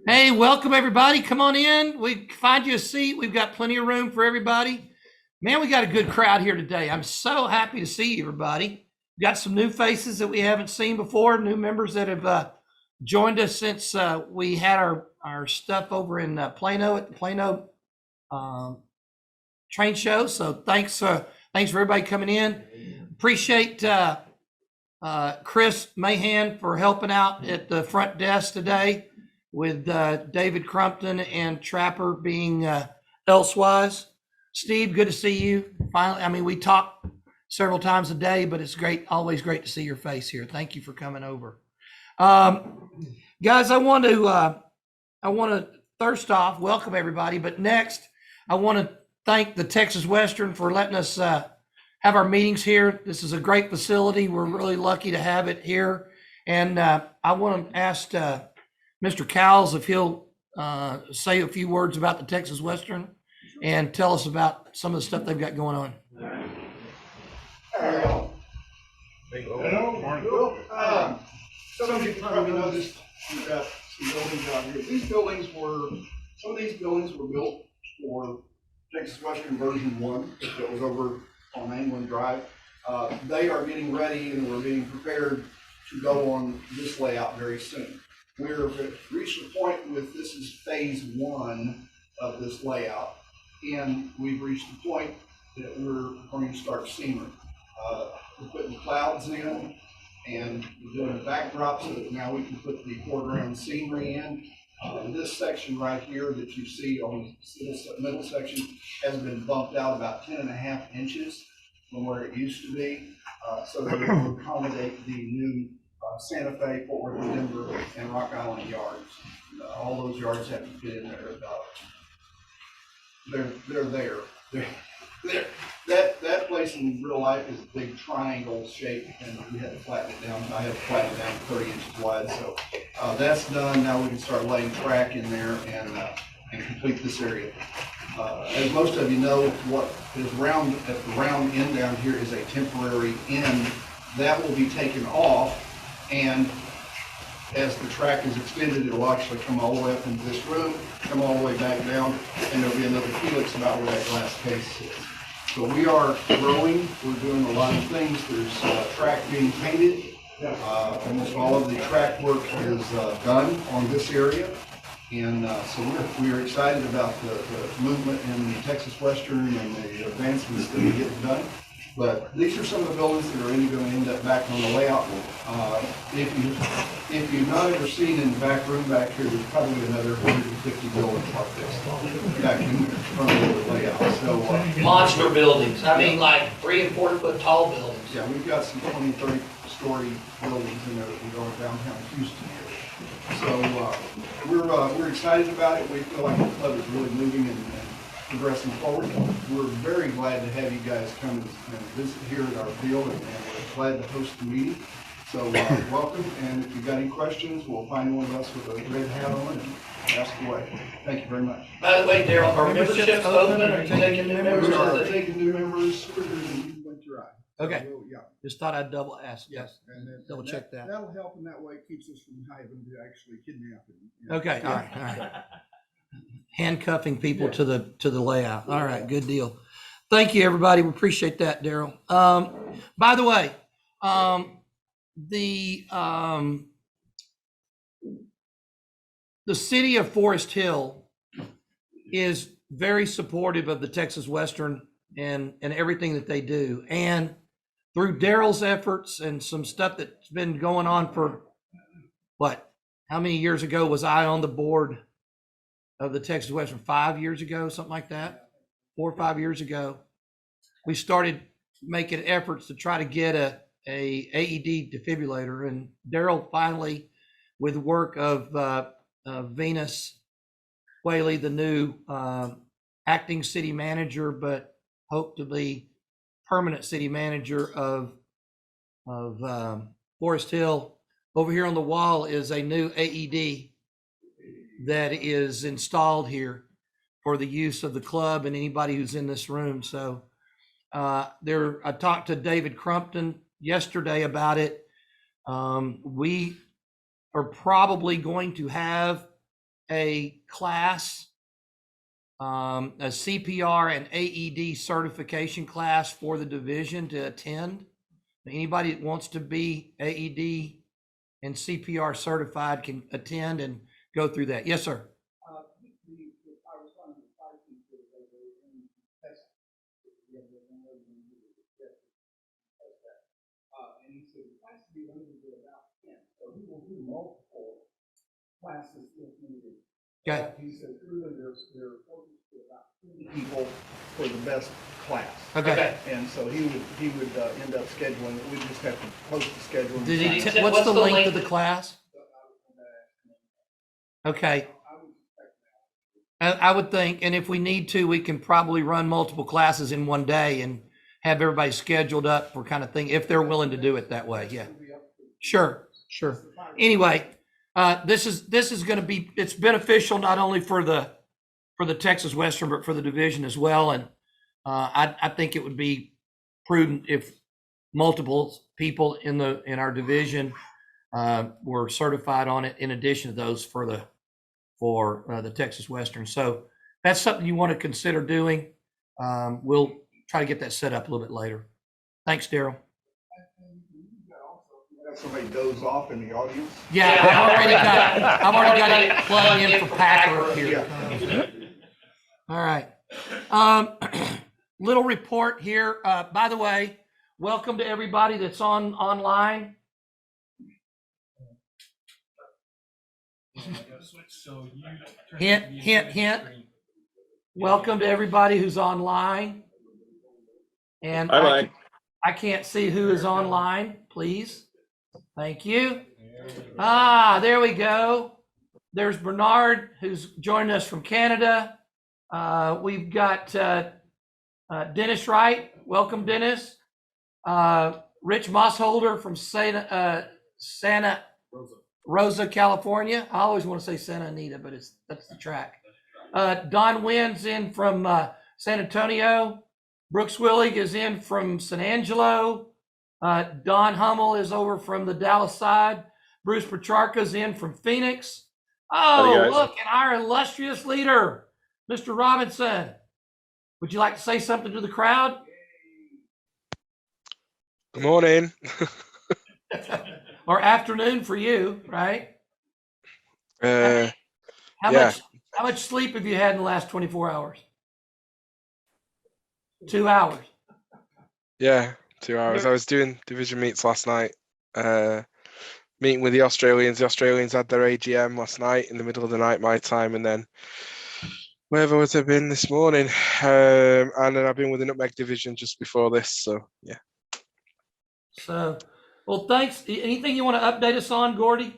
Hey, welcome everybody. Come on in. We find you a seat. We've got plenty of room for everybody. Man, we got a good crowd here today. I'm so happy to see everybody. We've got some new faces that we haven't seen before, new members that have joined us since we had our stuff over in Plano at the Plano train show. So thanks for everybody coming in. Appreciate Chris Mahan for helping out at the front desk today, with David Crumpton and Trapper being elsewise. Steve, good to see you. Finally, I mean, we talk several times a day, but it's great, always great to see your face here. Thank you for coming over. Guys, I want to first off welcome everybody, but next I want to thank the Texas Western for letting us have our meetings here. This is a great facility. We're really lucky to have it here. And I want to ask Mr. Cowles if he'll say a few words about the Texas Western and tell us about some of the stuff they've got going on. Some of you probably know this. We've got some buildings out here. Some of these buildings were built for Texas Western version 1 that was over on England Drive. They are getting ready and we're being prepared to go on this layout very soon. We've reached the point with this is phase 1 of this layout, and we've reached the point that we're going to start scenery. We're putting clouds in and we're doing a backdrop so that now we can put the foreground scenery in. This section right here that you see on this middle section has been bumped out about 10.5 inches from where it used to be, so that it will accommodate the new Santa Fe, Fort Worth, Denver, and Rock Island yards. All those yards have to fit in there. They're there. That place in real life is a big triangle shape, and we had to flatten it down. I had to flatten it down 30 inches wide. So that's done. Now we can start laying track in there and complete this area. As most of you know, what is round at the round end down here is a temporary end that will be taken off. And as the track is extended, it will actually come all the way up into this room, come all the way back down, and there'll be another helix about where that glass case is. So we are growing. We're doing a lot of things. There's track being painted. Almost all of the track work is done on this area. And so we're excited about the movement in the Texas Western and the advancements that we get done. But these are some of the buildings that are going to end up back on the layout. If you've not ever seen in the back room back here, there's probably another 150 buildings like this back in front of the layout. So Monster buildings. I mean, like 3 and 4 foot tall buildings. yeah, we've got some 20, 30 story buildings in there that we go downtown Houston here. So we're excited about it. We feel like the club is really moving and progressing forward. We're very glad to have you guys come and visit here at our field, and we're glad to host the meeting. So welcome, and if you've got any questions, we'll find one of us with a red hat on and ask away. Thank you very much. By the way, Daryl, are memberships open? Are you taking new members? We are taking new members quicker than you went to ride. Okay. So, yeah. Just thought I'd double ask. Yes. And double check that. That'll help in that way. It keeps us from having to actually kidnap him. Okay. All right. Handcuffing people to the layout. All right, good deal. Thank you, everybody. We appreciate that, Daryl. By the way, the city of Forest Hill is very supportive of the Texas Western and everything that they do. And through Daryl's efforts and some stuff that's been going on for how many years ago was I on the board of the Texas Western? 5 years ago, something like that. 4 or 5 years ago, we started making efforts to try to get a AED defibrillator, and Daryl finally, with work of Venus Whaley, the new acting city manager, but hope to be permanent city manager of Forest Hill. Over here on the wall is a new AED that is installed here for the use of the club and anybody who's in this room. So I talked to David Crumpton yesterday about it. We are probably going to have a class, a CPR and AED certification class for the division to attend. Anybody that wants to be AED and CPR certified can attend and go through that. Yes, sir. I was on the fire chief the other day, and that's, and he said, it has to be limited to about 10, so we will do multiple classes if needed. Okay. He said, truly, they're focused to about 20 people for the best class. Okay. And so he would end up scheduling it. We just have to post the schedule. Did he what's the length of the class? Okay. I would think, and if we need to, we can probably run multiple classes in one day and have everybody scheduled up for kind of thing, if they're willing to do it that way. Yeah. Sure. Anyway, this is going to be, it's beneficial not only for the Texas Western, but for the division as well. And I think it would be prudent if multiple people in our division were certified on it, in addition to those for the Texas Western. So that's something you want to consider doing. We'll try to get that set up a little bit later. Thanks, Daryl. Somebody doze off in the audience. Yeah, I've already got it plugged in for Packer up here. All right. Little report here. By the way, welcome to everybody that's online. Hint. Welcome to everybody who's online. And I can't see who is online, please. Thank you. There we go. There's Bernard, who's joining us from Canada. We've got Dennis Wright. Welcome, Dennis. Rich Mossholder from Santa Rosa, California. I always want to say Santa Anita, but that's the track. Don Wynn's in from San Antonio. Brooks Willig is in from San Angelo. Don Hummel is over from the Dallas side. Bruce Petrarca's in from Phoenix. Oh, look, and our illustrious leader, Mr. Robinson. Would you like to say something to the crowd? Good morning. Or afternoon for you, right? Yeah. How much sleep have you had in the last 24 hours? 2 hours. Yeah, 2 hours. I was doing division meets last night, meeting with the Australians. The Australians had their AGM last night in the middle of the night, my time, and then wherever was I been this morning? And then I've been with the Nutmeg division just before this, so yeah. So, well, thanks. Anything you want to update us on, Gordy?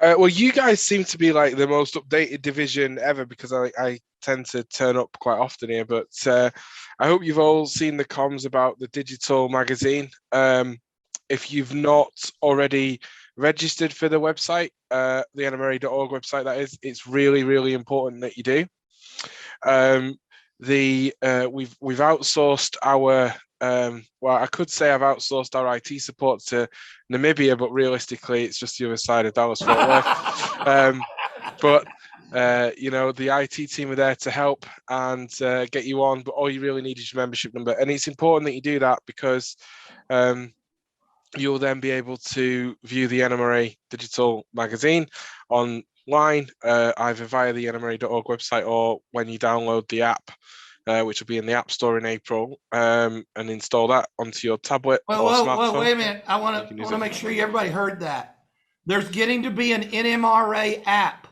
Well, you guys seem to be like the most updated division ever, because I tend to turn up quite often here, but I hope you've all seen the comms about the digital magazine. If you've not already registered for the website, the nmra.org website, that is, it's really, really important that you do. We've outsourced our well, I could say I've outsourced our IT support to Namibia, but realistically, it's just the other side of Dallas-Fort Worth. But you know, the IT team are there to help and get you on. But all you really need is your membership number, and it's important that you do that, because you'll then be able to view the NMRA digital magazine online, either via the nmra.org website or when you download the app. Which will be in the App Store in April, and install that onto your tablet or smartphone. Well, wait a minute. I want to make sure everybody heard that. There's getting to be an NMRA app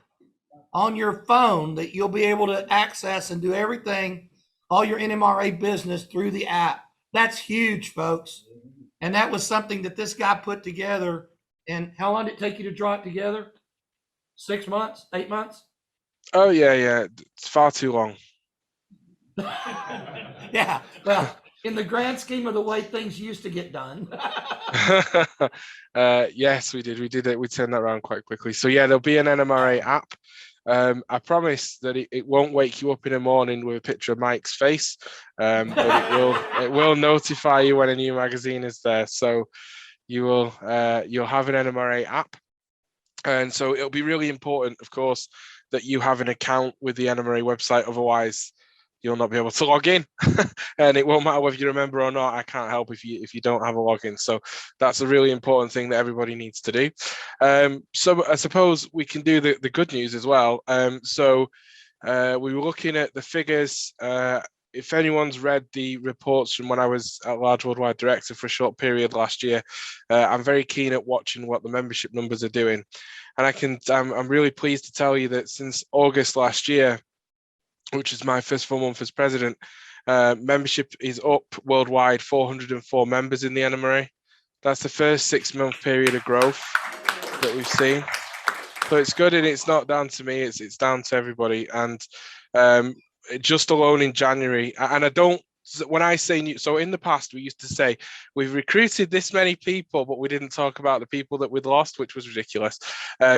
on your phone that you'll be able to access and do everything, all your NMRA business through the app. That's huge, folks. And that was something that this guy put together. And how long did it take you to draw it together? 6 months? 8 months? Oh, yeah. It's far too long. Yeah, well, in the grand scheme of the way things used to get done. Yes, we did it. We turned that around quite quickly. So yeah, there'll be an NMRA app. I promise that it won't wake you up in the morning with a picture of Mike's face, but it will notify you when a new magazine is there. So you'll have an NMRA app. And so it'll be really important, of course, that you have an account with the NMRA website. Otherwise, you'll not be able to log in, and it won't matter whether you remember or not. I can't help if you don't have a login. So that's a really important thing that everybody needs to do. So I suppose we can do the good news as well. We were looking at the figures. If anyone's read the reports from when I was at Large Worldwide Director for a short period last year, I'm very keen at watching what the membership numbers are doing. And I'm really pleased to tell you that since August last year, which is my first full month as president, membership is up worldwide, 404 members in the NMRA. That's the first 6-month period of growth that we've seen. So it's good, and it's not down to me, it's down to everybody. And just alone in January, and I don't, when I say new, so in the past we used to say we've recruited this many people, but we didn't talk about the people that we'd lost, which was ridiculous.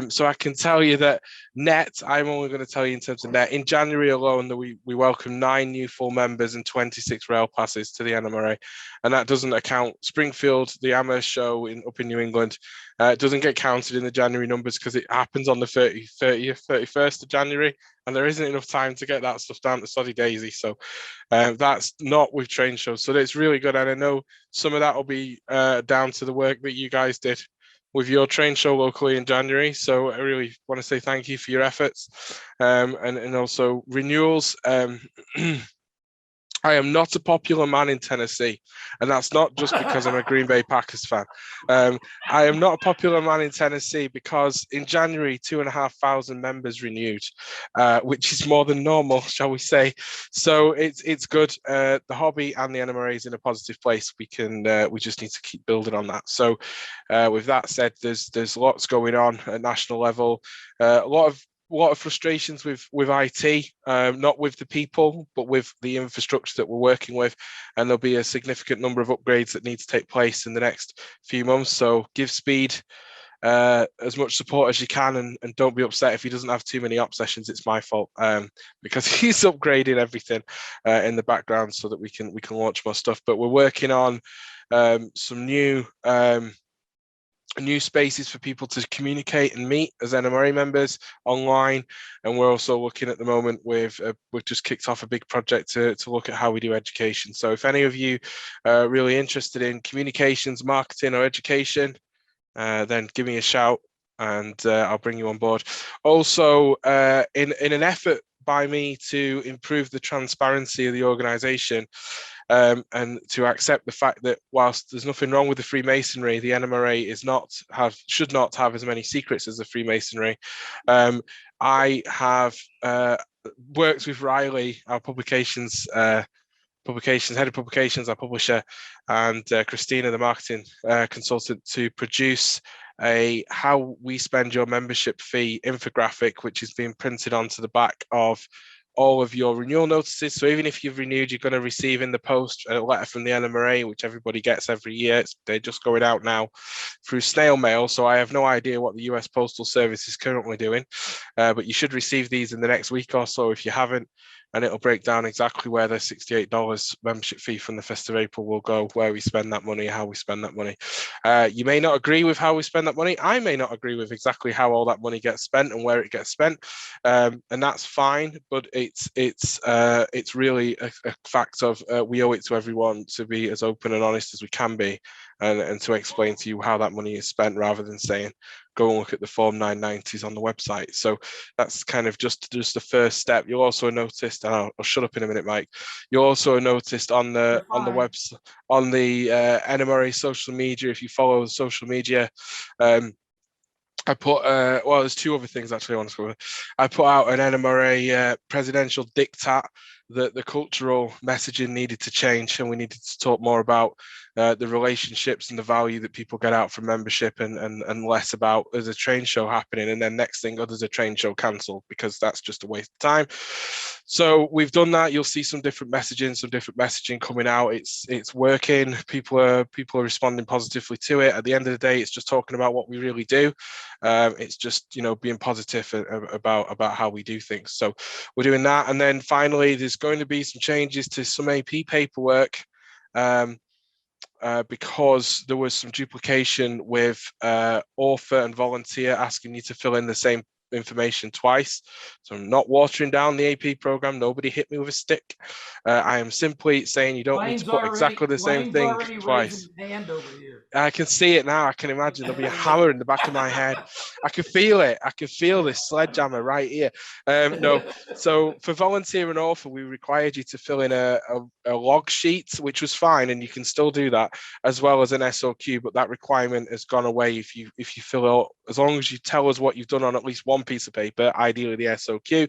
So I can tell you that net, I'm only going to tell you in terms of net, in January alone that we welcomed 9 new full members and 26 rail passes to the NMRA, and that doesn't account Springfield, the Amherst show up in New England. It doesn't get counted in the January numbers because it happens on the 30th, 31st of January, and there isn't enough time to get that stuff down to Soddy Daisy. So that's not with train shows. So it's really good. And I know some of that will be down to the work that you guys did with your train show locally in January. So I really want to say thank you for your efforts, and also renewals. I am not a popular man in Tennessee, and that's not just because I'm a Green Bay Packers fan. I am not a popular man in Tennessee because in January, 2,500 members renewed, which is more than normal, shall we say. So it's good. The hobby and the NMRA is in a positive place. We just need to keep building on that. So with that said, there's lots going on at national level. A lot of frustrations with IT, not with the people, but with the infrastructure that we're working with. And there'll be a significant number of upgrades that need to take place in the next few months. So give Speed as much support as you can, and don't be upset if he doesn't have too many op sessions. It's my fault, because he's upgrading everything in the background so that we can launch more stuff. But we're working on some new spaces for people to communicate and meet as NMRA members online. And we're also looking at the moment we've just kicked off a big project to look at how we do education. So if any of you are really interested in communications, marketing, or education, then give me a shout and I'll bring you on board. Also, in an effort by me to improve the transparency of the organization, and to accept the fact that whilst there's nothing wrong with the Freemasonry, the NMRA should not have as many secrets as the Freemasonry. I have worked with Riley, our publications head of publications, our publisher, and Christina, the marketing consultant, to produce a how we spend your membership fee infographic, which is being printed onto the back of all of your renewal notices. So even if you've renewed, you're going to receive in the post a letter from the NMRA, which everybody gets every year. They're just going out now through snail mail. So I have no idea what the US Postal Service is currently doing, but you should receive these in the next week or so if you haven't. And it'll break down exactly where the $68 membership fee from the 1st of April will go, where we spend that money, how we spend that money. You may not agree with how we spend that money. I may not agree with exactly how all that money gets spent and where it gets spent, and that's fine. But it's really a fact of we owe it to everyone to be as open and honest as we can be, and to explain to you how that money is spent, rather than saying, go and look at the Form 990s on the website. So that's kind of just the first step. You'll also notice, and I'll shut up in a minute, Mike. You'll also noticed on the website, on the NMRA social media, if you follow social media, I put, well, there's 2 other things actually I want to cover. I put out an NMRA presidential diktat that the cultural messaging needed to change, and we needed to talk more about the relationships and the value that people get out from membership, and less about there's a train show happening and then next thing, there's a train show cancelled, because that's just a waste of time. So we've done that. You'll see some different messaging coming out. It's working. People are responding positively to it. At the end of the day, it's just talking about what we really do. It's just, being positive about how we do things. So we're doing that. And then finally, there's going to be some changes to some AP paperwork, because there was some duplication with author and volunteer, asking you to fill in the same information twice. So I'm not watering down the AP program. Nobody hit me with a stick. I am simply saying you don't need to put exactly the same thing already twice. raising his hand over here. I can see it now. I can imagine there'll be a hammer in the back of my head. I can feel it. I can feel this sledgehammer right here. No. So for volunteer and author, we required you to fill in a log sheet, which was fine, and you can still do that, as well as an SOQ. But that requirement has gone away if you fill out, as long as you tell us what you've done on at least one piece of paper, ideally the SOQ.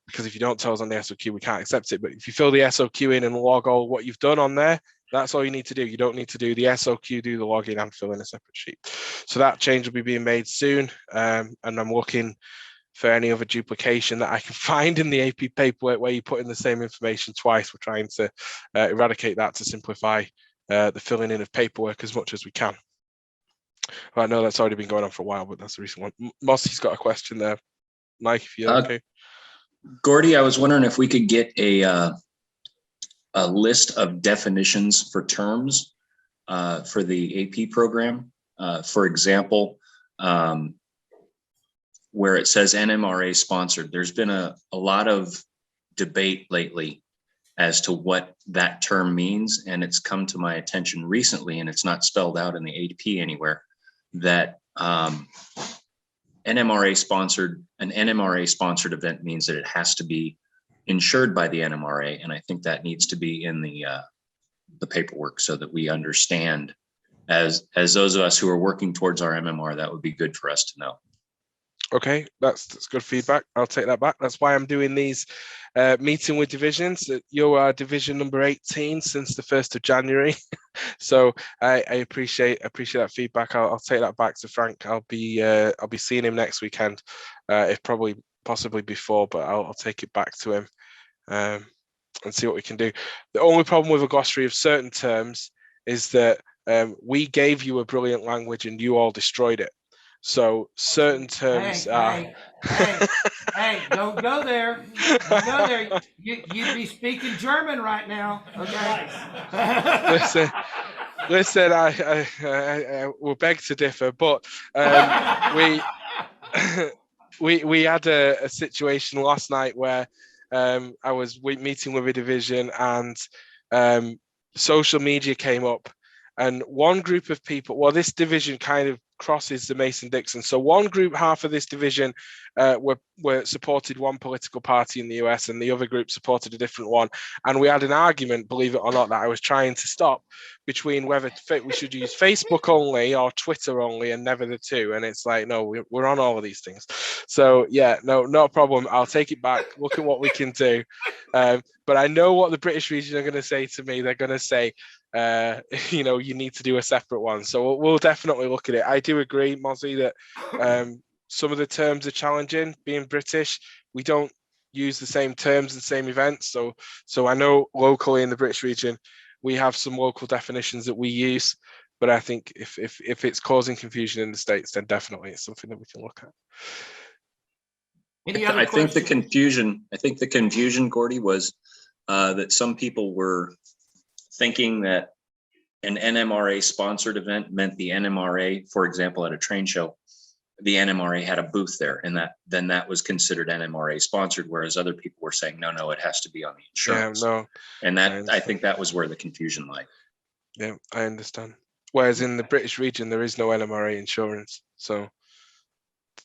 Because if you don't tell us on the SOQ, we can't accept it. But if you fill the SOQ in and log all what you've done on there, that's all you need to do. You don't need to do the SOQ, do the login, and fill in a separate sheet. So that change will be being made soon. And I'm looking for any other duplication that I can find in the AP paperwork where you put in the same information twice. We're trying to eradicate that to simplify the filling in of paperwork as much as we can. Well, I know that's already been going on for a while, but that's the recent one. Mossy's got a question there. Mike, if you're okay. Gordy, I was wondering if we could get a list of definitions for terms for the AP program. For example, where it says NMRA sponsored, there's been a lot of debate lately as to what that term means. And it's come to my attention recently, and it's not spelled out in the AP anywhere, that an NMRA sponsored event means that it has to be insured by the NMRA. And I think that needs to be in the paperwork so that we understand, as those of us who are working towards our MMR, that would be good for us to know. Okay, that's good feedback. I'll take that back. That's why I'm doing these meeting with divisions. You're division number 18 since the 1st of January. So I appreciate that feedback. I'll take that back to Frank. I'll be seeing him next weekend, if possibly before, but I'll take it back to him and see what we can do. The only problem with a glossary of certain terms is that we gave you a brilliant language and you all destroyed it. So certain terms hey, don't go there. Don't go there. You'd be speaking German right now. Okay. Listen, I will beg to differ, but we had a situation last night where I was meeting with a division and social media came up, and one group of people, well, this division kind of crosses the Mason-Dixon. So one group, half of this division, were supported one political party in the US, and the other group supported a different one. And we had an argument, believe it or not, that I was trying to stop between whether we should use Facebook only or Twitter only, and never the two. And it's like, no, we're on all of these things. So yeah, no, not a problem. I'll take it back. Look at what we can do. But I know what the British region are going to say to me. They're going to say, you need to do a separate one. So we'll definitely look at it. I do agree, Mozzie, that some of the terms are challenging. Being British, we don't use the same terms and same events. So I know locally in the British region, we have some local definitions that we use. But I think if it's causing confusion in the States, then definitely it's something that we can look at. I think the confusion, Gordy, was that some people were thinking that an NMRA sponsored event meant the NMRA, for example, at a train show, the NMRA had a booth there, and that was considered NMRA sponsored, whereas other people were saying, no, it has to be on the insurance. Yeah, no. And I think that was where the confusion lied. Yeah, I understand. Whereas in the British region, there is no NMRA insurance. So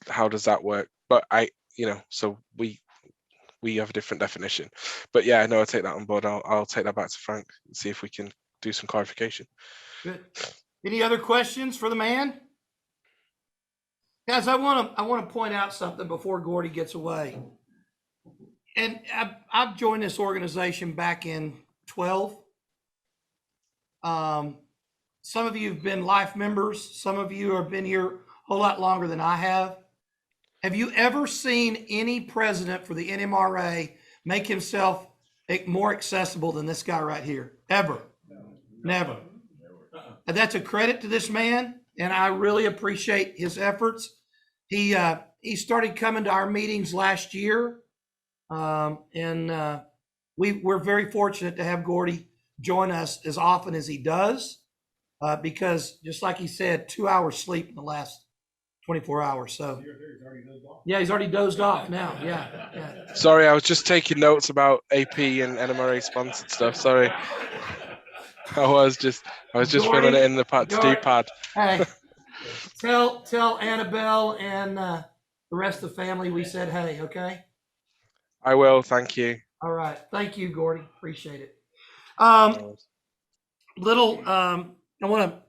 how does that work? But so we have a different definition. But yeah, no, I'll take that on board. I'll take that back to Frank and see if we can do some clarification. Good. Any other questions for the man? Guys, I want to point out something before Gordy gets away. And I've joined this organization back in 12. Some of you have been life members. Some of you have been here a whole lot longer than I have. Have you ever seen any president for the NMRA make himself more accessible than this guy right here? Ever? Never. And that's a credit to this man, and I really appreciate his efforts. He started coming to our meetings last year, and we're very fortunate to have Gordy join us as often as he does, because just like he said, 2 hours sleep in the last 24 hours. So yeah, he's already dozed off now. Yeah. Sorry, I was just taking notes about AP and NMRA sponsored stuff. Sorry. I was just filling it in the to-do pad. Hey, tell Annabelle and the rest of the family we said hey, okay? I will, thank you. All right. Thank you, Gordy. Appreciate it. I want to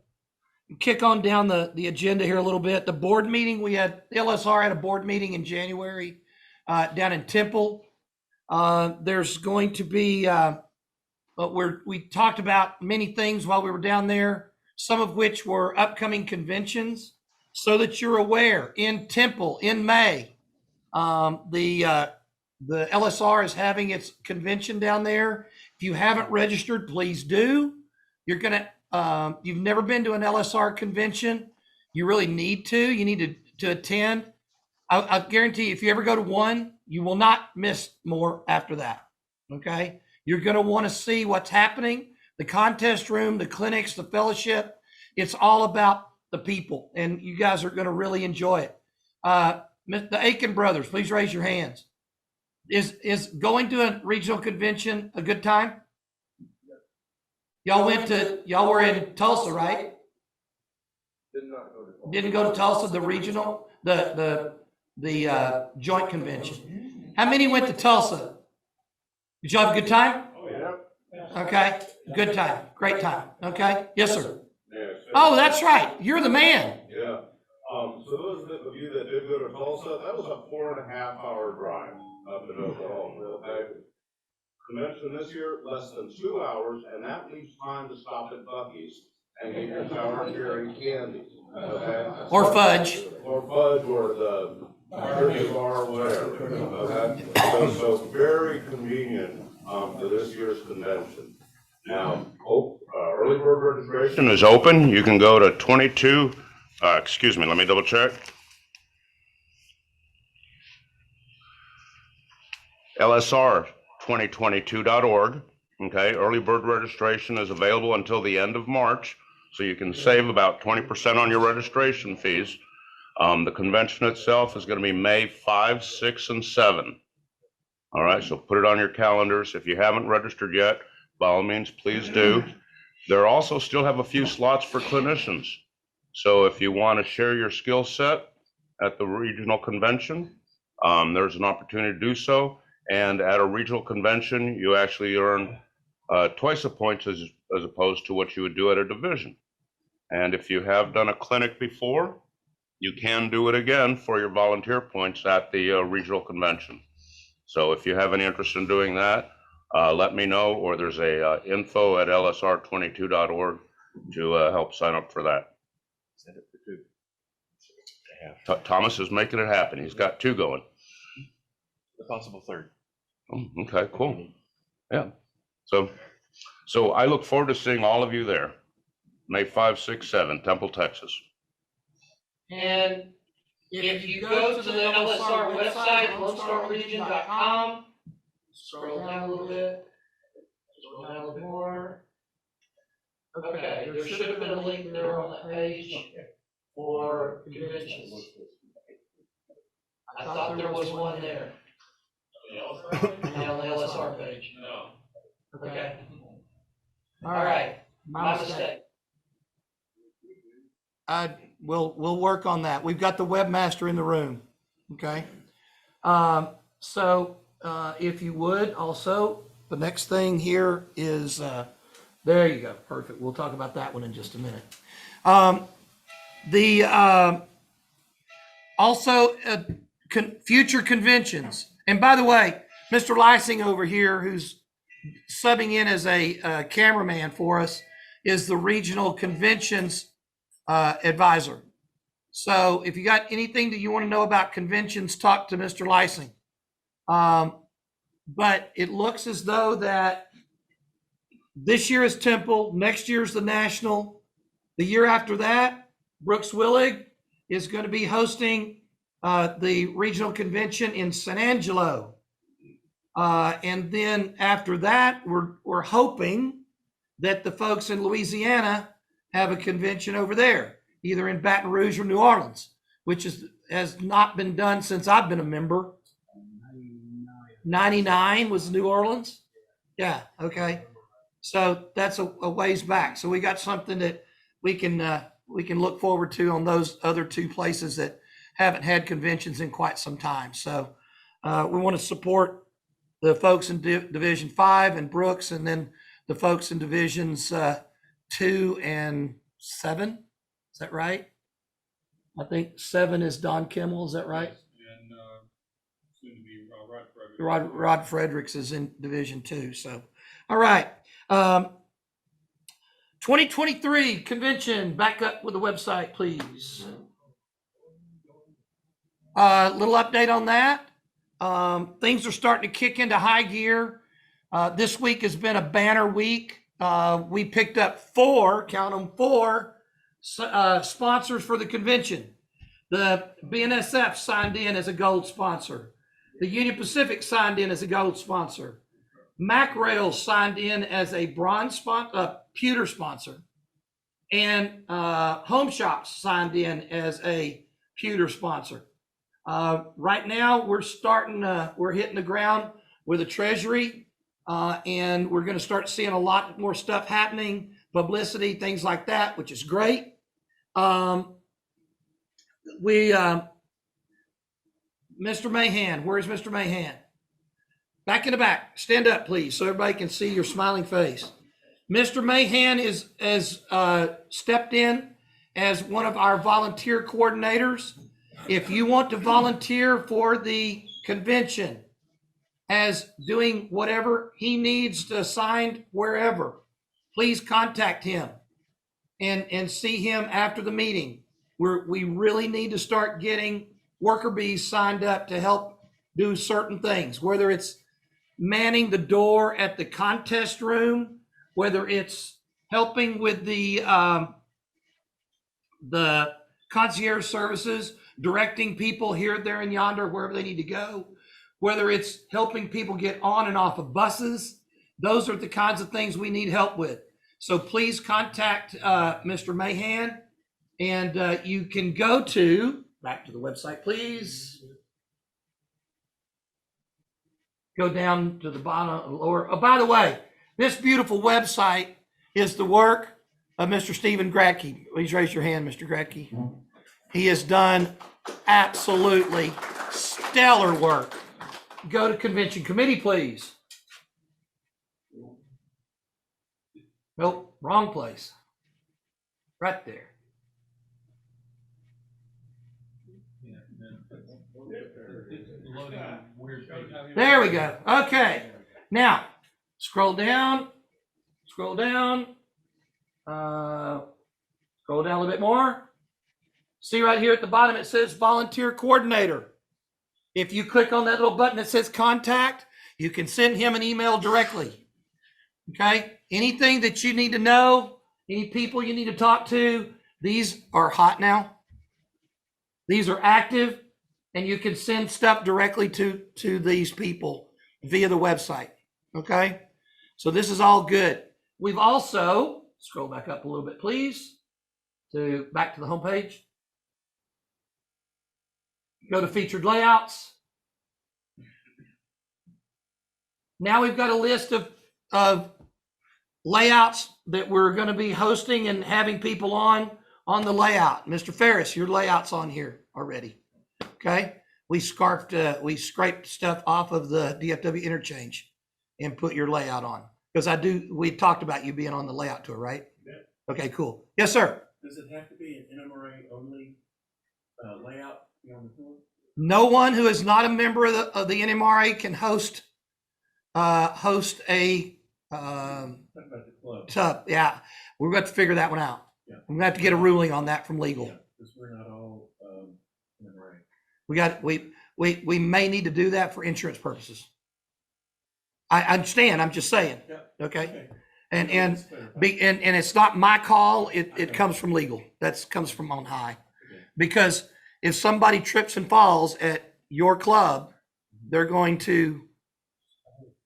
kick on down the agenda here a little bit. The board meeting, the LSR had a board meeting in January down in Temple. There's going to be, we talked about many things while we were down there, some of which were upcoming conventions, so that you're aware. In Temple in May, the LSR is having its convention down there. If you haven't registered, please do. You've never been to an LSR convention. You really need to. You need to attend. I guarantee you, if you ever go to one, you will not miss more after that. Okay? You're going to want to see what's happening, the contest room, the clinics, the fellowship. It's all about the people, and you guys are going to really enjoy it. The Aiken brothers, please raise your hands. Is going to a regional convention a good time? Y'all were in Tulsa, right? Didn't go to Tulsa, the regional, the joint convention. How many went to Tulsa? Did y'all have a good time? Oh, yeah. Okay, good time, great time. Okay, yes, sir. Yeah, Oh, that's right. You're the man. Yeah. So those of you that did go to Tulsa, that was a 4.5-hour drive up to Oklahoma. Okay. Convention this year, less than 2 hours, and that leaves time to stop at Buc-ee's and get your sour cherry candies. Okay. Or fudge. Or fudge, or the turkey bar, or whatever. Okay. So very convenient for this year's convention. Now, early bird registration is open. You can go to 22. Excuse me. Let me double check. LSR2022.org. Okay, early bird registration is available until the end of March, so you can save about 20% on your registration fees. The convention itself is going to be May 5, 6, and 7. All right, so put it on your calendars. If you haven't registered yet, by all means, please do. There also still have a few slots for clinicians. So if you want to share your skill set at the regional convention, there's an opportunity to do so. And at a regional convention, you actually earn twice the points as opposed to what you would do at a division. And if you have done a clinic before, you can do it again for your volunteer points at the regional convention. So if you have any interest in doing that, let me know, or there's a info@lsr22.org to help sign up for that. Thomas is making it happen. He's got 2 going. The possible third. Oh, okay, cool. Yeah. So I look forward to seeing all of you there. May 5, 6, 7, Temple, Texas. And if you go to the LSR website, LoneStarRegion.com, scroll down a little bit, scroll down a little more. Okay, there should have been a link there on the page for conventions. I thought there was one there. On the LSR page. No. Okay. All right. My mistake. We'll work on that. We've got the webmaster in the room. Okay. So if you would also, the next thing here is, there you go. Perfect. We'll talk about that one in just a minute. Future conventions. And by the way, Mr. Lysing over here, who's subbing in as a cameraman for us, is the regional conventions advisor. So if you got anything that you want to know about conventions, talk to Mr. Lysing. But it looks as though that this year is Temple, next year is the National. The year after that, Brooks Willig is going to be hosting the regional convention in San Angelo. And then after that, we're hoping that the folks in Louisiana have a convention over there, either in Baton Rouge or New Orleans. which has not been done since I've been a member. 99 was New Orleans. Yeah. Okay. So that's a ways back. So we got something that we can look forward to on those other two places that haven't had conventions in quite some time. So we want to support the folks in Division 5 and Brooks, and then the folks in Divisions 2 and 7. Is that right? I think 7 is Don Kimmel. Is that right? And soon to be Rod Frederick. Rod Fredericks is in Division 2. So, all right. 2023 convention, back up with the website, please. Little update on that. Things are starting to kick into high gear. This week has been a banner week. We picked up 4, count them 4, sponsors for the convention. The BNSF signed in as a gold sponsor. The Union Pacific signed in as a gold sponsor. MacRail signed in as a bronze pewter sponsor. And Home Shops signed in as a pewter sponsor. Right now, we're hitting the ground with the Treasury, and we're going to start seeing a lot more stuff happening, publicity, things like that, which is great. Mr. Mahan, where's Mr. Mahan? Back in the back. Stand up, please, so everybody can see your smiling face. Mr. Mahan has stepped in as one of our volunteer coordinators. If you want to volunteer for the convention as doing whatever he needs to assign wherever, please contact him and see him after the meeting. We really need to start getting worker bees signed up to help do certain things, whether it's manning the door at the contest room, whether it's helping with the concierge services, directing people here, there, and yonder, wherever they need to go, whether it's helping people get on and off of buses. Those are the kinds of things we need help with. So please contact Mr. Mahan, and you can go to, back to the website, please. Go down to the bottom, lower. Oh, by the way, this beautiful website is the work of Mr. Stephen Gradke. Please raise your hand, Mr. Gradke. He has done absolutely stellar work. Go to convention committee, please. Nope, wrong place. Right there. There we go. Okay. Now, scroll down. Scroll down. Scroll down a little bit more. See right here at the bottom, it says volunteer coordinator. If you click on that little button that says contact, you can send him an email directly. Okay? Anything that you need to know, any people you need to talk to, these are hot now. These are active, and you can send stuff directly to these people via the website. Okay? So this is all good. We've also, scroll back up a little bit, please, back to the homepage. Go to featured layouts. Now we've got a list of layouts that we're going to be hosting and having people on the layout. Mr. Ferris, your layout's on here already. Okay. We scraped stuff off of the DFW interchange and put your layout on. Because we talked about you being on the layout tour, right? Yeah. Okay, cool. Yes, sir. Does it have to be an NMRA only layout on the tour? No one who is not a member of the NMRA can host a Talk about the club. tub. Yeah, we're going to figure that one out. Yeah. I'm going to have to get a ruling on that from legal. Yeah, because we're not all NMRA. We may need to do that for insurance purposes. I understand. I'm just saying. Yeah. Okay. And it's not my call. It comes from legal. That comes from on high. Okay. Because if somebody trips and falls at your club, they're going to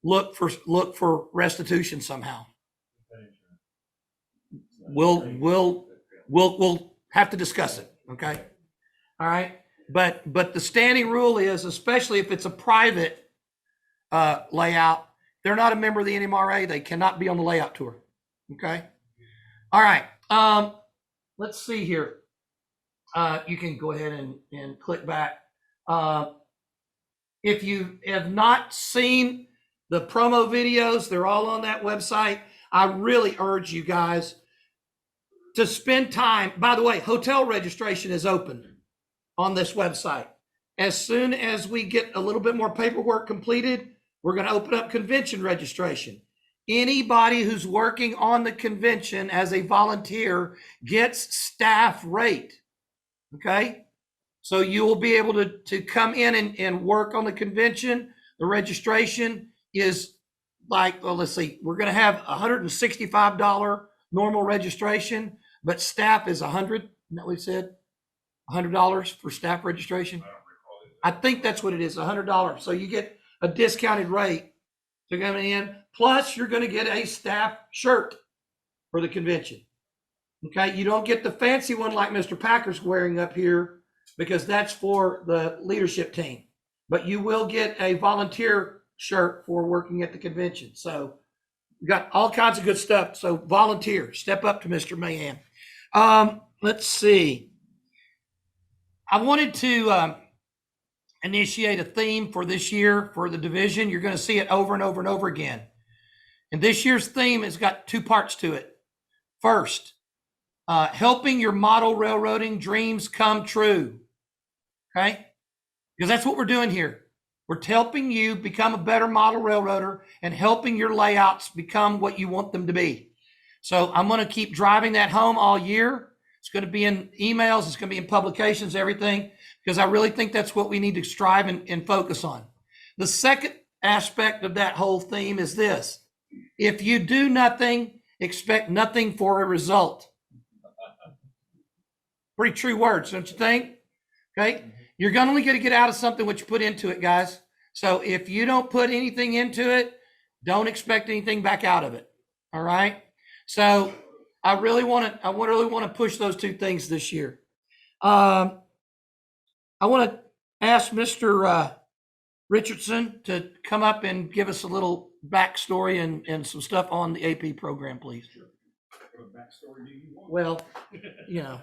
look for restitution somehow. We'll have to discuss it. Okay. All right. But the standing rule is, especially if it's a private layout, they're not a member of the NMRA. They cannot be on the layout tour. Okay. All right. Let's see here. You can go ahead and click back. If you have not seen the promo videos, they're all on that website. I really urge you guys to spend time. By the way, hotel registration is open on this website. As soon as we get a little bit more paperwork completed, we're going to open up convention registration. Anybody who's working on the convention as a volunteer gets staff rate. Okay. So you will be able to come in and work on the convention. The registration is like, well, let's see, we're going to have $165 normal registration, but staff is $100. Isn't that what we said? $100 for staff registration. I think that's what it is, $100. So you get a discounted rate to come in. Plus, you're going to get a staff shirt for the convention. Okay, you don't get the fancy one like Mr. Packer's wearing up here because that's for the leadership team. But you will get a volunteer shirt for working at the convention. So we got all kinds of good stuff. So volunteer, step up to Mr. Mahan. Let's see. I wanted to initiate a theme for this year for the division. You're going to see it over and over and over again. And this year's theme has got two parts to it. First, helping your model railroading dreams come true. Okay? Because that's what we're doing here. We're helping you become a better model railroader and helping your layouts become what you want them to be. So I'm going to keep driving that home all year. It's going to be in emails. It's going to be in publications, everything, because I really think that's what we need to strive and focus on. The second aspect of that whole theme is this. If you do nothing, expect nothing for a result. Pretty true words, don't you think? Okay. You're only going to get out of something what you put into it, guys. So if you don't put anything into it, don't expect anything back out of it. All right. So I really want to push those two things this year. I want to ask Mr. Richardson to come up and give us a little backstory and some stuff on the AP program, please. What backstory do you want? Well, you know.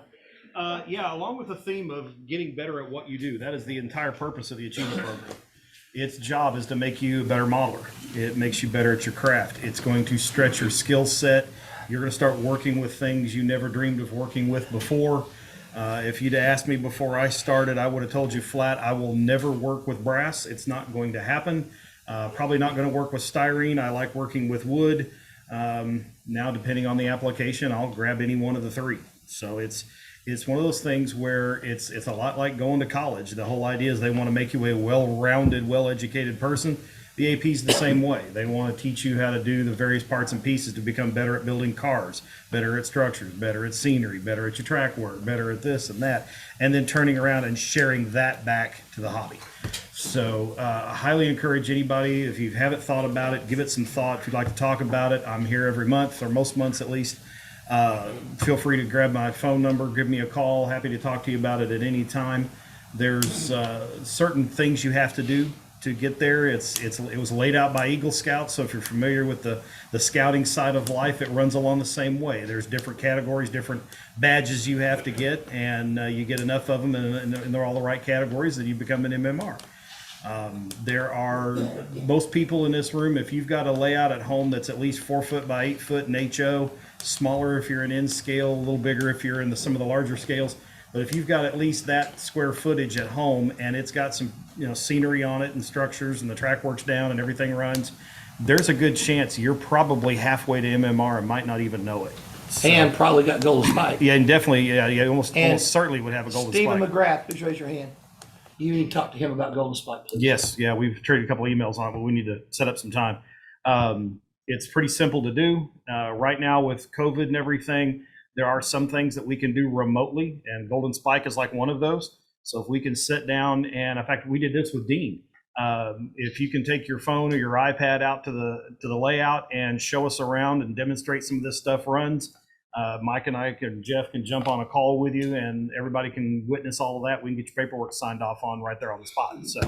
Yeah, along with the theme of getting better at what you do, that is the entire purpose of the Achievement Program. Its job is to make you a better modeler. It makes you better at your craft. It's going to stretch your skill set. You're going to start working with things you never dreamed of working with before. If you'd asked me before I started, I would have told you flat, I will never work with brass. It's not going to happen. Probably not going to work with styrene. I like working with wood. Now, depending on the application, I'll grab any one of the three. So it's one of those things where it's a lot like going to college. The whole idea is they want to make you a well-rounded, well-educated person. The AP's the same way. They want to teach you how to do the various parts and pieces to become better at building cars, better at structures, better at scenery, better at your track work, better at this and that, and then turning around and sharing that back to the hobby. So I highly encourage anybody, if you haven't thought about it, give it some thought. If you'd like to talk about it, I'm here every month, or most months at least. Feel free to grab my phone number, give me a call. Happy to talk to you about it at any time. There's certain things you have to do to get there. It was laid out by Eagle Scouts, so if you're familiar with the scouting side of life, it runs along the same way. There's different categories, different badges you have to get, and you get enough of them, and they're all the right categories, that you become an MMR. There are most people in this room, if you've got a layout at home that's at least 4 foot by 8 foot in HO, smaller if you're in N scale, a little bigger if you're in some of the larger scales. But if you've got at least that square footage at home and it's got some scenery on it and structures and the track works down and everything runs, there's a good chance you're probably halfway to MMR and might not even know it. So, And probably got golden spike. yeah, and definitely, yeah, almost certainly would have a golden Stephen spike. McGrath, please raise your hand. You need to talk to him about golden spike, please. Yes, yeah, we've traded a couple of emails on it, but we need to set up some time. It's pretty simple to do. Right now with COVID and everything, there are some things that we can do remotely, and golden spike is like one of those. So if we can sit down, and in fact, we did this with Dean. If you can take your phone or your iPad out to the layout and show us around and demonstrate some of this stuff runs, Mike and Jeff can jump on a call with you, and everybody can witness all of that. We can get your paperwork signed off on right there on the spot. So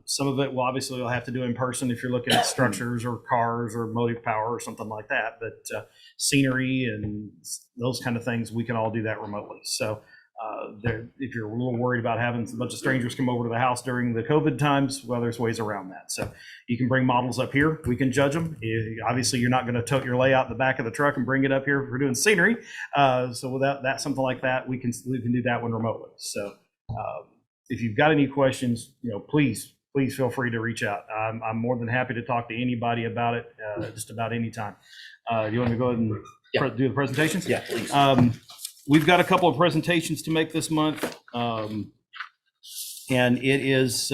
some of it will obviously you'll have to do in person if you're looking at structures or cars or motive power or something like that. But scenery and those kind of things, we can all do that remotely. So if you're a little worried about having a bunch of strangers come over to the house during the COVID times, well, there's ways around that. So you can bring models up here. We can judge them. Obviously, you're not going to tote your layout in the back of the truck and bring it up here if we're doing scenery. So without that, something like that, we can do that one remotely. So if you've got any questions, please feel free to reach out. I'm more than happy to talk to anybody about it, just about any time. You want me to go ahead and do the presentations? Yeah, please. We've got a couple of presentations to make this month, and it is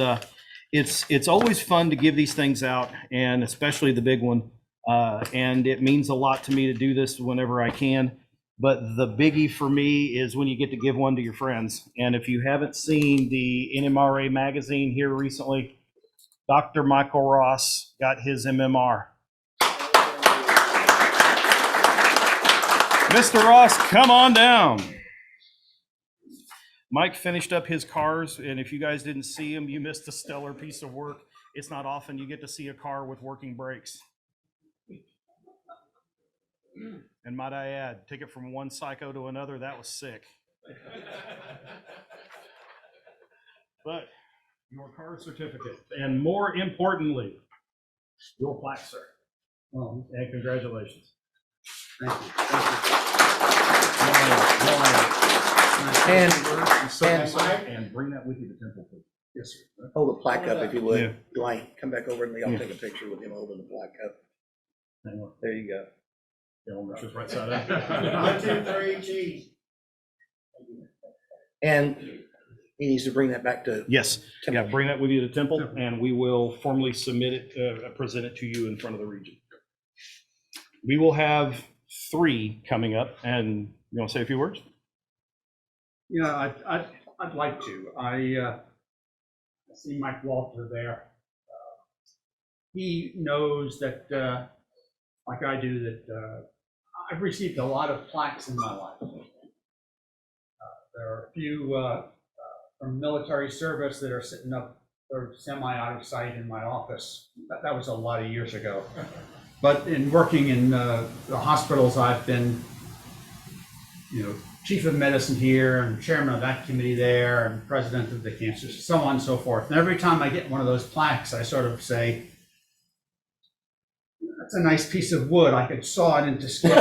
it's always fun to give these things out, and especially the big one. And it means a lot to me to do this whenever I can. But the biggie for me is when you get to give one to your friends. And if you haven't seen the NMRA magazine here recently, Dr. Michael Ross got his MMR. Mr. Ross, come on down. Mike finished up his cars, and if you guys didn't see him, you missed a stellar piece of work. It's not often you get to see a car with working brakes. And might I add, take it from one psycho to another, that was sick. But your car certificate, and more importantly, your plaque, sir. Well, and congratulations. Thank you. And bring that with you to Temple, please. Yes, sir. Hold the plaque up if you would. Yeah. Dwayne, come back over and I'll Yeah. take a picture with him holding the plaque up. Hang on. There you go. Yeah, we'll just right side up. 1, 2, 3, cheese. And he needs to bring that back to. Yes, yeah, bring that with you to Temple, and we will formally submit it, present it to you in front of the region. We will have 3 coming up, and you want to say a few words? Yeah, I'd like to. I see Mike Walter there. He knows that, like I do, that I've received a lot of plaques in my life. There are a few from military service that are sitting up or semi out of sight in my office. That was a lot of years ago. But in working in the hospitals, I've been, chief of medicine here and chairman of that committee there and president of the cancer, so on and so forth. And every time I get one of those plaques, I sort of say, that's a nice piece of wood. I could saw it into scale.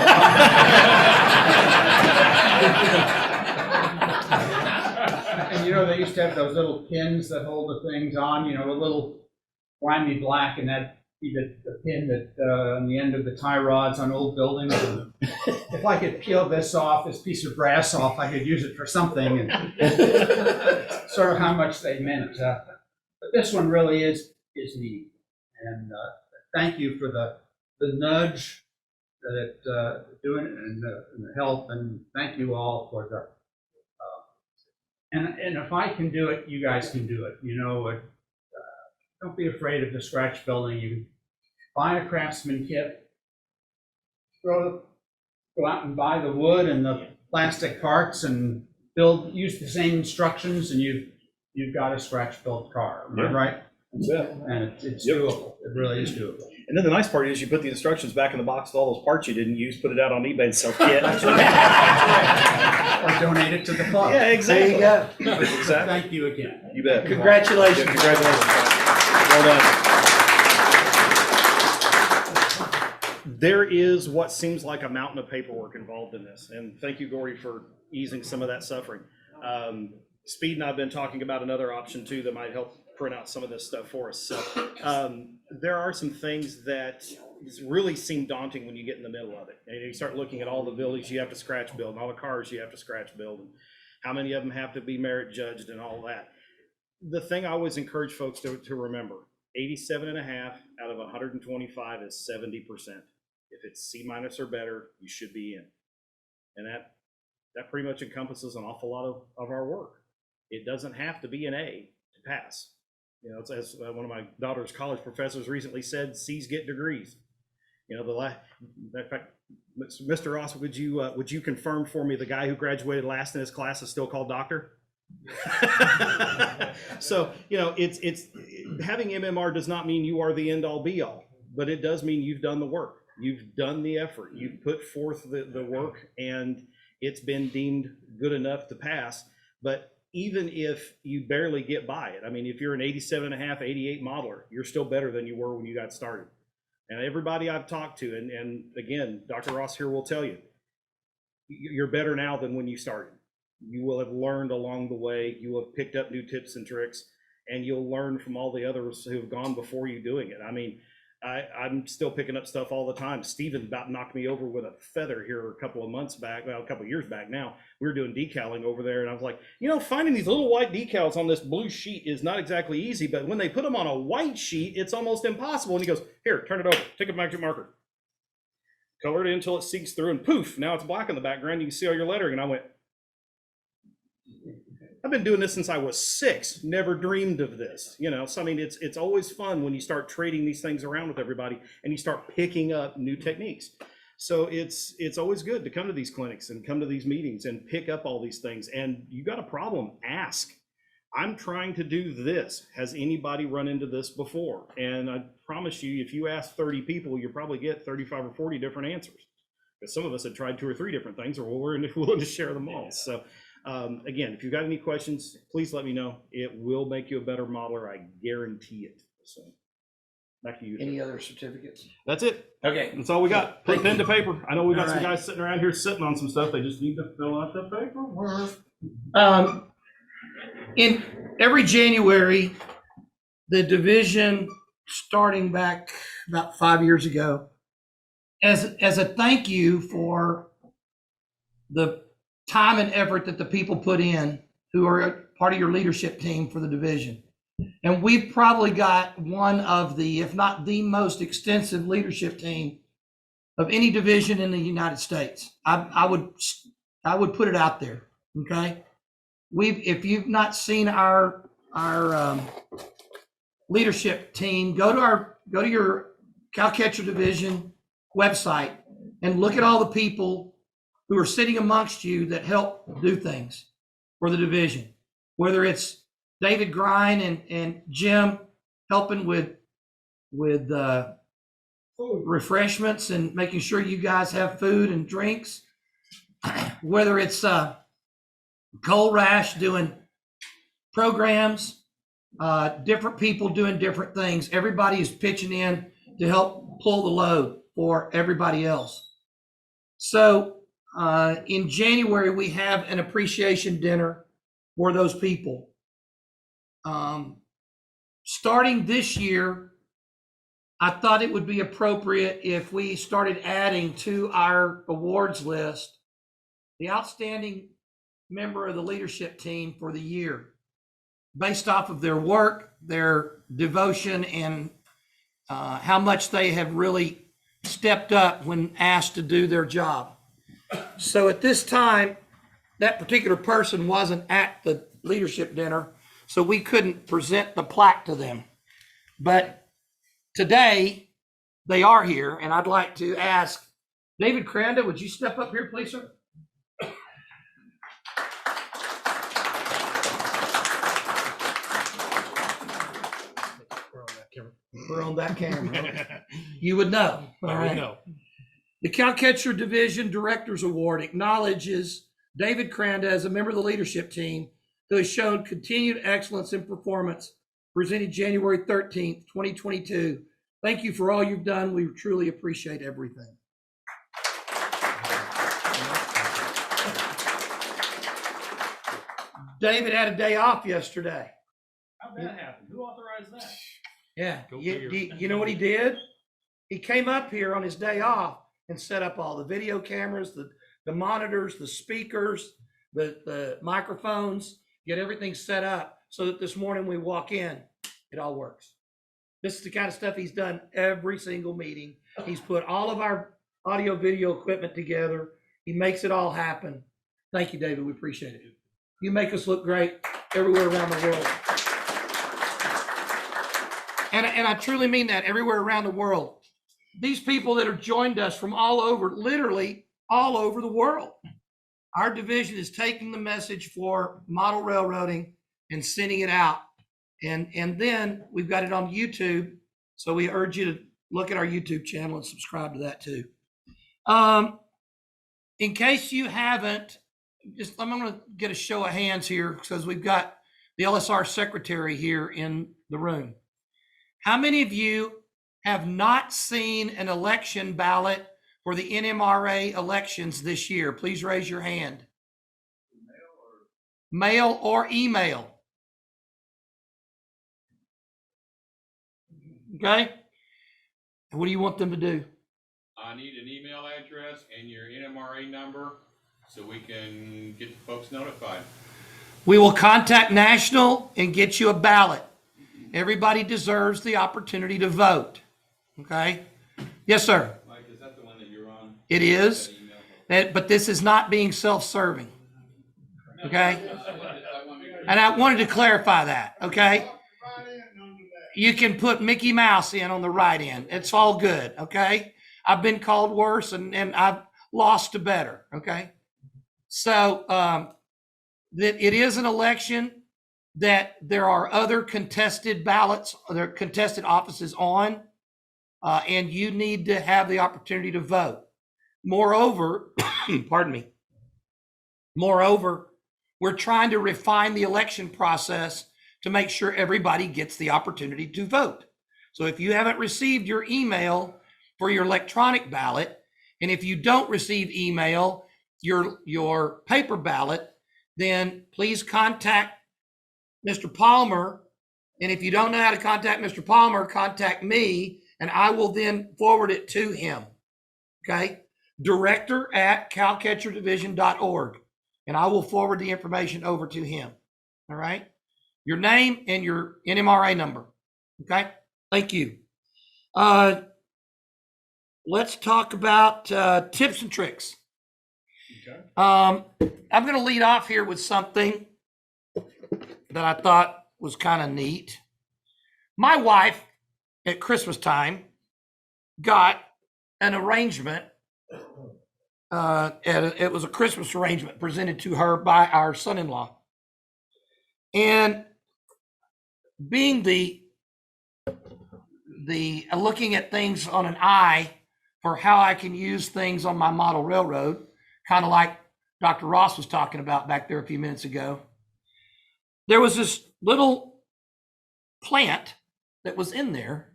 And they used to have those little pins that hold the things on, a little grimy black, and that'd be the pin that on the end of the tie rods on old buildings. And if I could peel this piece of brass off, I could use it for something. And sort of how much they meant. But this one really is neat. And thank you for the nudge that doing it and the help. And thank you all for the. And if I can do it, you guys can do it. Don't be afraid of the scratch building. You can buy a Craftsman kit, go out and buy the wood and the plastic parts and use the same instructions, and you've got a scratch built car, right? And it's doable. It really is doable. And then the nice part is you put the instructions back in the box with all those parts you didn't use, put it out on eBay and sell kit. Or donate it to the club. Yeah, exactly. There you go. Exactly. Thank you again. You bet. Congratulations. Congratulations. Well done. There is what seems like a mountain of paperwork involved in this. And thank you, Gory, for easing some of that suffering. Speed and I have been talking about another option too that might help print out some of this stuff for us. So there are some things that really seem daunting when you get in the middle of it. And you start looking at all the buildings you have to scratch build and all the cars you have to scratch build and how many of them have to be merit judged and all that. The thing I always encourage folks to remember, 87.5 out of 125 is 70%. If it's C- or better, you should be in. And that pretty much encompasses an awful lot of our work. It doesn't have to be an A to pass. It's as one of my daughter's college professors recently said, C's get degrees. You know, in fact, Mr. Ross, would you confirm for me the guy who graduated last in his class is still called doctor? So, you know, it's having MMR does not mean you are the end all be all, but it does mean you've done the work. You've done the effort. You've put forth the work, and it's been deemed good enough to pass. But even if you barely get by it, I mean, if you're an 87.5, 88 modeler, you're still better than you were when you got started. And everybody I've talked to, and again, Dr. Ross here will tell you, you're better now than when you started. You will have learned along the way. You will have picked up new tips and tricks, and you'll learn from all the others who have gone before you doing it. I mean, I'm still picking up stuff all the time. Steven about knocked me over with a feather here a couple of months back, well, a couple of years back now. We were doing decaling over there, and I was like, you know, finding these little white decals on this blue sheet is not exactly easy, but when they put them on a white sheet, it's almost impossible. And he goes, here, turn it over, take a magic marker. Color it until it sinks through, and poof, now it's black in the background. You can see all your lettering. And I went, I've been doing this since I was 6, never dreamed of this, you know. So I mean, it's always fun when you start trading these things around with everybody and you start picking up new techniques. So it's always good to come to these clinics and come to these meetings and pick up all these things. And you got a problem, ask. I'm trying to do this. Has anybody run into this before? And I promise you, if you ask 30 people, you'll probably get 35 or 40 different answers. Because some of us have tried 2 or 3 different things, or we're willing to share them all. So again, if you've got any questions, please let me know. It will make you a better modeler. I guarantee it. So back to you. Any other certificates? That's it. Okay. That's all we got. Put pen to paper. I know we got All some right. guys sitting around here sitting on some stuff. They just need to fill out the paperwork. In every January, the division, starting back about 5 years ago, as a thank you for the time and effort that the people put in who are part of your leadership team for the division. And we've probably got one of the, if not the most extensive leadership team of any division in the United States. I would put it out there. Okay. If you've not seen our leadership team, go to your Cowcatcher division website and look at all the people who are sitting amongst you that help do things for the division, whether it's David Grine and Jim helping with refreshments and making sure you guys have food and drinks, whether it's Cole Rash doing programs, different people doing different things. Everybody is pitching in to help pull the load for everybody else. So in January, we have an appreciation dinner for those people. Starting this year, I thought it would be appropriate if we started adding to our awards list the outstanding member of the leadership team for the year, based off of their work, their devotion, and how much they have really stepped up when asked to do their job. So at this time, that particular person wasn't at the leadership dinner, so we couldn't present the plaque to them. But today, they are here, and I'd like to ask David Cranda, would you step up here, please, sir? We're on that camera. You would know. All right. know. The Cowcatcher Division Directors Award acknowledges David Cranda as a member of the leadership team who has shown continued excellence in performance, presented January 13th, 2022. Thank you for all you've done. We truly appreciate everything. David had a day off yesterday. How'd that happen? Who authorized that? Yeah. Go figure. You know what he did? He came up here on his day off and set up all the video cameras, the monitors, the speakers, the microphones, get everything set up so that this morning we walk in, it all works. This is the kind of stuff he's done every single meeting. He's put all of our audio video equipment together. He makes it all happen. Thank you, David. We appreciate it. You make us look great everywhere around the world. And I truly mean that, everywhere around the world. these people that have joined us from all over, literally all over the world. Our division is taking the message for model railroading and sending it out. And then we've got it on YouTube. So we urge you to look at our YouTube channel and subscribe to that too. In case you haven't, I'm going to get a show of hands here because we've got the LSR secretary here in the room. How many of you have not seen an election ballot for the NMRA elections this year? Please raise your hand. Mail or email. Okay. And what do you want them to do? I need an email address and your NMRA number so we can get folks notified. We will contact National and get you a ballot. Everybody deserves the opportunity to vote. Okay? Yes, sir. Mike, is that the one that you're on? It is. That email? But this is not being self-serving. Okay? And I wanted to clarify that. Okay? You can put Mickey Mouse in on the right end. It's all good. Okay? I've been called worse and I've lost to better. Okay? So, that it is an election that there are other contested ballots, there are contested offices on, and you need to have the opportunity to vote. Moreover, pardon me. Moreover, we're trying to refine the election process to make sure everybody gets the opportunity to vote. So if you haven't received your email for your electronic ballot, and if you don't receive email, your paper ballot, then please contact Mr. Palmer. And if you don't know how to contact Mr. Palmer, contact me, and I will then forward it to him. Okay? director@cowcatcherdivision.org. And I will forward the information over to him. All right? Your name and your NMRA number. Okay? Thank you. Let's talk about tips and tricks. Okay. I'm going to lead off here with something that I thought was kind of neat. My wife at Christmas time got an arrangement. It was a Christmas arrangement presented to her by our son-in-law. And being the looking at things on an eye for how I can use things on my model railroad, kind of like Dr. Ross was talking about back there a few minutes ago. There was this little plant that was in there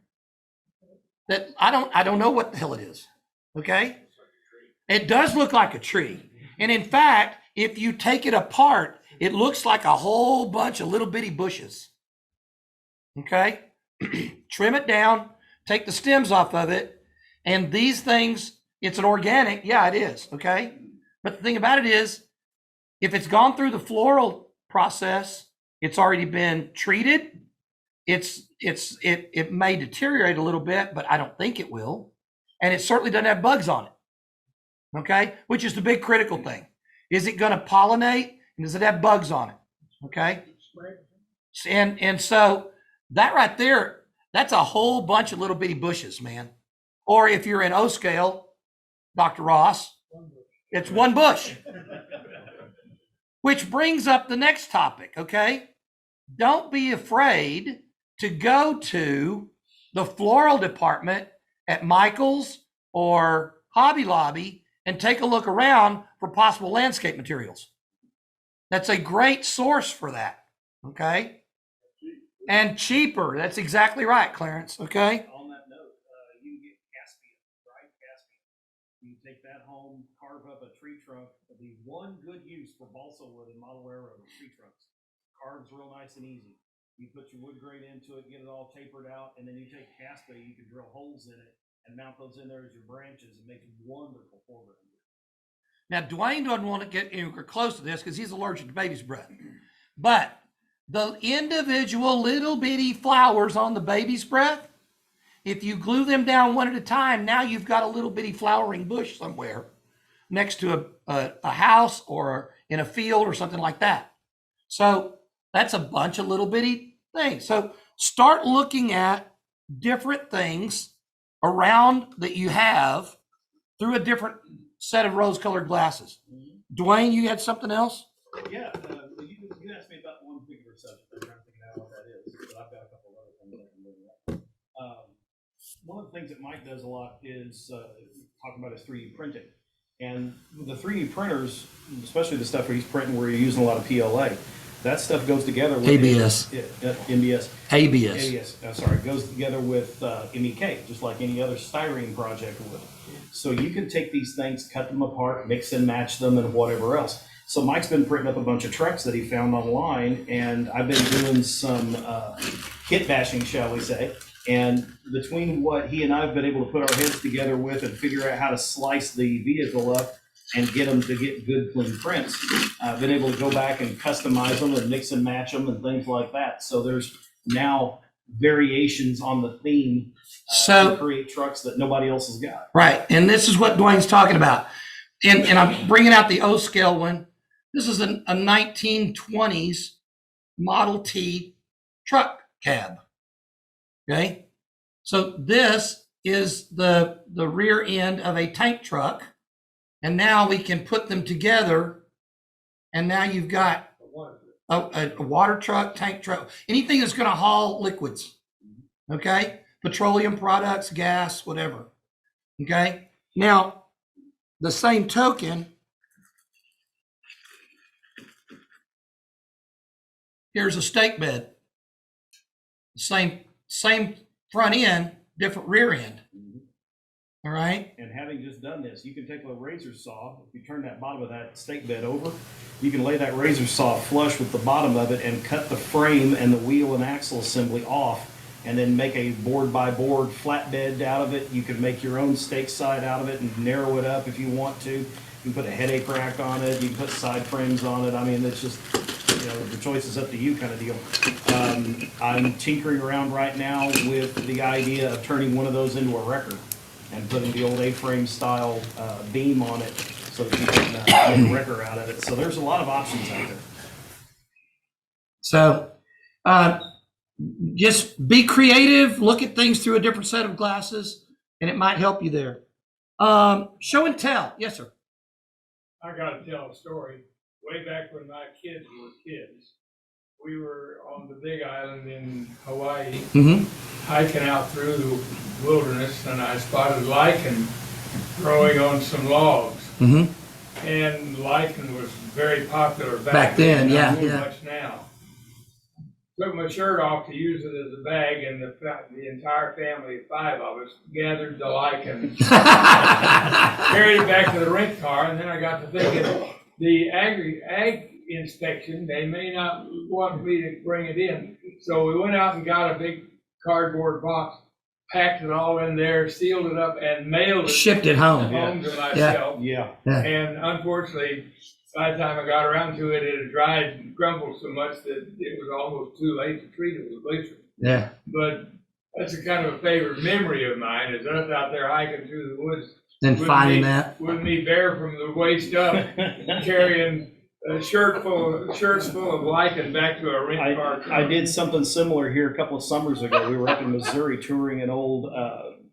that I don't know what the hell it is. Okay? It does look like a tree. And in fact, if you take it apart, it looks like a whole bunch of little bitty bushes. Okay? Trim it down, take the stems off of it, and these things, it's an organic, yeah, it is, okay? But the thing about it is, if it's gone through the floral process, it's already been treated. It may deteriorate a little bit, but I don't think it will. And it certainly doesn't have bugs on it. Okay? Which is the big critical thing. Is it going to pollinate? And does it have bugs on it? Okay? And so that right there, that's a whole bunch of little bitty bushes, man. Or if you're in O scale, Dr. Ross, it's one bush. Which brings up the next topic, okay? Don't be afraid to go to the floral department at Michael's or Hobby Lobby and take a look around for possible landscape materials. That's a great source for that, okay? And cheaper. That's exactly right, Clarence, okay? On that note, you can get Caspian, right? Caspian. You can take that home, carve up a tree trunk. It'll be one good use for balsa wood and model railroad tree trunks. Carves real nice and easy. You put your wood grain into it, get it all tapered out, and then you take Caspia, you can drill holes in it and mount those in there as your branches and make wonderful foreground. Now, Dwayne doesn't want to get anywhere close to this because he's allergic to baby's breath. But the individual little bitty flowers on the baby's breath, if you glue them down one at a time, now you've got a little bitty flowering bush somewhere next to a house or in a field or something like that. So that's a bunch of little bitty things. So start looking at different things around that you have through a different set of rose-colored glasses. Dwayne, you had something else? Yeah, you asked me about one particular subject. I'm trying to figure out what that is, but I've got a couple of other things I can move on. One of the things that Mike does a lot is talk about his 3D printing. And the 3D printers, especially the stuff where he's printing where you're using a lot of PLA, that stuff goes together with ABS. MBS. ABS. Goes together with MEK, just like any other styrene project would. So you can take these things, cut them apart, mix and match them, and whatever else. So Mike's been printing up a bunch of trucks that he found online, and I've been doing some kit bashing, shall we say. And between what he and I have been able to put our heads together with and figure out how to slice the vehicle up and get them to get good, clean prints, I've been able to go back and customize them and mix and match them and things like that. So there's now variations on the theme to create trucks that nobody else has got. Right, and this is what Dwayne's talking about. And I'm bringing out the O-scale one. This is a 1920s Model T truck cab. Okay, so this is the rear end of a tank truck, and now we can put them together, and now you've got a water truck, tank truck, anything that's going to haul liquids. Okay, petroleum products, gas, whatever. Okay, now the same token, here's a stake bed. Same front end, different rear end. All right. And having just done this, you can take a razor saw. If you turn that bottom of that stake bed over, you can lay that razor saw flush with the bottom of it and cut the frame and the wheel and axle assembly off, and then make a board by board flatbed out of it. You can make your own stake side out of it and narrow it up if you want to. You can put a headache rack on it. You can put side frames on it. I mean, it's just, the choice is up to you kind of deal. I'm tinkering around right now with the idea of turning one of those into a wrecker and putting the old A-frame style beam on it so that you can make a wrecker out of it. So there's a lot of options out there. So just be creative, look at things through a different set of glasses, and it might help you there. Show and tell. Yes, sir. I got to tell a story. Way back when my kids were kids, we were on the Big Island in Hawaii, hiking out through the wilderness, and I spotted lichen growing on some logs. And lichen was very popular back then. Not much now. Took my shirt off to use it as a bag, and the entire family, 5 of us, gathered the lichen, carried it back to the rent car, and then I got to thinking, the ag inspection, they may not want me to bring it in. So we went out and got a big cardboard box, packed it all in there, sealed it up, and mailed it. Shipped it home. To myself. Yeah. And unfortunately, by the time I got around to it, it had dried and crumbled so much that it was almost too late to treat it with bleach. Yeah. But that's a kind of a favorite memory of mine, is us out there hiking through the woods. And finding that. With me bare from the waist up, carrying a shirts full of lichen back to a rent car. I did something similar here a couple of summers ago. We were up in Missouri touring an old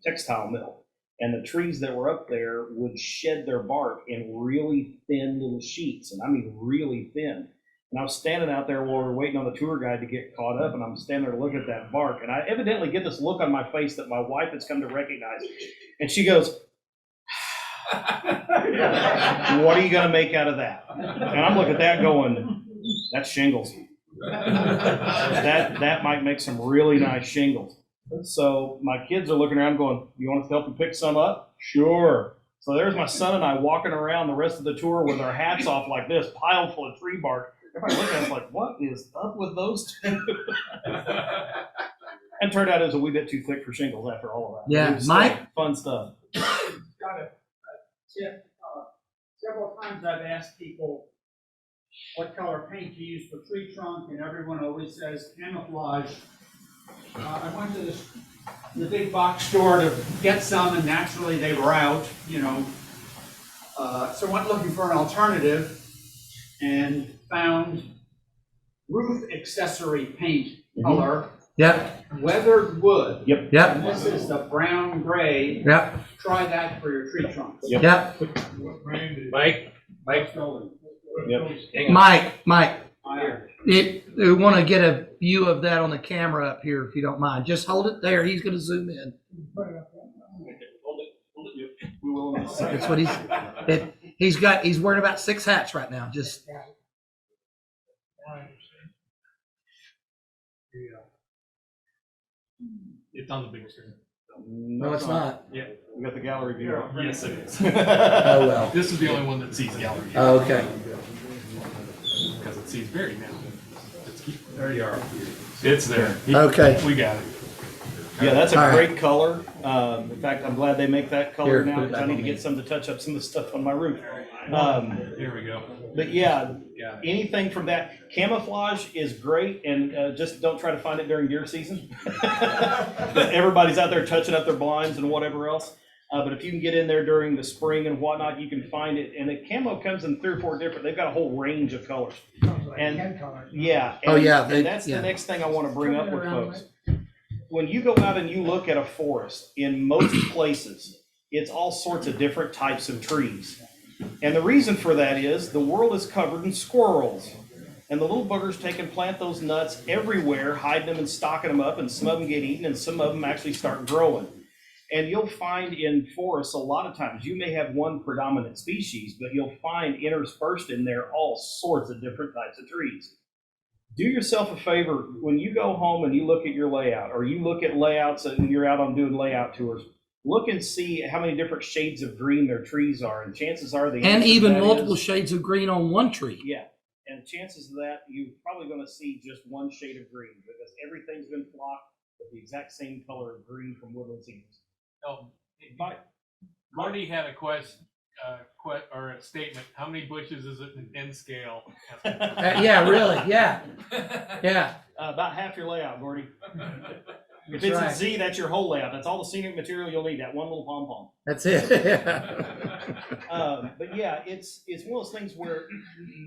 textile mill, and the trees that were up there would shed their bark in really thin little sheets, and I mean really thin. And I was standing out there while we were waiting on the tour guide to get caught up, and I'm standing there looking at that bark, and I evidently get this look on my face that my wife has come to recognize, and she goes, "What are you going to make out of that?" And I'm looking at that going, "That's shingles. That might make some really nice shingles." So my kids are looking around going, "You want us to help you pick some up?" "Sure." So there's my son and I walking around the rest of the tour with our hats off like this, piled full of tree bark. Everybody looking at us like, what is up with those two? And turned out it was a wee bit too thick for shingles after all of that. Yeah, Mike? Fun stuff. Got it. Several times I've asked people what color paint to use for tree trunk, and everyone always says camouflage. I went to the big box store to get some, and naturally they were out, so I went looking for an alternative and found roof accessory paint color Yep, weathered wood. Yep. yep, And this is the brown gray. yep, Try that for your tree trunks. yep. Mike, Mike, Here. we want to get a view of that on the camera up here, if you don't mind. Just hold it there. He's going to zoom in. That's what he's wearing about 6 hats right now. Just It's on the big screen. no, it's not. Yeah. We got the gallery view. Yes, it is. Oh well. This is the only one that sees gallery. Oh, okay. Because it sees buried now. There you are. It's there. Okay. We got it. Yeah, that's a All right. great color. In fact, I'm glad they make that color Here, now, put it because I back need on to me. get some to touch up some of the stuff on my roof. Here we go. But yeah, Yeah. anything from that. Camouflage is great, and just don't try to find it during deer season. Everybody's out there touching up their blinds and whatever else. But if you can get in there during the spring and whatnot, you can find it. And the camo comes in 3 or 4 different, they've got a whole range of colors. And yeah. Oh, yeah, And that's yeah. the next thing I want to bring up with folks. When you go out and you look at a forest, in most places, it's all sorts of different types of trees. And the reason for that is the world is covered in squirrels. And the little buggers take and plant those nuts everywhere, hiding them and stocking them up, and some of them get eaten and some of them actually start growing. And you'll find in forests a lot of times, you may have one predominant species, but you'll find interspersed in there all sorts of different types of trees. Do yourself a favor, when you go home and you look at your layout, or you look at layouts and you're out on doing layout tours, look and see how many different shades of green their trees are, and chances are the And answer to even that multiple is- shades of green on one tree. yeah, and chances of that, you're probably going to see just one shade of green, because everything's been flocked with the exact same color of green from woodland cedars. Oh, Marty had a or a statement. How many bushes is it in N scale? Yeah, really. Yeah, yeah. About half your layout, Gordy. If That's it's right. a Z, that's your whole layout. That's all the scenic material you'll need, that one little pom-pom. That's it. But yeah, it's one of those things where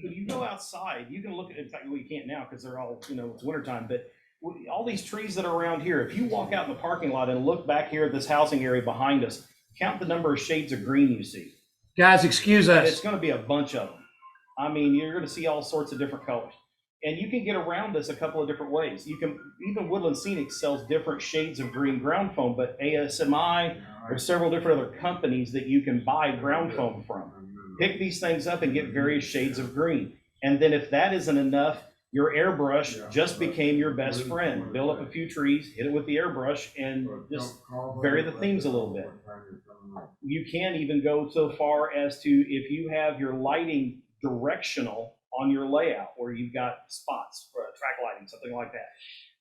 when you go outside, you can look at, in fact, well, you can't now because they're all, it's wintertime, but all these trees that are around here, if you walk out in the parking lot and look back here at this housing area behind us, count the number of shades of green you see. Guys, excuse And it's us. going to be a bunch of them. I mean, you're going to see all sorts of different colors. And you can get around this a couple of different ways. You can, even Woodland Scenic sells different shades of green ground foam, but ASMI, there's several different other companies that you can buy ground foam from. Pick these things up and get various shades of green. And then if that isn't enough, your airbrush just became your best friend. Build up a few trees, hit it with the airbrush, and just vary the themes a little bit. You can even go so far as to, if you have your lighting directional on your layout, where you've got spots for track lighting, something like that,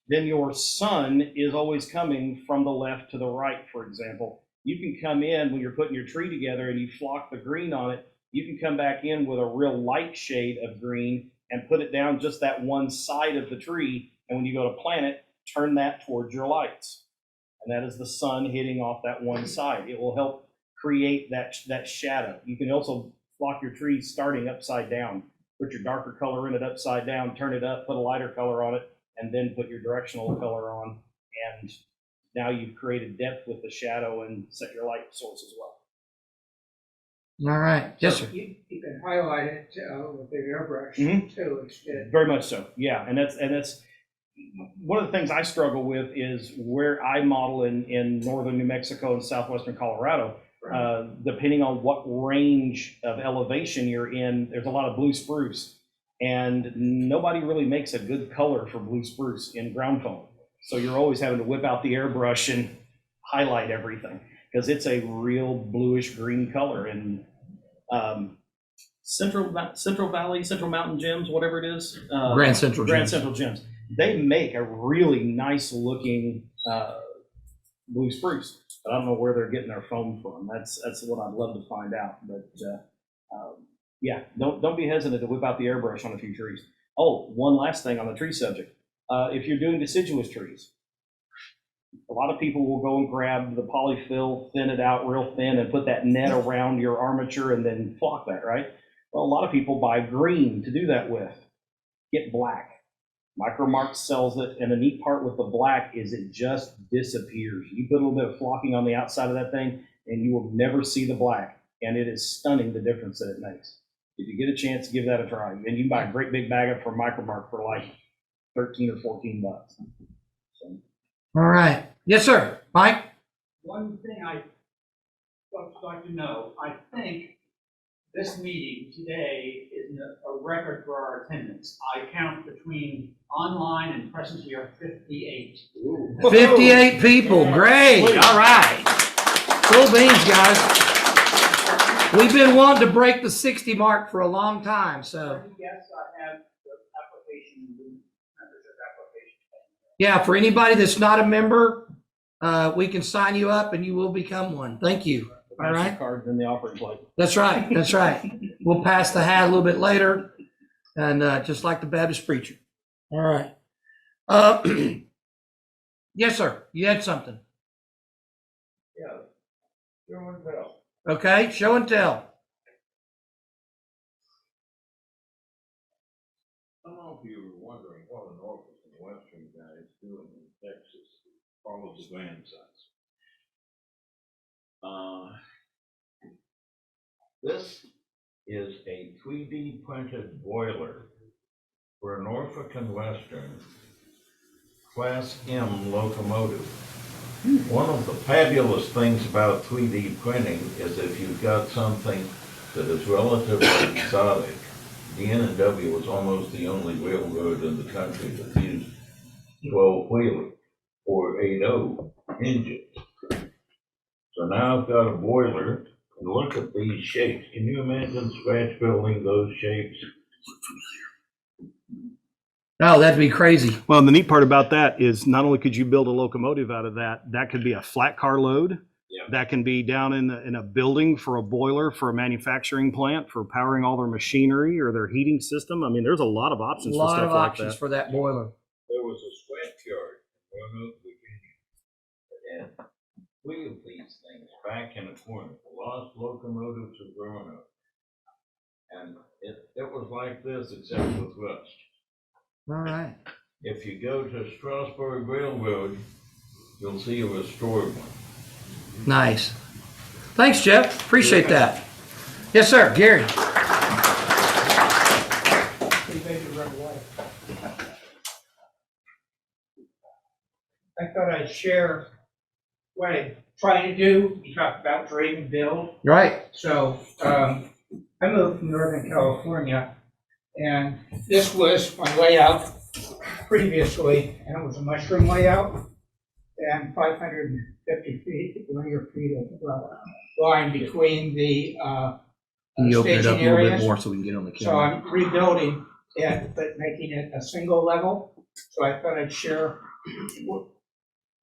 then your sun is always coming from the left to the right, for example. You can come in when you're putting your tree together and you flock the green on it, you can come back in with a real light shade of green and put it down just that one side of the tree, and when you go to plant it, turn that towards your lights. And that is the sun hitting off that one side. It will help create that shadow. You can also flock your tree starting upside down. Put your darker color in it upside down, turn it up, put a lighter color on it, and then put your directional color on. And now you've created depth with the shadow and set your light source as well. All right. Yes, sir. You can highlight it with the airbrush Mhm. too instead. Very much so, yeah. And that's one of the things I struggle with is where I model in northern New Mexico and southwestern Colorado. Depending on what range of elevation you're in, there's a lot of blue spruce, and nobody really makes a good color for blue spruce in ground foam. So you're always having to whip out the airbrush and highlight everything, because it's a real bluish green color. And Central Valley, Central Mountain Gems, whatever it is, Grand Central Grand Gems. Central Gems, they make a really nice looking blue spruce. But I don't know where they're getting their foam from. That's what I'd love to find out. But yeah, don't be hesitant to whip out the airbrush on a few trees. Oh, one last thing on the tree subject. If you're doing deciduous trees, a lot of people will go and grab the polyfill, thin it out real thin, and put that net around your armature and then flock that, right? Well, a lot of people buy green to do that with. Get black. Micromark sells it, and the neat part with the black is it just disappears. You put a little bit of flocking on the outside of that thing, and you will never see the black. And it is stunning the difference that it makes. If you get a chance, give that a try. And you can buy a great big bag of it from Micromark for like 13 or 14 bucks. So. All right. Yes, sir. Mike? One thing I would like to know, I think this meeting today is a record for our attendance. I count between online and present here 58. 58 people. Great. All right. Cool beans, guys. We've been wanting to break the 60 mark for a long time, so. Yes, I have the application, the membership application. Yeah, for anybody that's not a member, we can sign you up and you will become one. Thank you. All right. Cards in the offering plate. That's right. That's right. We'll pass the hat a little bit later, and just like the Baptist preacher. All right. Yes, sir. You had something. Yeah. Show and tell. Okay. Show and tell. I don't know if you were wondering what the Norfolk and Western guys doing in Texas, follow the grandsons. This is a 3D printed boiler for a Norfolk and Western Class M locomotive. One of the fabulous things about 3D printing is if you've got something that is relatively exotic, the N&W was almost the only railroad in the country that used 12-wheeler or 8.0 engines. So now I've got a boiler, and look at these shapes. Can you imagine scratch building those shapes? Oh, that'd be crazy. Well, the neat part about that is not only could you build a locomotive out of that, that could be a flat car load. Yeah. That can be down in a building for a boiler for a manufacturing plant for powering all their machinery or their heating system. I mean, there's a lot of A options for lot stuff of like options that. for that boiler. There was a scrapyard in Roanoke, Virginia, that had three of these things back in a corner, the lost locomotives of Roanoke. And it was like this, except with rust. All right. If you go to Strasburg Railroad, you'll see a restored one. Nice. Thanks, Jeff. Appreciate that. Yes, sir. Gary. I thought I'd share what I'm trying to do. You talked about dream and build. Right. So I moved from Northern California, and this was my layout previously, and it was a mushroom layout, and 550 feet, linear feet of line between the Can you open it up a staging little bit areas. more so we can get on the So camera? I'm rebuilding it, but making it a single level. So I thought I'd share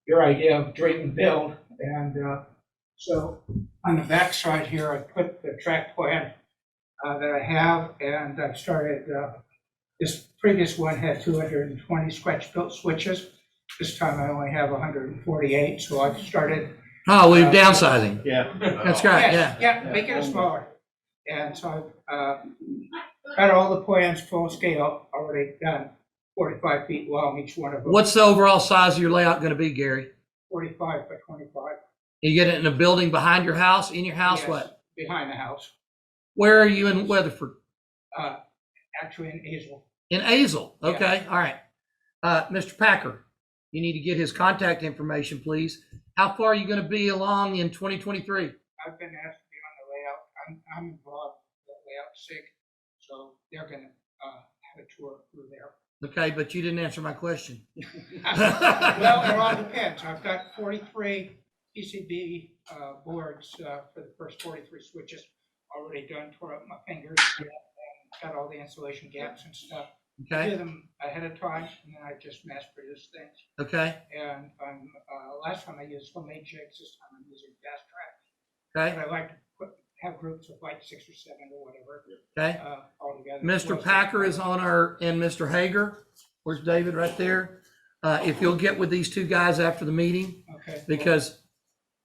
your idea of dream and build. And so on the back side here, I put the track plan that I have, and I've started, this previous one had 220 scratch built switches. This time I only have 148, so I've started. Oh, we're downsizing. Yeah. That's right. Yeah. Yeah, make it smaller. And so I've got all the plans full scale already done, 45 feet long, each one of them. What's the overall size of your layout going to be, Gary? 45 by 25. You get it in a building behind your house, in your house, Yes, what? Behind the house, Where are you in Weatherford? actually in Hazel. In Azle. Okay. All right. Mr. Packer, you need to get his contact information, please. How far are you going to be along in 2023? I've been asked to be on the layout. I'm involved with the layout SIG, so they're gonna have a tour through there. Okay, but you didn't answer my question. Well, it all depends. I've got 43 PCB boards for the first 43 switches already done, tore up my fingers, and got all the insulation gaps and stuff. I Okay. do them ahead of time, and then I just mass produce things. Okay. And last time I used homemade jigs, this time I'm using fast track. Okay. But I like to have groups of like 6 or 7 or whatever Okay. all together. Mr. Packer is on and Mr. Hager. Where's David? Right there. If you'll get with these two guys after the meeting, Okay. because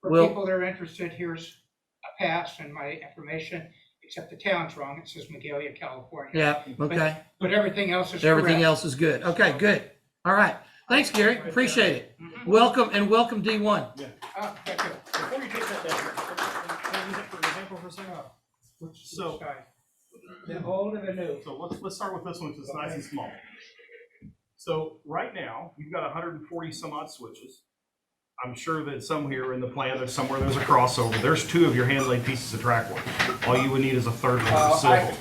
For we'll- people that are interested, here's a pass and my information. except the town's wrong. It says Magalia, California. Yeah, okay. But everything else is Everything correct. else is good. Okay, good. All right. Thanks, Gary. Appreciate it. Welcome and welcome D1. Thank you. Before you take that down, can I use it for example for a second? So, The old and the new. so let's start with this one because it's nice and small. So right now, you've got 140 some odd switches. I'm sure that somewhere in the plan, there's a crossover. There's 2 of your hand laid pieces of track work. All you would need is a third one for civil.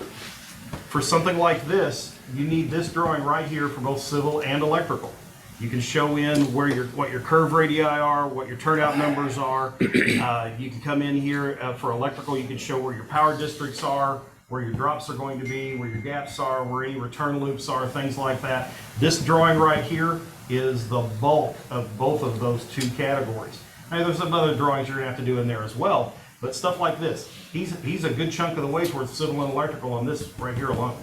For something like this, you need this drawing right here for both civil and electrical. You can show in what your curve radii are, what your turnout numbers are. You can come in here for electrical. You can show where your power districts are, where your drops are going to be, where your gaps are, where any return loops are, things like that. This drawing right here is the bulk of both of those 2 categories. Now, there's some other drawings you're gonna have to do in there as well, but stuff like this, he's a good chunk of the way towards civil and electrical on this right here alone.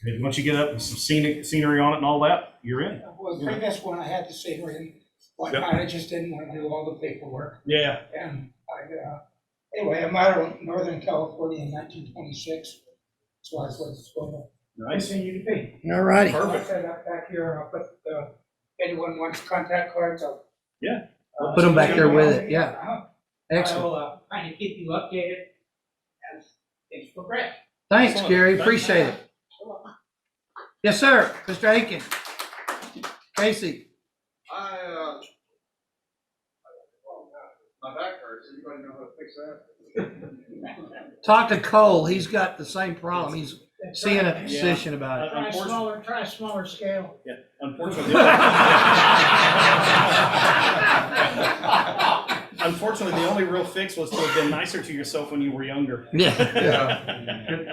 And once you get up with some scenery on it and all that, you're in. Well, the previous one I had the scenery and whatnot, I just didn't want to do all the paperwork. Yeah. And anyway, I'm out of Northern California in 1926, so I was going to continue to be. All righty. I'll set up back here, I'll put, anyone wants contact cards, I'll. Yeah. Put them back there with it. Yeah. Excellent. I'll kind of keep you updated as things progress. Thanks, Gary. Appreciate it. Yes, sir. Mr. Aiken. Casey. My back hurts. Anybody know how to fix that? Talk to Cole. He's got the same problem. He's seeing a physician about it. Try a smaller scale. Yeah, unfortunately. Unfortunately, the only real fix was to have been nicer to yourself when you were younger. Yeah.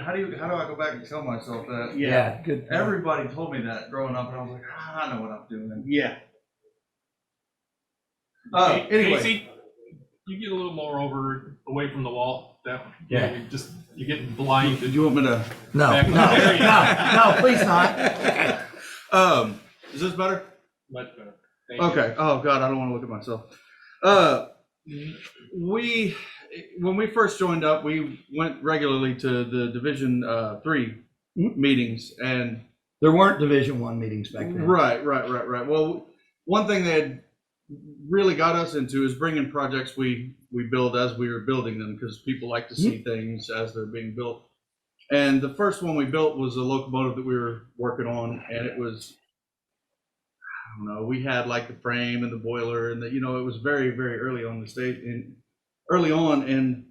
How do I go back and tell myself that? Yeah. Good. Everybody told me that growing up, and I was like, I know what I'm doing. Yeah. Anyway. Casey, you get a little more away from the wall. That Yeah. you're getting blinded. Did you want me to? No, Back- no, please not. Is this better? Much better. Thank you. Okay. Oh God, I don't want to look at myself. When we first joined up, we went regularly to the Division 3 meetings, and There weren't Division I meetings back then. right. Well, one thing that had really got us into is bringing projects we build as we were building them, because people like to see things as they're being built. And the first one we built was a locomotive that we were working on, and it was, I don't know, we had like the frame and the boiler, and it was very, very early on and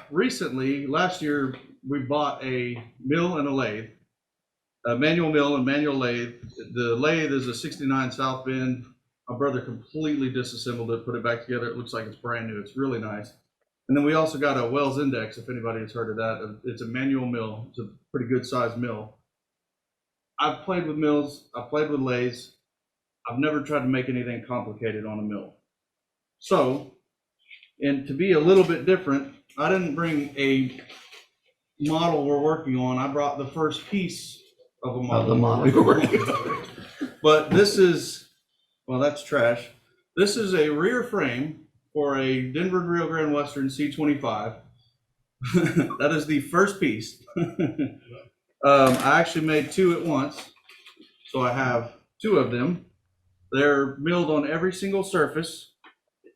recently, last year, we bought a mill and a lathe, a manual mill and manual lathe. The lathe is a 69 South Bend. My brother completely disassembled it, put it back together. It looks like it's brand new. It's really nice. And then we also got a Wells Index, if anybody has heard of that. It's a manual mill. It's a pretty good sized mill. I've played with mills. I've played with lathes. I've never tried to make anything complicated on a mill. So, and to be a little bit different, I didn't bring a model we're working on. I brought the first piece of a model. Of the model you're working on. But this is, well, that's trash. This is a rear frame for a Denver Rio Grande Western C25. That is the first piece. I actually made 2 at once. So I have 2 of them. They're milled on every single surface.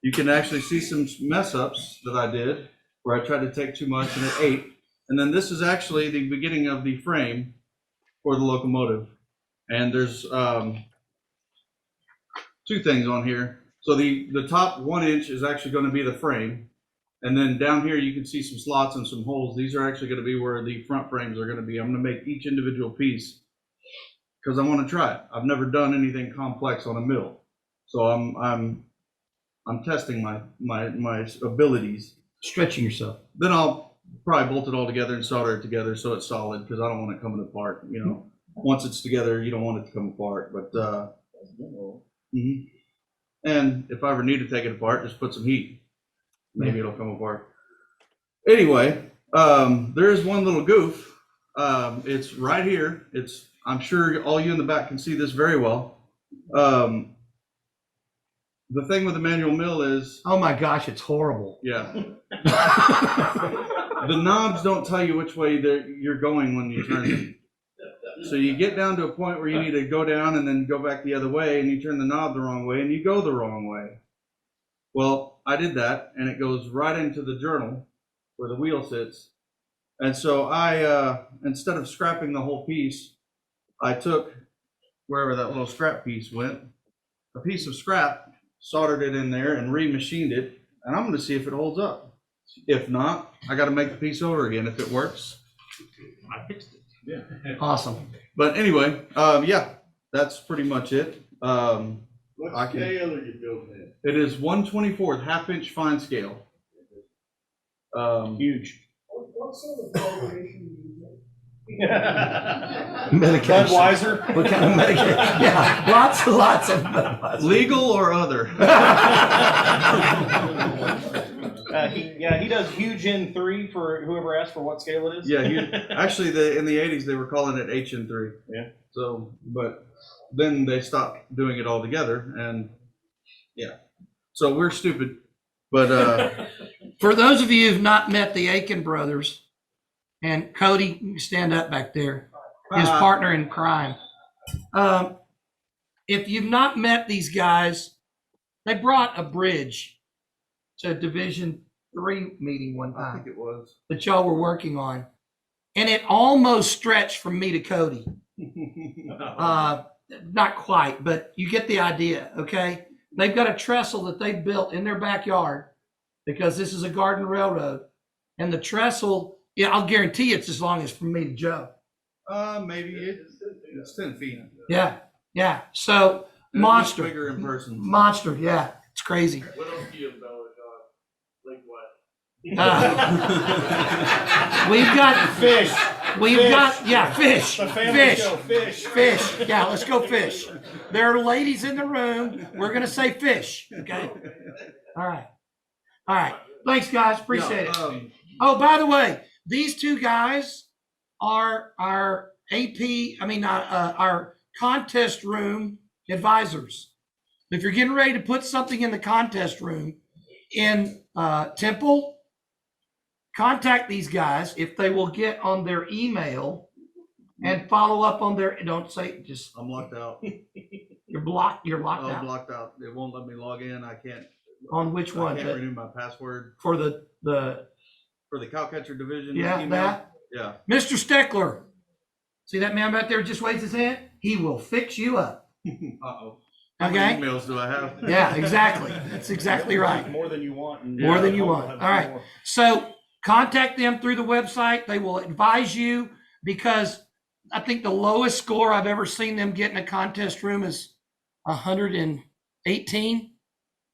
You can actually see some mess ups that I did where I tried to take too much and it ate. And then this is actually the beginning of the frame for the locomotive. And there's 2 things on here. So the top 1 inch is actually going to be the frame. And then down here, you can see some slots and some holes. These are actually going to be where the front frames are going to be. I'm going to make each individual piece because I want to try it. I've never done anything complex on a mill. So I'm testing my abilities. Stretching yourself. Then I'll probably bolt it all together and solder it together so it's solid, because I don't want it coming apart. Once it's together, you don't want it to come apart. But and if I ever need to take it apart, just put some heat. Maybe it'll come apart. Anyway, there is one little goof. It's right here. I'm sure all you in the back can see this very well. The thing with the manual mill is, Oh my gosh, it's horrible. yeah. The knobs don't tell you which way you're going when you turn them. So you get down to a point where you need to go down and then go back the other way, and you turn the knob the wrong way and you go the wrong way. Well, I did that, and it goes right into the journal where the wheel sits. And so I, instead of scrapping the whole piece, I took wherever that little scrap piece went, a piece of scrap, soldered it in there and remachined it, and I'm going to see if it holds up. If not, I got to make the piece over again. If it works, I fixed it. Yeah. Awesome. But anyway, yeah, that's pretty much it. What I can- scale are you building in? It is 1/24 half-inch fine scale. Huge. What sort of corporation do you Medication. Budweiser. What kind of medication? Yeah, lots of Budweiser. Legal or other? He does huge N3 for whoever asks for what scale it is. Yeah, actually, in the 80s, they were calling it HN3. Yeah. So, but then they stopped doing it altogether, and yeah. So we're stupid. But For those of you who've not met the Aiken brothers, and Cody, you can stand up back there, his partner in crime. If you've not met these guys, they brought a bridge to Division 3 meeting one I time think it was. that y'all were working on, and it almost stretched from me to Cody. Not quite, but you get the idea, okay? They've got a trestle that they built in their backyard because this is a garden railroad, and the trestle, yeah, I'll guarantee it's as long as from me to Joe. Maybe it's 10 feet. Yeah. So And it looks monster, bigger in person. monster. Yeah, it's crazy. What else do you embellish on? Like what? We've got Fish. fish. The family show, Fish. Yeah, let's go fish. There are ladies in the room. We're gonna say fish. Okay. All right. Thanks, guys. Appreciate it. Oh, by the way, these two guys are our our contest room advisors. If you're getting ready to put something in the contest room in Temple, contact these guys if they will get on their email and follow up on their, don't say, just, I'm locked out. you're locked I'm out. blocked out. It won't let me log in. I can't. On which I one? can't renew my password For the, for the Cowcatcher division. yeah, email. that. Yeah. Mr. Steckler, see that man back there just waves his hand? He will fix you up. Uh-oh. How many Okay? emails do I have? Yeah, exactly. That's exactly right. More than you want. And More than you I'll want. have All right. more. So contact them through the website. They will advise you, because I think the lowest score I've ever seen them get in a contest room is 118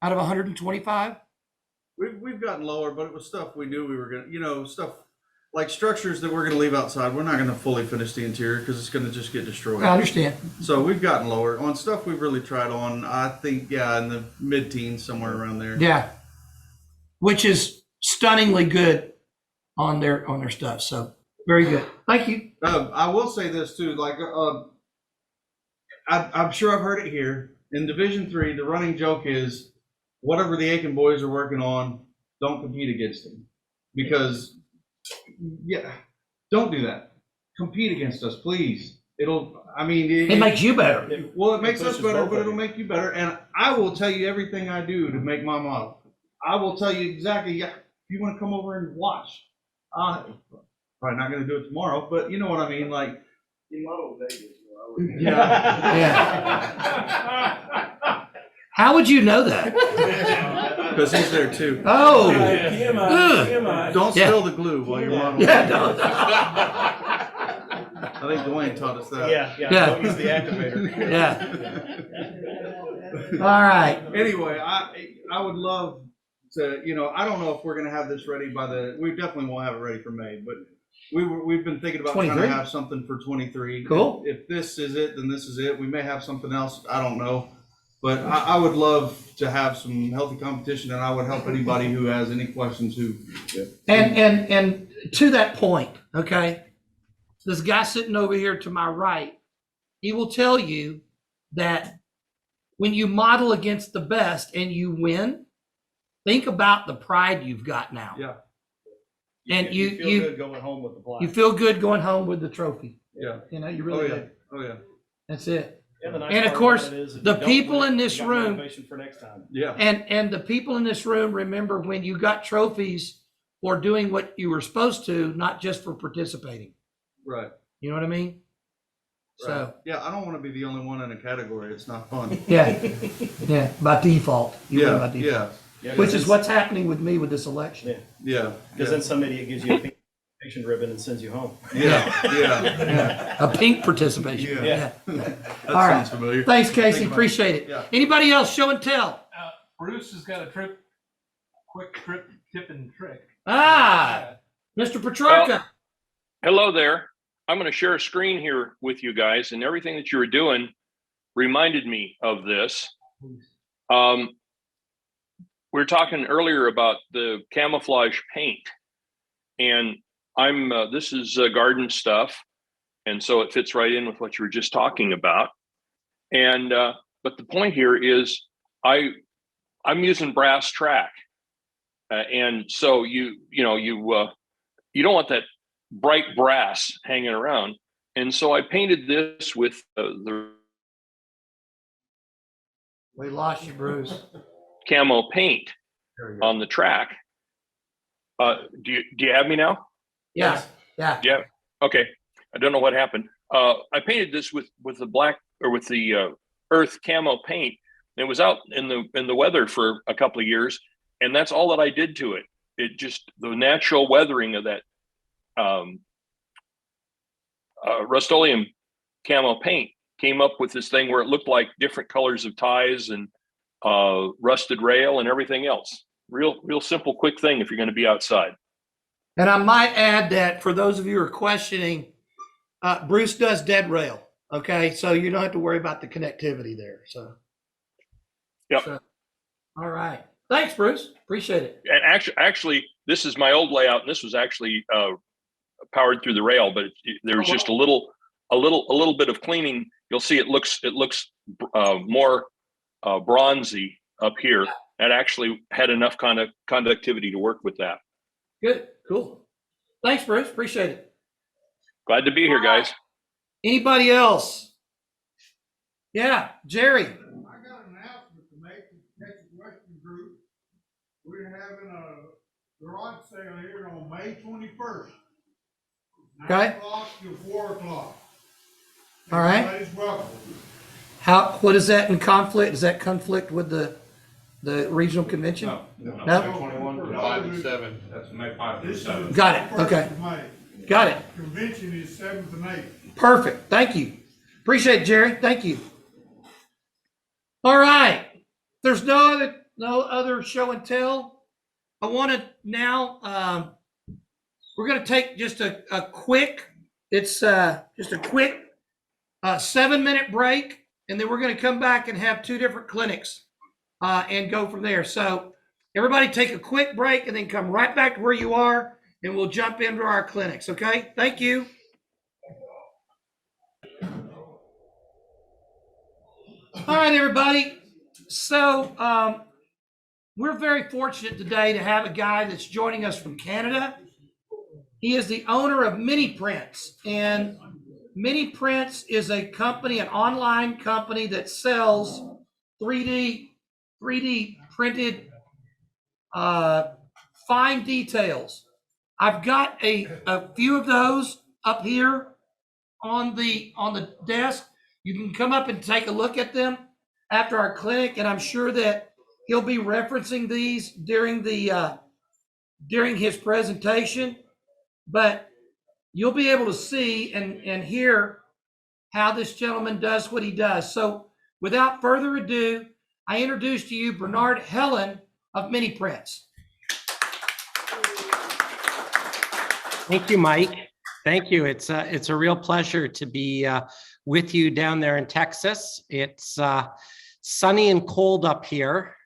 out of 125. We've gotten lower, but it was stuff we knew we were gonna, stuff like structures that we're gonna leave outside. We're not gonna fully finish the interior because it's gonna just get destroyed. I understand. So we've gotten lower on stuff we've really tried on. I think, yeah, in the mid-teens, somewhere around there. Yeah. Which is stunningly good on their stuff. So very good. Thank you. I will say this too, like, I'm sure I've heard it here. In Division 3, the running joke is, whatever the Aiken boys are working on, don't compete against them. Because, yeah, don't do that. Compete against us, please. It makes you better. Well, it makes us pushes better, both but of it'll you. make you better. And I will tell you everything I do to make my model. I will tell you exactly, yeah, if you want to come over and watch. Probably not going to do it tomorrow, but you know what I mean? Like, You model Vegas, yeah. Yeah. How would you know that? Because he's there too. Oh. Don't Yeah. spill the glue while you're modeling. Yeah, no. I think Dwayne taught us that. Yeah. Yeah. Don't use the activator. Yeah. All right. Anyway, I would love to, I don't know if we're going to have this ready we definitely won't have it ready for May, but we've been thinking about trying 23? to have something for 23. Cool. If this is it, then this is it. We may have something else. I don't know. But I would love to have some healthy competition, and I would help anybody who has any questions And to that point, okay, this guy sitting over here to my right, he will tell you that when you model against the best and you win, think about the pride you've got now. Yeah. And you feel you good going home with the plaque. you feel good going home with the trophy. Yeah. You know, you Oh, really yeah. do. Oh, yeah. That's it. And, the nice And of part course, about it is if the you don't people win it, in this you got room- motivation for next time. Yeah. And the people in this room remember when you got trophies for doing what you were supposed to, not just for participating. Right. You know what I mean? Right. So Yeah, I don't want to be the only one in a category. It's not fun. yeah, by default. You win by Yeah. default. Yeah. Which is what's happening with me with this election. Yeah. Yeah. Because then some idiot gives you a pink participation ribbon and sends you home. Yeah. Yeah. A pink participation. Yeah. Yeah. That All right. sounds familiar. Thanks, Casey. Thank you, Appreciate it. Yeah. Anybody else show and tell? Bruce has got a quick tip and trick. Ah, Mr. Petrarca. Hello there. I'm going to share a screen here with you guys, and everything that you were doing reminded me of this. We were talking earlier about the camouflage paint, and this is garden stuff, and so it fits right in with what you were just talking about. And but the point here is I'm using brass track, and so you don't want that bright brass hanging around, and so I painted this with We lost you, Bruce. camo paint on the track. Do you have me now? Yeah. Yeah. Yeah. Okay. I don't know what happened. I painted this with the black or with the earth camo paint. It was out in the weather for a couple of years, and that's all that I did to it. It just the natural weathering of that Rust-Oleum camo paint came up with this thing where it looked like different colors of ties and rusted rail and everything else. Real simple, quick thing if you're going to be outside. And I might add that for those of you who are questioning, Bruce does dead rail. Okay, so you don't have to worry about the connectivity there. So, yep. So, all right. Thanks, Bruce. Appreciate it. And actually, this is my old layout, and this was actually powered through the rail, but there was just a little bit of cleaning. You'll see it looks more bronzy up here. That actually had enough kind of conductivity to work with that. Good. Cool. Thanks, Bruce. Appreciate it. Glad to be here, guys. Anybody else? Yeah, Jerry. I got an announcement to make to the Texas Western Group. We're having a garage sale here on May 21st. Okay. 9 o'clock till 4 o'clock. All right. Everybody's welcome. What is that in conflict? Does that conflict with the regional convention? No. No? 21 to 5 and 7. That's May 5 and 7. Got it. Okay. Got it. Convention is 7th and 8th. Perfect. Thank you. Appreciate it, Jerry. Thank you. All right. There's no other show and tell. I want to now, we're going to take just a quick, it's just a quick 7-minute break. And then we're going to come back and have 2 different clinics and go from there. So everybody take a quick break and then come right back to where you are, and we'll jump into our clinics. Okay. Thank you. All right, everybody. So we're very fortunate today to have a guy that's joining us from Canada. He is the owner of miniprints, and miniprints is a company, an online company that sells 3D printed fine details. I've got a few of those up here on the desk. You can come up and take a look at them after our clinic, and I'm sure that he'll be referencing these during his presentation. But you'll be able to see and hear how this gentleman does what he does. So without further ado, I introduce to you Bernard Hellen of miniprints. Thank you, Mike. Thank you. It's a real pleasure to be with you down there in Texas. It's sunny and cold up here,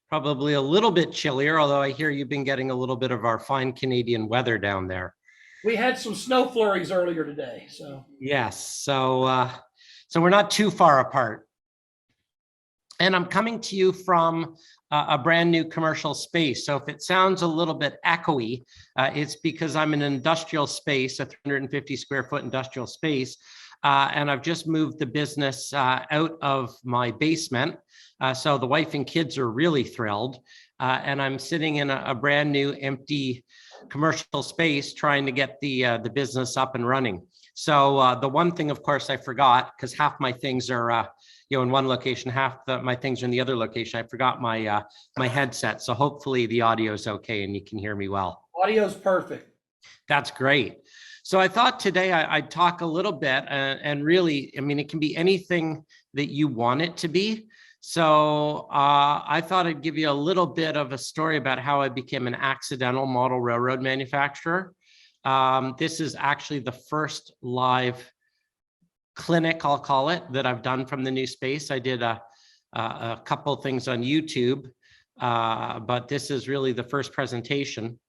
probably a little bit chillier, although I hear you've been getting a little bit of our fine Canadian weather down there. We had some snow flurries earlier today, so. Yes, so we're not too far apart. And I'm coming to you from a brand new commercial space. So if it sounds a little bit echoey, it's because I'm in an industrial space, a 350 square foot industrial space. And I've just moved the business out of my basement. So the wife and kids are really thrilled. And I'm sitting in a brand new empty commercial space trying to get the business up and running. So the one thing, of course, I forgot, because half my things are in one location, half my things are in the other location. I forgot my my headset. So hopefully the audio is okay and you can hear me well. Audio's perfect. That's great. So I thought today I'd talk a little bit and really, I mean, it can be anything that you want it to be. So I thought I'd give you a little bit of a story about how I became an accidental model railroad manufacturer. This is actually the first live clinic, I'll call it, that I've done from the new space. I did a couple of things on YouTube, but this is really the first presentation.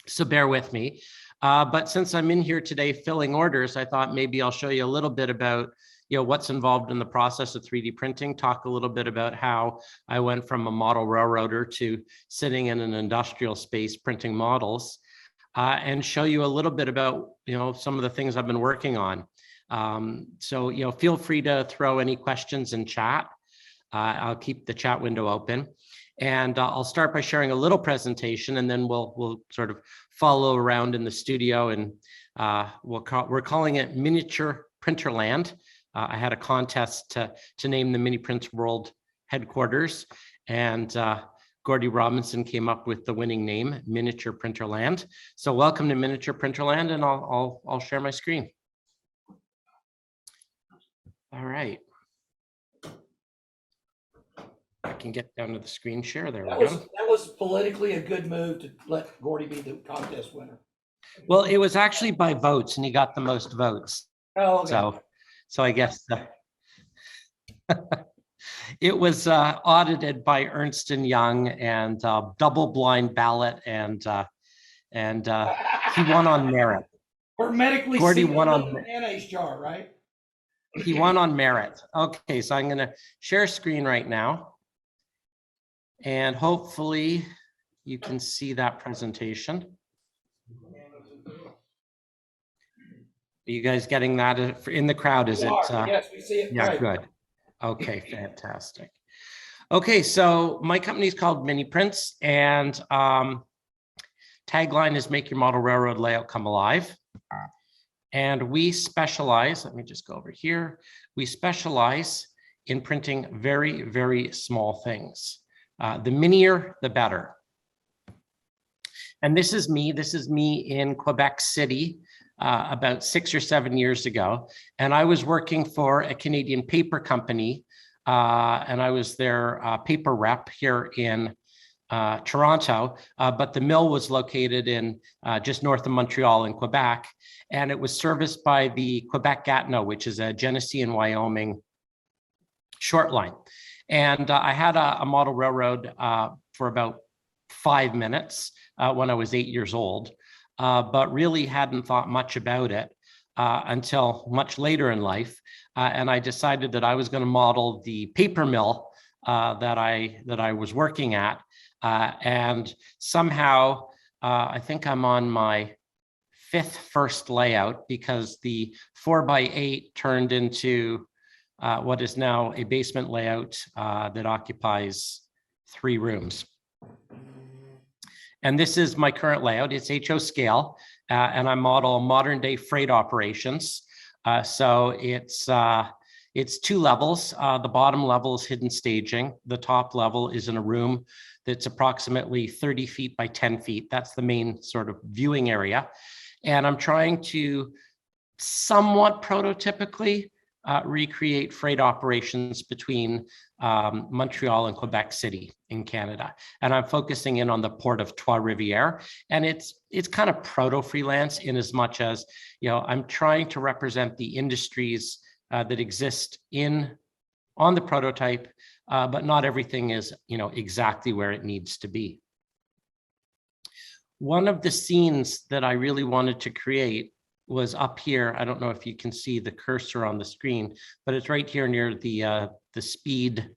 So bear with me. But since I'm in here today filling orders, I thought maybe I'll show you a little bit about what's involved in the process of 3D printing, talk a little bit about how I went from a model railroader to sitting in an industrial space printing models, and show you a little bit about some of the things I've been working on. So feel free to throw any questions in chat. I'll keep the chat window open, and I'll start by sharing a little presentation, and then we'll sort of follow around in the studio, and we're calling it Miniature Printerland. I had a contest to name the Mini Prints World headquarters, and Gordy Robinson came up with the winning name, Miniature Printerland. So welcome to Miniature Printerland, and I'll share my screen. All right. I can get down to the screen share. There we go. That was politically a good move to let Gordy be the contest winner. Well, it was actually by votes, and he got the most votes. Oh, okay. So I guess it was audited by Ernst & Young and double blind ballot, and he won on merit. Hermetically Gordy sealed won in on a mayonnaise jar, right? He won on merit. Okay, so I'm going to share screen right now, and hopefully you can see that presentation. Are you guys getting that in the crowd? Is it? Yes, we see it. Yeah, right. Good. Okay, fantastic. Okay, so my company is called miniprints, and tagline is "Make your model railroad layout come alive." And we specialize, let me just go over here. We specialize in printing very, very small things. The minier, the better. And this is me in Quebec City about 6 or 7 years ago. And I was working for a Canadian paper company, and I was their paper rep here in Toronto, but the mill was located in just north of Montreal in Quebec, and it was serviced by the Quebec-Gatineau, which is a Genesee and Wyoming short line. And I had a model railroad for about 5 minutes when I was 8 years old, but really hadn't thought much about it until much later in life. And I decided that I was going to model the paper mill that I was working at. And somehow, I think I'm on my first layout, because the 4x8 turned into what is now a basement layout that occupies 3 rooms. And this is my current layout. It's HO scale, and I model modern day freight operations. So it's 2 levels. The bottom level is hidden staging. The top level is in a room that's approximately 30 feet by 10 feet. That's the main sort of viewing area. And I'm trying to somewhat prototypically recreate freight operations between Montreal and Quebec City in Canada. And I'm focusing in on the port of Trois-Rivières. And it's kind of proto-freelance in as much as, I'm trying to represent the industries that exist on the prototype, but not everything is, exactly where it needs to be. One of the scenes that I really wanted to create was up here. I don't know if you can see the cursor on the screen, but it's right here near the speed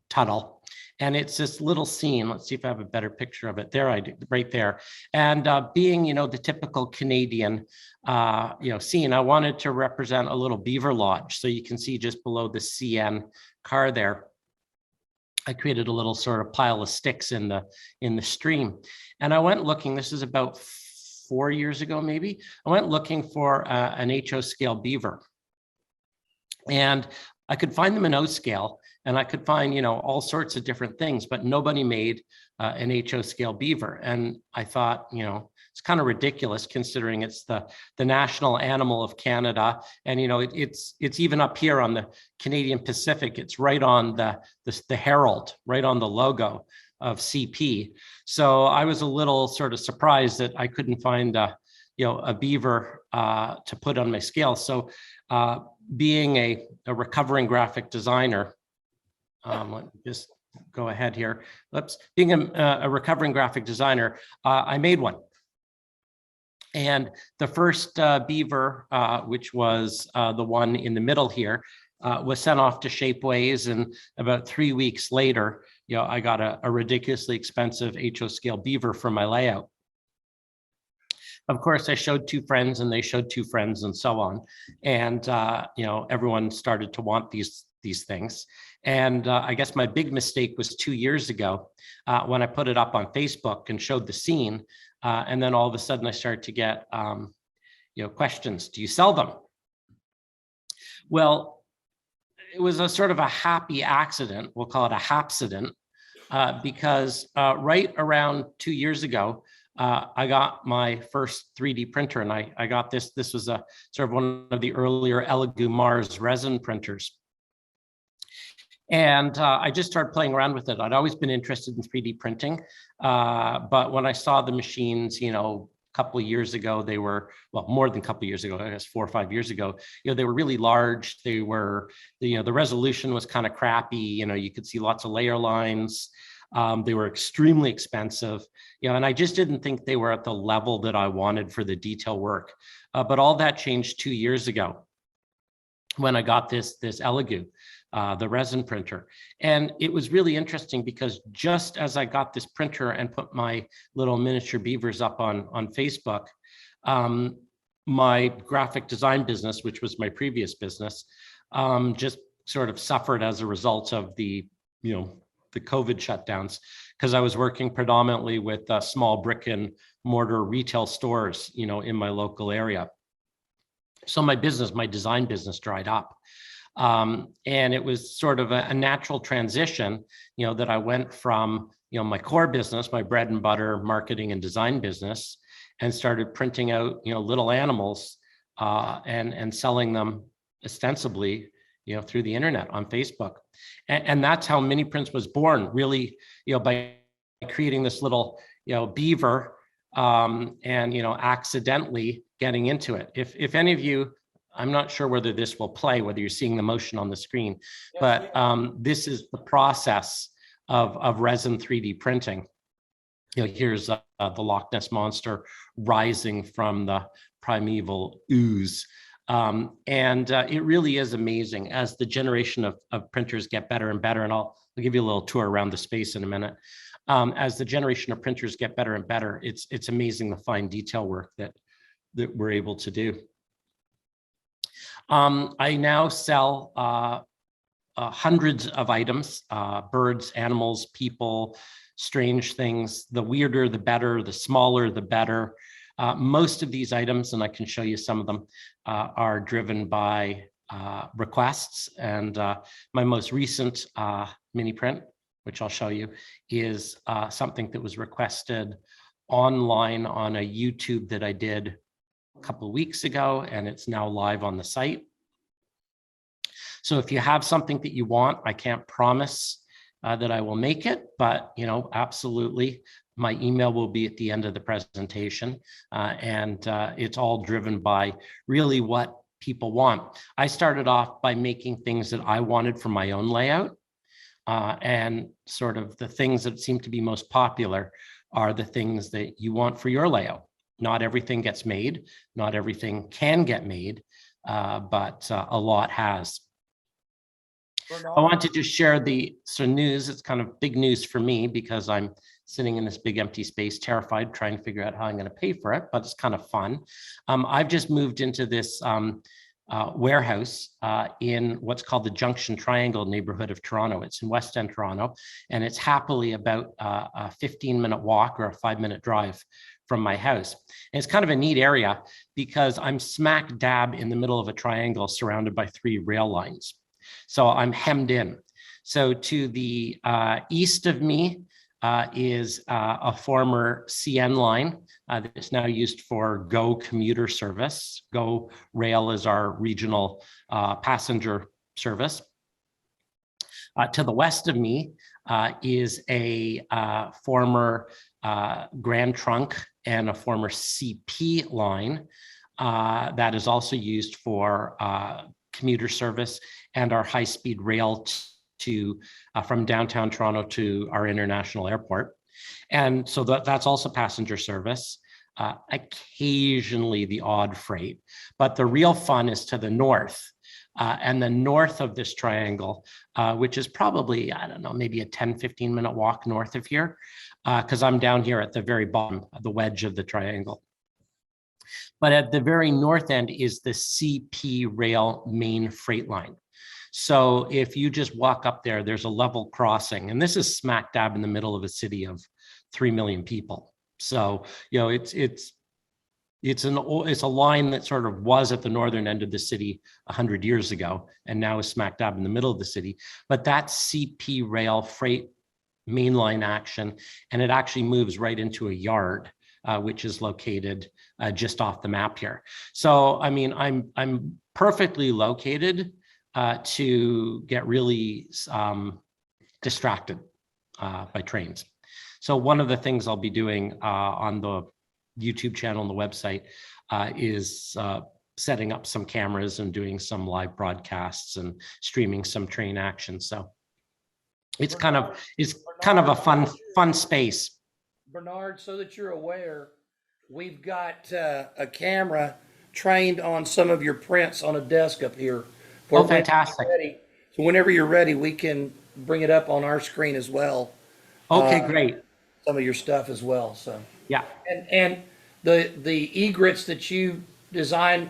tunnel. And it's this little scene. Let's see if I have a better picture of it. There I do, right there. And being, the typical Canadian, scene, I wanted to represent a little beaver lodge. So you can see just below the CN car there, I created a little sort of pile of sticks in the stream. And I went looking, this is about 4 years ago, maybe. I went looking for an HO scale beaver. And I could find them in O scale, and I could find, all sorts of different things, but nobody made an HO scale beaver. And I thought, it's kind of ridiculous considering it's the national animal of Canada. And, it's even up here on the Canadian Pacific. It's right on the herald, right on the logo of CP. So I was a little sort of surprised that I couldn't find a beaver to put on my scale. So being a recovering graphic designer, let me just go ahead here. Oops. Being a recovering graphic designer, I made one. And the first beaver, which was the one in the middle here, was sent off to Shapeways. And about 3 weeks later, I got a ridiculously expensive HO scale beaver for my layout. Of course, I showed 2 friends and they showed 2 friends and so on. And, everyone started to want these things. And I guess my big mistake was 2 years ago when I put it up on Facebook and showed the scene. And then all of a sudden I started to get, questions. Do you sell them? Well, it was a sort of a happy accident. We'll call it a hapsident, because right around 2 years ago, I got my first 3D printer, and I got this. This was a sort of one of the earlier Elegoo Mars resin printers. And I just started playing around with it. I'd always been interested in 3D printing. But when I saw the machines, a couple of years ago, they were, well, more than a couple of years ago, I guess 4 or 5 years ago, they were really large. They were, the resolution was kind of crappy. You could see lots of layer lines. They were extremely expensive, and I just didn't think they were at the level that I wanted for the detail work. But all that changed 2 years ago when I got this Elegoo, the resin printer. And it was really interesting because just as I got this printer and put my little miniature beavers up on Facebook, my graphic design business, which was my previous business, just sort of suffered as a result of the COVID shutdowns, because I was working predominantly with small brick and mortar retail stores, in my local area. So my design business dried up. And it was sort of a natural transition, that I went from, my core business, my bread and butter marketing and design business, and started printing out, little animals and selling them ostensibly, through the internet on Facebook. And that's how miniprints was born, really, by creating this little, beaver and, accidentally getting into it. If any of you, I'm not sure whether this will play, whether you're seeing the motion on the screen, but this is the process of resin 3D printing. Here's the Loch Ness Monster rising from the primeval ooze. And it really is amazing as the generation of printers get better and better. And I'll give you a little tour around the space in a minute. As the generation of printers get better and better, it's amazing the fine detail work that we're able to do. I now sell hundreds of items, birds, animals, people, strange things. The weirder, the better, the smaller, the better. Most of these items, and I can show you some of them, are driven by requests. And my most recent mini print, which I'll show you, is something that was requested online on a YouTube that I did a couple of weeks ago, and it's now live on the site. So if you have something that you want, I can't promise that I will make it, but absolutely. My email will be at the end of the presentation, and it's all driven by really what people want. I started off by making things that I wanted for my own layout, and sort of the things that seem to be most popular are the things that you want for your layout. Not everything gets made, not everything can get made, but a lot has. I want to just share some news. It's kind of big news for me because I'm sitting in this big empty space, terrified, trying to figure out how I'm going to pay for it, but it's kind of fun. I've just moved into this warehouse in what's called the Junction Triangle neighborhood of Toronto. It's in West End Toronto, and it's happily about a 15-minute walk or a 5-minute drive from my house. And it's kind of a neat area because I'm smack dab in the middle of a triangle surrounded by 3 rail lines. So I'm hemmed in. So to the east of me is a former CN line that is now used for GO commuter service. GO Rail is our regional passenger service. To the west of me is a former Grand Trunk and a former CP line that is also used for commuter service and our high-speed rail to from downtown Toronto to our international airport. And so that's also passenger service, occasionally the odd freight, but the real fun is to the north. And the north of this triangle, which is probably, I don't know, maybe a 10-15-minute walk north of here, because I'm down here at the very bottom of the wedge of the triangle. But at the very north end is the CP rail main freight line. So if you just walk up there, there's a level crossing, and this is smack dab in the middle of a city of 3 million people. So, you know, it's a line that sort of was at the northern end of the city 100 years ago, and now is smack dab in the middle of the city. But that's CP rail freight mainline action, and it actually moves right into a yard, which is located just off the map here. So, I mean, I'm perfectly located to get really distracted by trains. So one of the things I'll be doing on the YouTube channel and the website is setting up some cameras and doing some live broadcasts and streaming some train action. So it's kind of a fun space. Bernard, so that you're aware, we've got a camera trained on some of your prints on a desk up here. Oh, fantastic. So whenever you're ready, we can bring it up on our screen as well. Okay, great. Some of your stuff as well. So yeah, and the egrets that you designed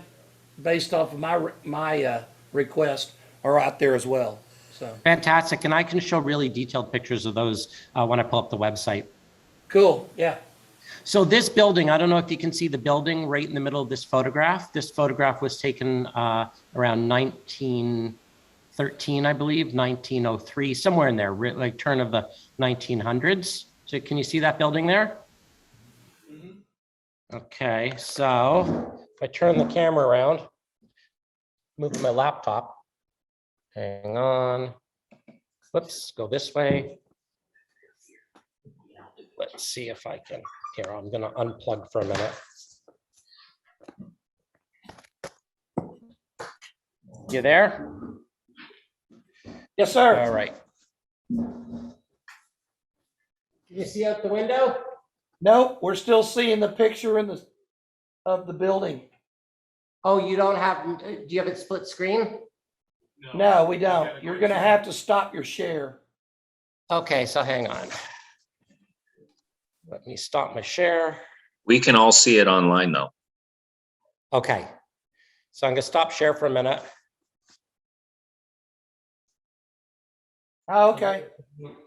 based off of my request are out there as well. So fantastic, and I can show really detailed pictures of those when I pull up the website. Cool. Yeah. So this building, I don't know if you can see the building right in the middle of this photograph. This photograph was taken around 1913, I believe, 1903, somewhere in there, like turn of the 1900s. So can you see that building there? Mm-hmm. Okay, so if I turn the camera around, move my laptop, hang on, whoops, go this way. Let's see if I can, here, I'm gonna unplug for a minute. You there? Yes, sir. All right. Can you see out the window? Nope, we're still seeing the picture of the building. Oh, you don't have, do you have it split screen? No, we don't. You're gonna have to stop your share. Okay, so hang on. Let me stop my share. We can all see it online though. Okay, so I'm gonna stop share for a minute. Oh, okay.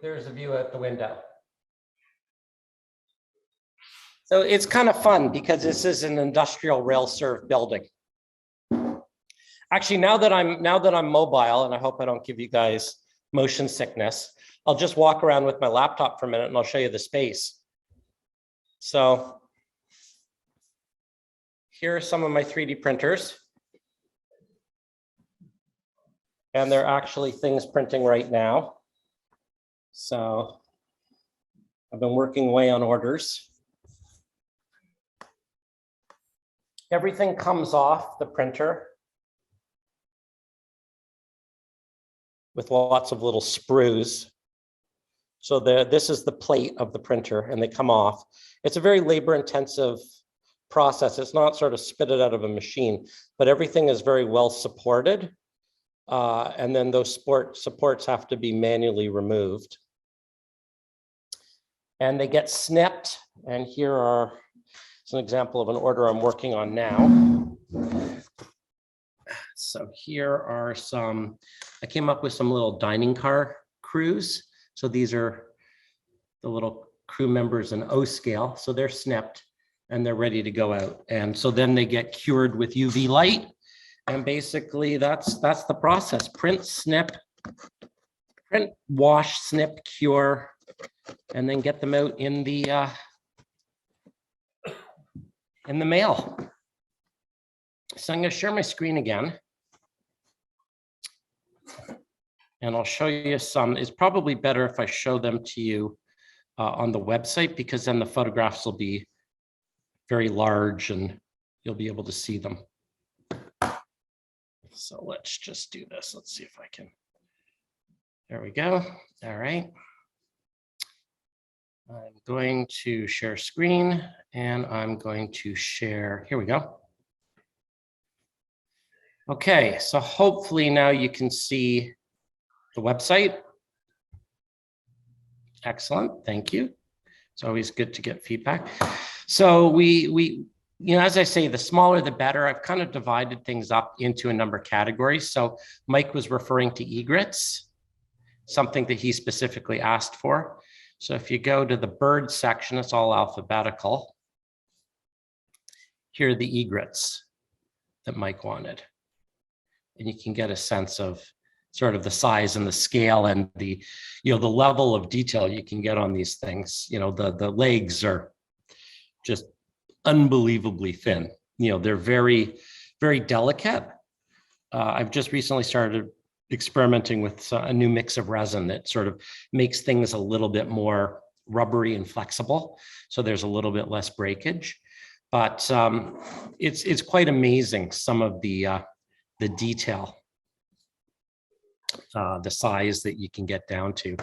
There's a view out the window. So it's kind of fun because this is an industrial rail served building. Actually, now that I'm mobile, and I hope I don't give you guys motion sickness, I'll just walk around with my laptop for a minute and I'll show you the space. So here are some of my 3D printers. And they're actually things printing right now. So I've been working away on orders. Everything comes off the printer with lots of little sprues. So this is the plate of the printer and they come off. It's a very labor intensive process. It's not sort of spit it out of a machine, but everything is very well supported. And then those supports have to be manually removed. And they get snipped. And here is an example of an order I'm working on now. So here are I came up with some little dining car crews. So these are the little crew members in O scale. So they're snipped and they're ready to go out. And so then they get cured with UV light. And basically that's the process: print, snip, print, wash, snip, cure, and then get them out in the mail. So I'm going to share my screen again. And I'll show you some. It's probably better if I show them to you on the website, because then the photographs will be very large and you'll be able to see them. So let's just do this. Let's see if I can. There we go. All right. I'm going to share screen and I'm going to share. Here we go. Okay, so hopefully now you can see the website. Excellent, thank you. It's always good to get feedback. So we as I say, the smaller the better. I've kind of divided things up into a number of categories. So Mike was referring to egrets, something that he specifically asked for. So if you go to the bird section, it's all alphabetical. Here are the egrets that Mike wanted. And you can get a sense of sort of the size and the scale and the level of detail you can get on these things. The legs are just unbelievably thin. They're very, very delicate. I've just recently started experimenting with a new mix of resin that sort of makes things a little bit more rubbery and flexible. So there's a little bit less breakage, but it's quite amazing, some of the detail, the size that you can get down to.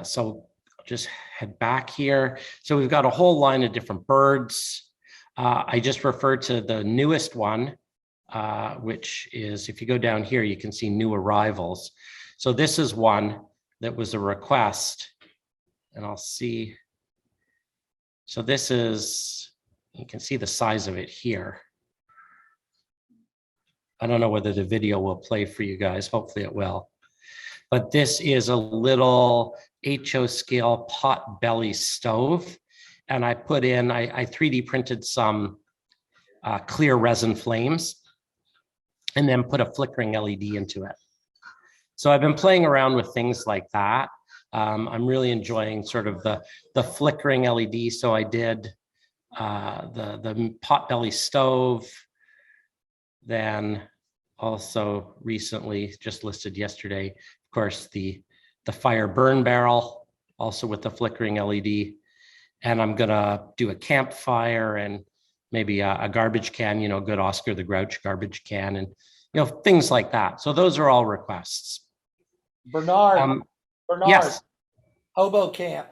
So I'll just head back here. So we've got a whole line of different birds. I just referred to the newest one, which is, if you go down here, you can see new arrivals. So this is one that was a request, and I'll see. So this is, you can see the size of it here. I don't know whether the video will play for you guys. Hopefully it will. But this is a little HO scale pot belly stove. And I put in, I 3D printed some clear resin flames and then put a flickering LED into it. So I've been playing around with things like that. I'm really enjoying sort of the flickering LED. So I did the pot belly stove. Then also recently, just listed yesterday, of course, the fire burn barrel, also with the flickering LED. And I'm gonna do a campfire and maybe a garbage can, good Oscar the Grouch garbage can, and things like that. So those are all requests. Bernard, yes. Hobo camp.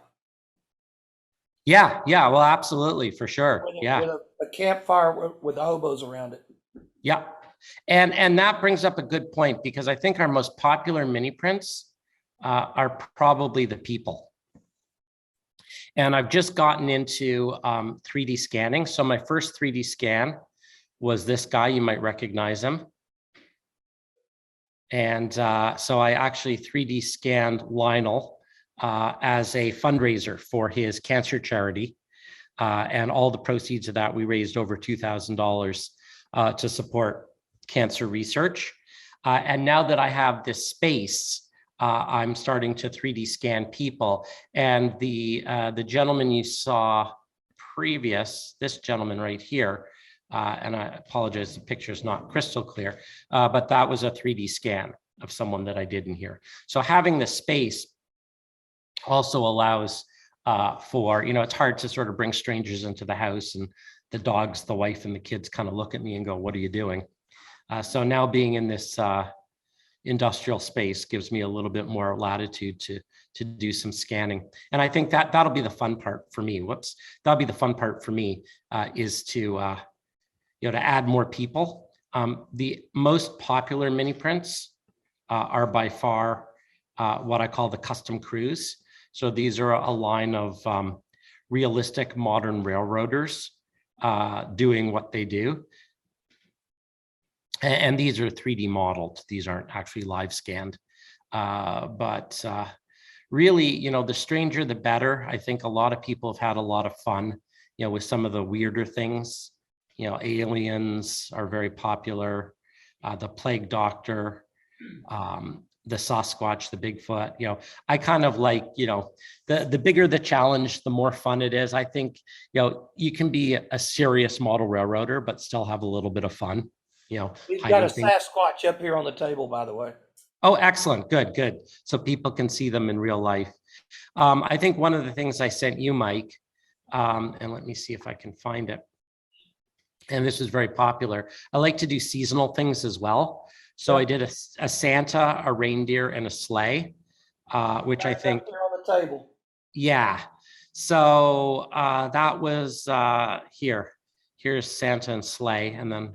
Yeah, well, absolutely, for sure. With a campfire with hobos around it. Yeah, and that brings up a good point, because I think our most popular mini prints are probably the people. And I've just gotten into 3D scanning. So my first 3D scan was this guy. You might recognize him. And so I actually 3D scanned Lionel as a fundraiser for his cancer charity. And all the proceeds of that, we raised over $2,000 to support cancer research. And now that I have this space, I'm starting to 3D scan people. And the gentleman you saw previous, this gentleman right here, and I apologize, the picture's not crystal clear, but that was a 3D scan of someone that I did in here. So having the space also allows for, it's hard to sort of bring strangers into the house, and the dogs, the wife and the kids kind of look at me and go, what are you doing? So now being in this industrial space gives me a little bit more latitude to do some scanning. And I think that'll be the fun part for me. That'll be the fun part for me is to add more people. The most popular mini prints are by far what I call the custom crews. So these are a line of realistic modern railroaders doing what they do. And these are 3D modeled. These aren't actually live scanned. But really, you know, the stranger, the better. I think a lot of people have had a lot of fun, you know, with some of the weirder things. You know, aliens are very popular. The plague doctor, the Sasquatch, the Bigfoot, you know, I kind of like, you know, the bigger the challenge, the more fun it is. I think, you know, you can be a serious model railroader, but still have a little bit of fun, you know. We've got a Sasquatch up here on the table, by the way. Oh, excellent. Good, good. So people can see them in real life. I think one of the things I sent you, Mike, and let me see if I can find it. And this is very popular. I like to do seasonal things as well. So I did a Santa, a reindeer, and a sleigh, which I think. Up there on the table. Yeah. So that was here. Here's Santa and sleigh, and then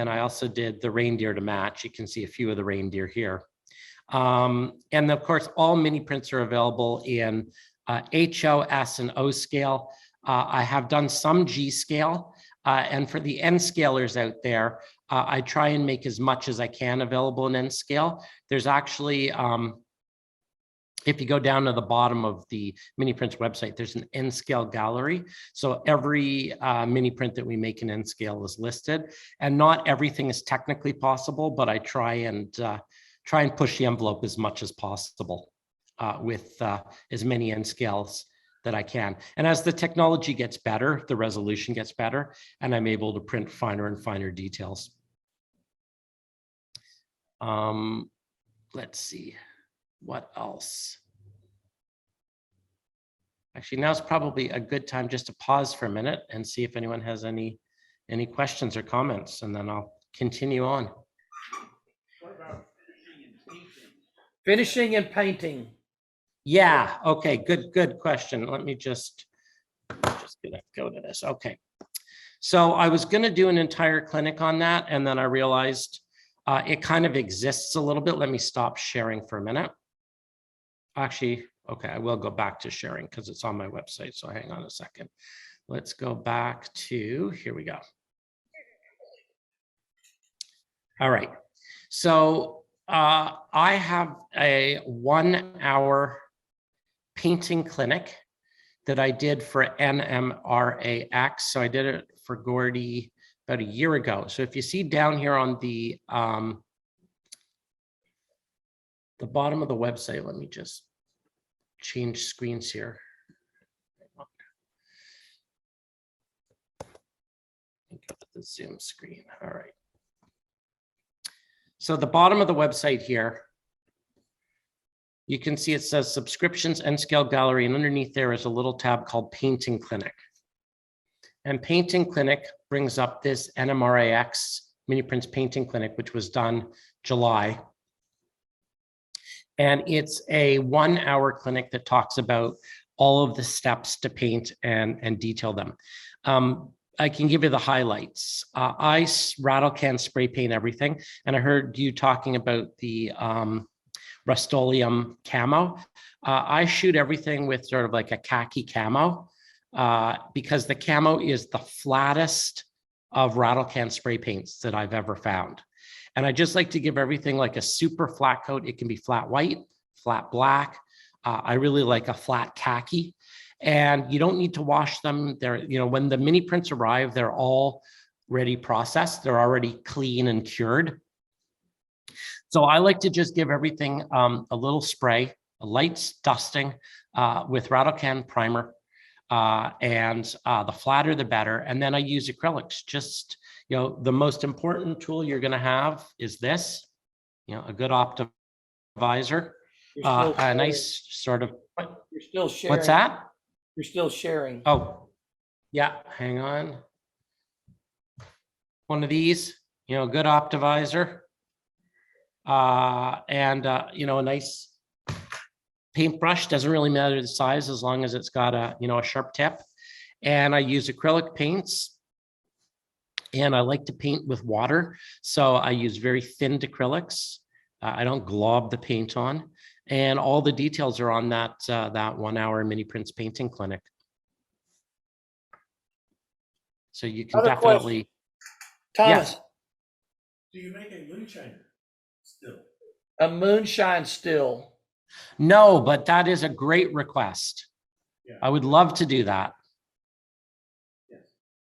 I also did the reindeer to match. You can see a few of the reindeer here. And of course, all mini prints are available in HO, S, and O scale. I have done some G scale. And for the N scalers out there, I try and make as much as I can available in N scale. There's actually, if you go down to the bottom of the mini prints website, there's an N scale gallery. So every mini print that we make in N scale is listed, and not everything is technically possible, but I try and push the envelope as much as possible with as many N scales that I can. And as the technology gets better, the resolution gets better, and I'm able to print finer and finer details. Let's see, what else? Actually, now's probably a good time just to pause for a minute and see if anyone has any questions or comments, and then I'll continue on. What about Finishing and painting. Yeah, okay, good question. Let me just gonna go to this. Okay. So I was gonna do an entire clinic on that, and then I realized it kind of exists a little bit. Let me stop sharing for a minute. Actually, okay, I will go back to sharing because it's on my website, so hang on a second. Let's go back to, here we go. All right, so I have a 1 hour painting clinic that I did for NMRAX. So I did it for Gordy about a year ago. So if you see down here on the bottom of the website, let me just change screens here. Go to the Zoom screen. All right. So the bottom of the website here, you can see it says subscriptions and scale gallery, and underneath there is a little tab called Painting Clinic. And Painting Clinic brings up this NMRAX Mini Prints Painting Clinic, which was done July. And it's a 1 hour clinic that talks about all of the steps to paint and detail them. I can give you the highlights. I rattle can spray paint everything. And I heard you talking about the Rust-Oleum camo. I shoot everything with sort of like a khaki camo because the camo is the flattest of rattle can spray paints that I've ever found. And I just like to give everything like a super flat coat. It can be flat white, flat black. I really like a flat khaki. And you don't need to wash them. They're, you know, when the mini prints arrive, they're all ready processed. They're already clean and cured. So I like to just give everything a little spray, a light dusting with rattle can primer, and the flatter the better. And then I use acrylics. Just, you know, the most important tool you're going to have is this, you know, a good optimizer, a nice sort of. You're still sharing. What's that? You're still sharing. Oh, yeah. Hang on. One of these, you know, good optimizer. And you know, a nice paintbrush. Doesn't really matter the size as long as it's got a, you know, a sharp tip. And I use acrylic paints. And I like to paint with water. So I use very thin acrylics. I don't glob the paint on. And all the details are on that, that 1 hour mini prints painting clinic. So you can Other definitely. Thomas, Yes. Do you make a moonshiner still? a moonshine still. No, but that is a great request. Yeah. I would love to do that.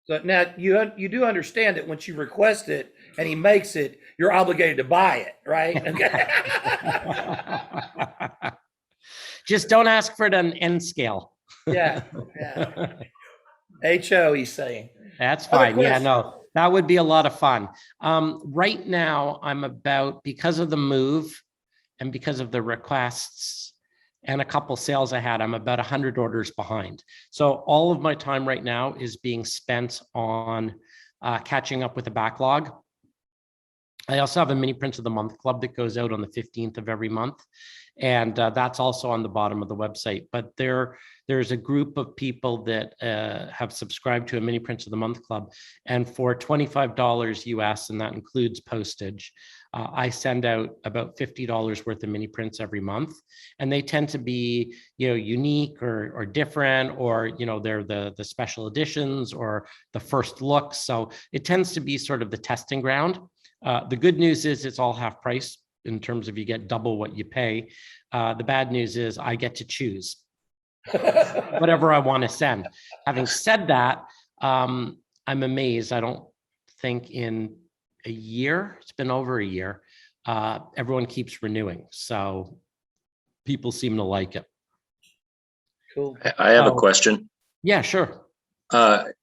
So now you do understand that once you request it and he makes it, you're obligated to buy it, right? Okay. Just don't ask for it on N scale. Yeah. HO, he's saying. That's Other fine. Yeah, questions? no, that would be a lot of fun. Right now, I'm about, because of the move and because of the requests and a couple sales I had, I'm about 100 orders behind. So all of my time right now is being spent on catching up with the backlog. I also have a mini print of the month club that goes out on the 15th of every month. And that's also on the bottom of the website. But there's a group of people that have subscribed to a mini print of the month club. And for $25 US, and that includes postage, I send out about $50 worth of mini prints every month. And they tend to be, unique or different, or, they're the special editions or the first looks. So it tends to be sort of the testing ground. The good news is it's all half price in terms of you get double what you pay. The bad news is I get to choose whatever I want to send. Having said that, I'm amazed. I don't think in a year, it's been over a year, everyone keeps renewing. So people seem to like it. Cool. I have a question. Yeah, sure.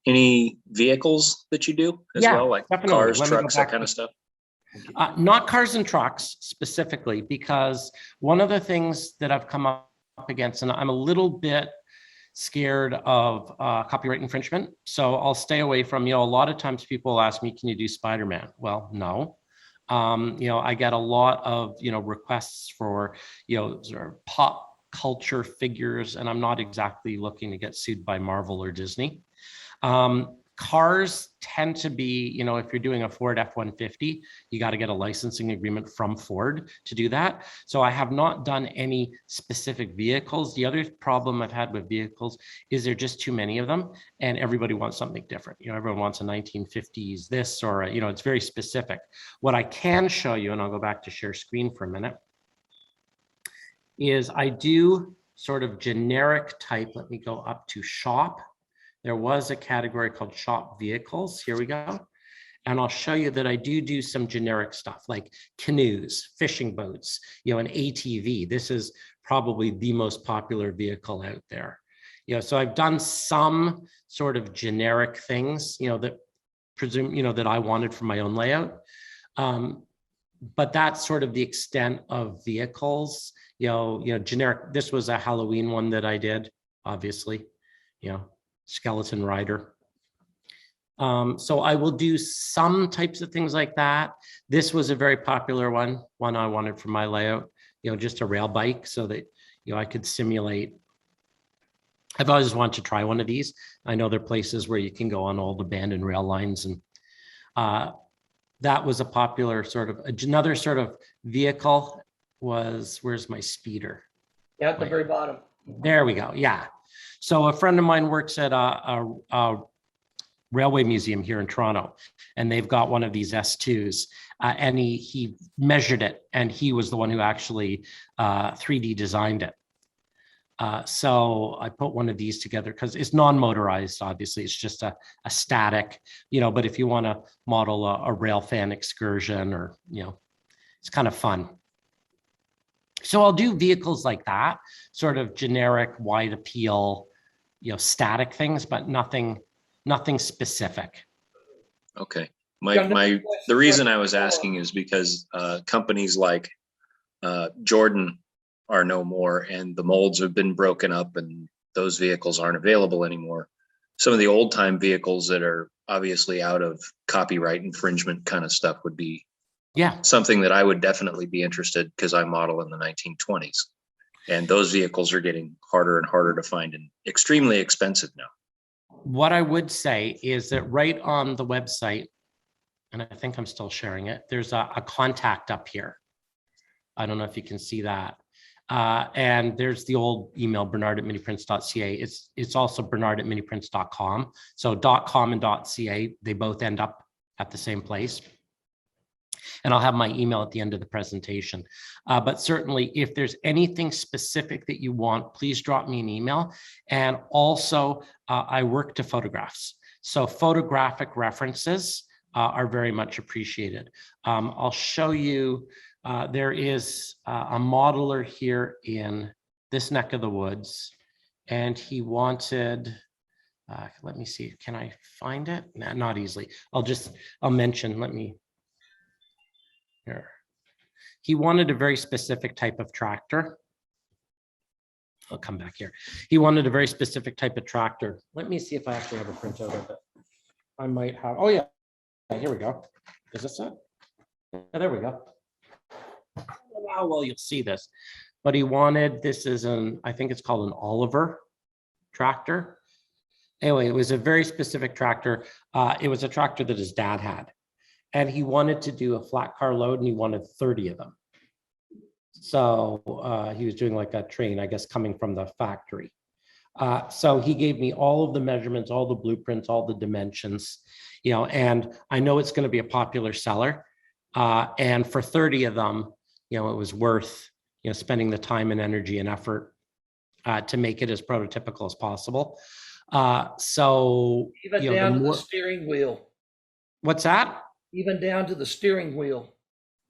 Any vehicles that you do as well, like definitely. cars, Let me go trucks, that back kind to- of stuff? Not cars and trucks specifically, because one of the things that I've come up against, and I'm a little bit scared of copyright infringement. So I'll stay away from, a lot of times people ask me, can you do Spider-Man? Well, no. I get a lot of, requests for, sort of pop culture figures, and I'm not exactly looking to get sued by Marvel or Disney. Cars tend to be, if you're doing a Ford F-150, you got to get a licensing agreement from Ford to do that. So I have not done any specific vehicles. The other problem I've had with vehicles is there are just too many of them, and everybody wants something different. Everyone wants a 1950s this, or, it's very specific. What I can show you, and I'll go back to share screen for a minute, is I do sort of generic type. Let me go up to shop. There was a category called shop vehicles. Here we go. And I'll show you that I do some generic stuff like canoes, fishing boats, an ATV. This is probably the most popular vehicle out there. So I've done some sort of generic things, that presume, that I wanted for my own layout. But that's sort of the extent of vehicles, generic. This was a Halloween one that I did, obviously, skeleton rider. So I will do some types of things like that. This was a very popular one I wanted for my layout, just a rail bike so that, I could simulate. I've always wanted to try one of these. I know there are places where you can go on old abandoned rail lines, and that was a popular sort of, another sort of vehicle was, where's my speeder? Yeah, at the very bottom. There we go. Yeah. So a friend of mine works at a railway museum here in Toronto, and they've got one of these S2s, and he measured it, and he was the one who actually 3D designed it. So I put one of these together because it's non-motorized, obviously. It's just a static, but if you want to model a rail fan excursion, or, it's kind of fun. So I'll do vehicles like that, sort of generic, wide appeal, static things, but nothing specific. Okay. The reason I was asking is because companies like Jordan are no more, and the molds have been broken up, and those vehicles aren't available anymore. Some of the old time vehicles that are obviously out of copyright infringement kind of stuff would be something that I would definitely be interested, because I model in the 1920s, and those vehicles are getting harder and harder to find and extremely expensive now. What I would say is that right on the website, and I think I'm still sharing it. There's a contact up here. I don't know if you can see that. And there's the old email, bernard@miniprints.ca. It's also bernard@miniprints.com. So .com and .ca, they both end up at the same place. And I'll have my email at the end of the presentation. But certainly, if there's anything specific that you want, please drop me an email. And also, I work to photographs. So photographic references are very much appreciated. I'll show you, there is a modeler here in this neck of the woods, and he wanted, let me see, can I find it? Nah, not easily. I'll mention, let me, here. He wanted a very specific type of tractor. I'll come back here. He wanted a very specific type of tractor. Let me see if I actually have a printout of it. I might have, oh yeah, here we go. Is this it? Yeah, there we go. How well you'll see this. But he wanted, this is I think it's called an Oliver tractor. Anyway, it was a very specific tractor. It was a tractor that his dad had. And he wanted to do a flat car load, and he wanted 30 of them. So he was doing like a train, I guess, coming from the factory. So he gave me all of the measurements, all the blueprints, all the dimensions, and I know it's going to be a popular seller. And for 30 of them, it was worth, spending the time and energy and effort to make it as prototypical as possible. So even down to the steering wheel. What's that? Even down to the steering wheel.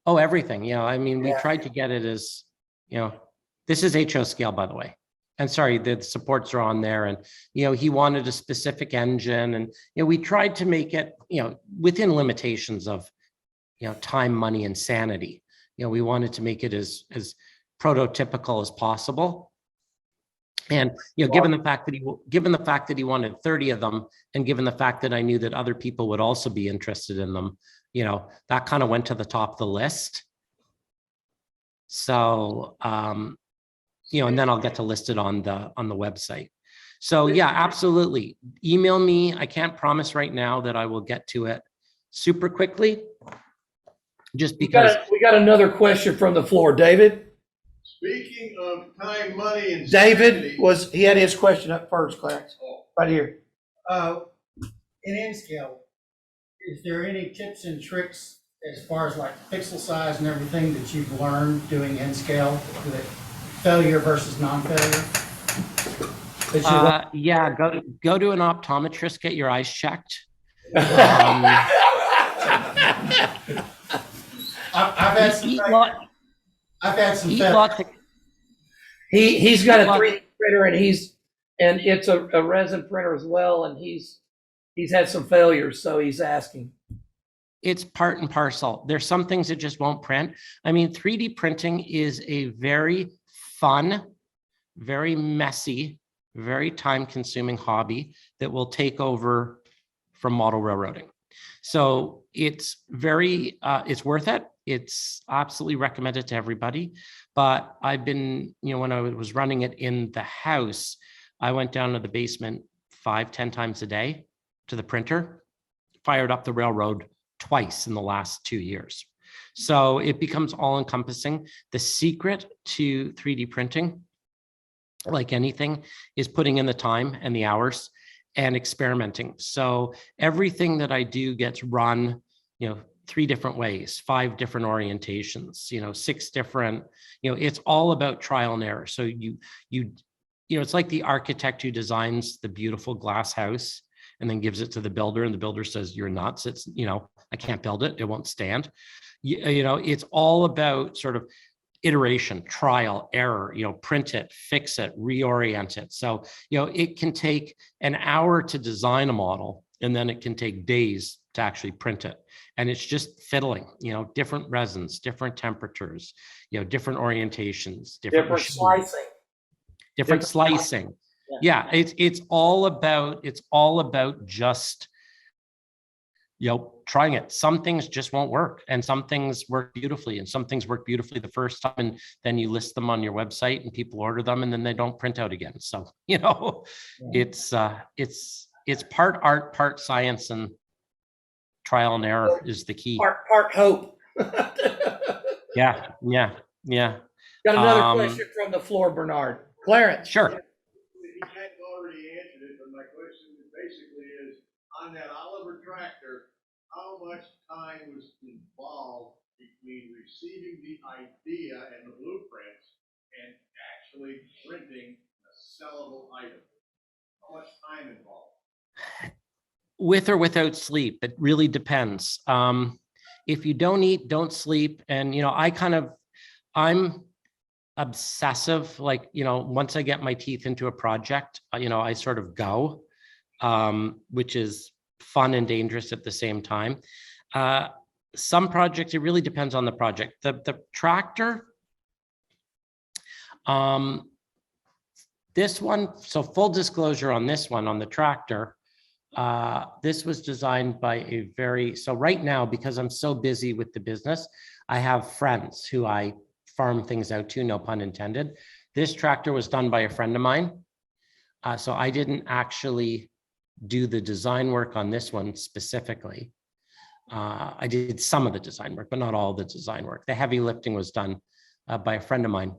Oh, everything. I mean, we tried to get it as, this is HO scale, by the way. And sorry, the supports are on there. And, he wanted a specific engine. And, we tried to make it, within limitations of, time, money, and sanity. We wanted to make it as prototypical as possible. And, given the fact that he wanted 30 of them, and given the fact that I knew that other people would also be interested in them, that kind of went to the top of the list. So, and then I'll get to list it on the website. So yeah, absolutely. Email me. I can't promise right now that I will get to it super quickly, just because. We got another question from the floor, David. Speaking of time, money, and David he had his question up first, Clarence, right here. In N scale, is there any tips and tricks as far as like pixel size and everything that you've learned doing N scale, that failure versus non-failure? Yeah, go to an optometrist, get your eyes checked. I've had some. He's got a 3D printer, and it's a resin printer as well, and he's had some failures, so he's asking. It's part and parcel. There's some things that just won't print. I mean, 3D printing is a very fun, very messy, very time-consuming hobby that will take over from model railroading. So it's it's worth it. It's absolutely recommended to everybody. But I've been, when I was running it in the house, I went down to the basement 5-10 times a day to the printer, fired up the railroad twice in the last 2 years. So it becomes all encompassing. The secret to 3D printing, like anything, is putting in the time and the hours and experimenting. So everything that I do gets run, 3 different ways, 5 different orientations, 6 different, it's all about trial and error. So it's like the architect who designs the beautiful glass house and then gives it to the builder, and the builder says, "You're nuts. It's, I can't build it. It won't stand." It's all about sort of iteration, trial, error, print it, fix it, reorient it. So, it can take an hour to design a model, and then it can take days to actually print it. And it's just fiddling, different resins, different temperatures, different orientations, different slicing. Different slicing. Yeah, it's all about just, trying it. Some things just won't work, and some things work beautifully, and some things work beautifully the first time, and then you list them on your website and people order them, and then they don't print out again. So, it's part art, part science, and trial and error is the key. Part hope. Yeah. Got another question from the floor, Bernard. Clarence. Sure. You kind of already answered it, but my question basically is, on that Oliver tractor, how much time was involved between receiving the idea and the blueprints and actually printing a sellable item? How much time involved? With or without sleep, it really depends. If you don't eat, don't sleep. And, I'm obsessive. Like, once I get my teeth into a project, I sort of go, which is fun and dangerous at the same time. Some projects, it really depends on the project. The tractor, this one, so full disclosure on this one, on the tractor, this was designed by so right now, because I'm so busy with the business, I have friends who I farm things out to, no pun intended. This tractor was done by a friend of mine. So I didn't actually do the design work on this one specifically. I did some of the design work, but not all the design work. The heavy lifting was done by a friend of mine.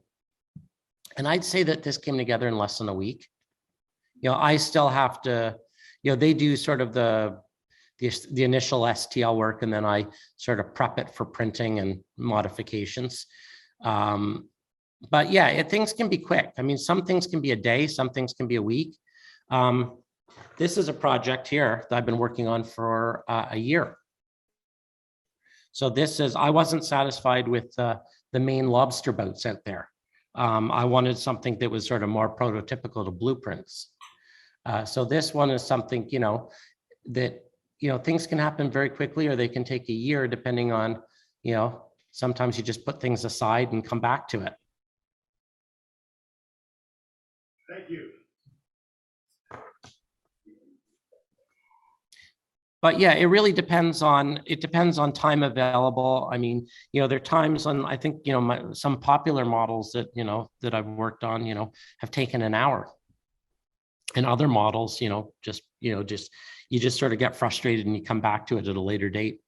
And I'd say that this came together in less than a week. I still have to, they do sort of the initial STL work, and then I sort of prep it for printing and modifications. But yeah, things can be quick. I mean, some things can be a day, some things can be a week. This is a project here that I've been working on for a year. So I wasn't satisfied with the main lobster boats out there. I wanted something that was sort of more prototypical to blueprints. So this one is something, that, things can happen very quickly, or they can take a year depending on, sometimes you just put things aside and come back to it. Thank you. But yeah, it really depends on time available. I mean, there are times on, I think, some popular models that, that I've worked on, have taken an hour. And other models, you just sort of get frustrated and you come back to it at a later date.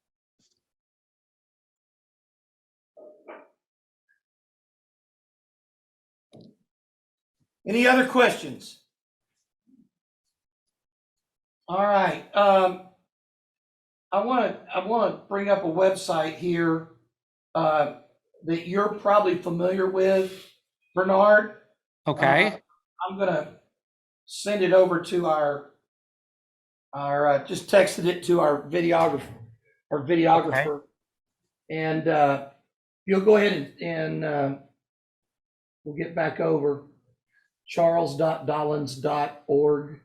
Any other questions? All right. I want to bring up a website here that you're probably familiar with, Bernard. Okay. I'm going to send it over to our just texted it to our videographer. Okay. And you'll go ahead and we'll get back over charles.dollins.org.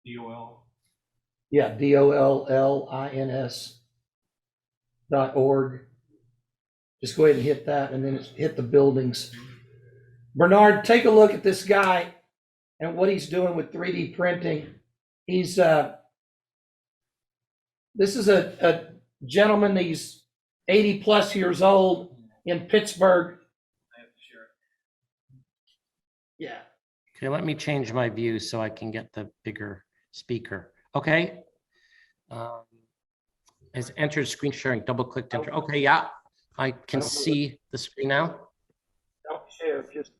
DOL. Yeah, DOLLINS.org. Just go ahead and hit that, and then hit the buildings. Bernard, take a look at this guy and what he's doing with 3D printing. He's this is a gentleman. He's 80 plus years old in Pittsburgh. I have to share it. Yeah. Okay, let me change my view so I can get the bigger speaker. Okay. Has entered screen sharing, double clicked enter. Okay, yeah, I can see the screen now. Don't share, just.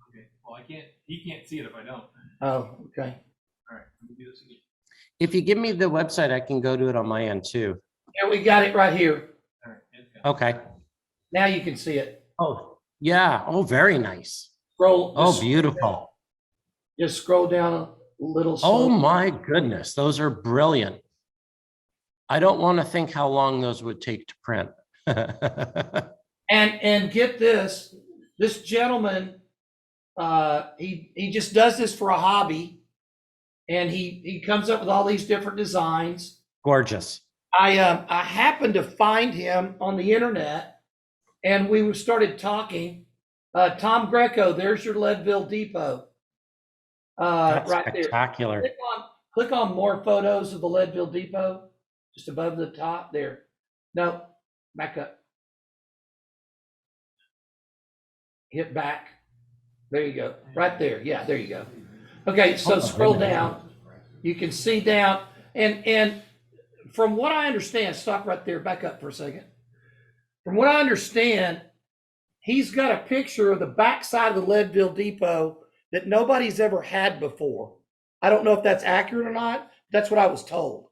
Okay, well, he can't see it if I don't. Oh, okay. All right, let me do this again. If you give me the website, I can go to it on my end too. Yeah, we got it right here. All right. Okay. Now you can see it. Oh, yeah. Oh, very nice. Scroll. Oh, beautiful. Just scroll down a little. Oh my goodness, those are brilliant. I don't want to think how long those would take to print. And get this gentleman, he just does this for a hobby, and he comes up with all these different designs. Gorgeous. I happened to find him on the internet, and we started talking. Tom Greco, there's your Leadville Depot. That's right spectacular. there. Click on more photos of the Leadville Depot, just above the top there. No, back up. Hit back. There you go. Right there. Yeah, there you go. Okay, so scroll down. You can see down, and from what I understand, stop right there, back up for a second. From what I understand, he's got a picture of the backside of the Leadville Depot that nobody's ever had before. I don't know if that's accurate or not. That's what I was told.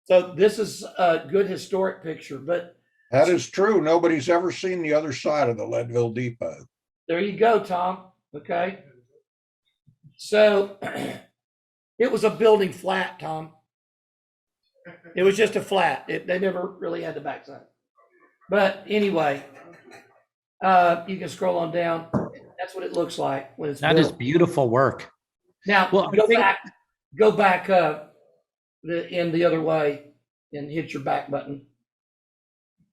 So this is a good historic picture, but That is true. Nobody's ever seen the other side of the Leadville Depot. there you go, Tom. Okay. So it was a building flat, Tom. It was just a flat. They never really had the backside. But anyway, you can scroll on down. That's what it looks like when it's That built. is beautiful work. Now, Well, go back the other way and hit your back button.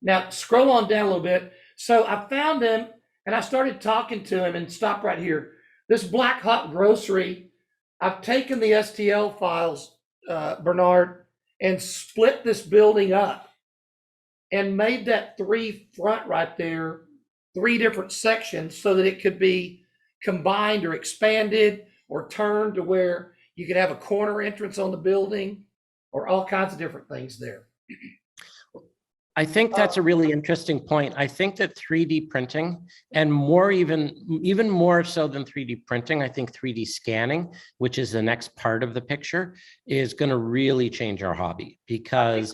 Now, scroll on down a little bit. So I found him and I started talking to him, and stop right here. This Black Hawk Grocery, I've taken the STL files, Bernard, and split this building up and made that 3 front right there, 3 different sections so that it could be combined or expanded or turned to where you could have a corner entrance on the building or all kinds of different things there. I think that's a really interesting point. I think that 3D printing, and more even more so than 3D printing, I think 3D scanning, which is the next part of the picture, is going to really change our hobby, because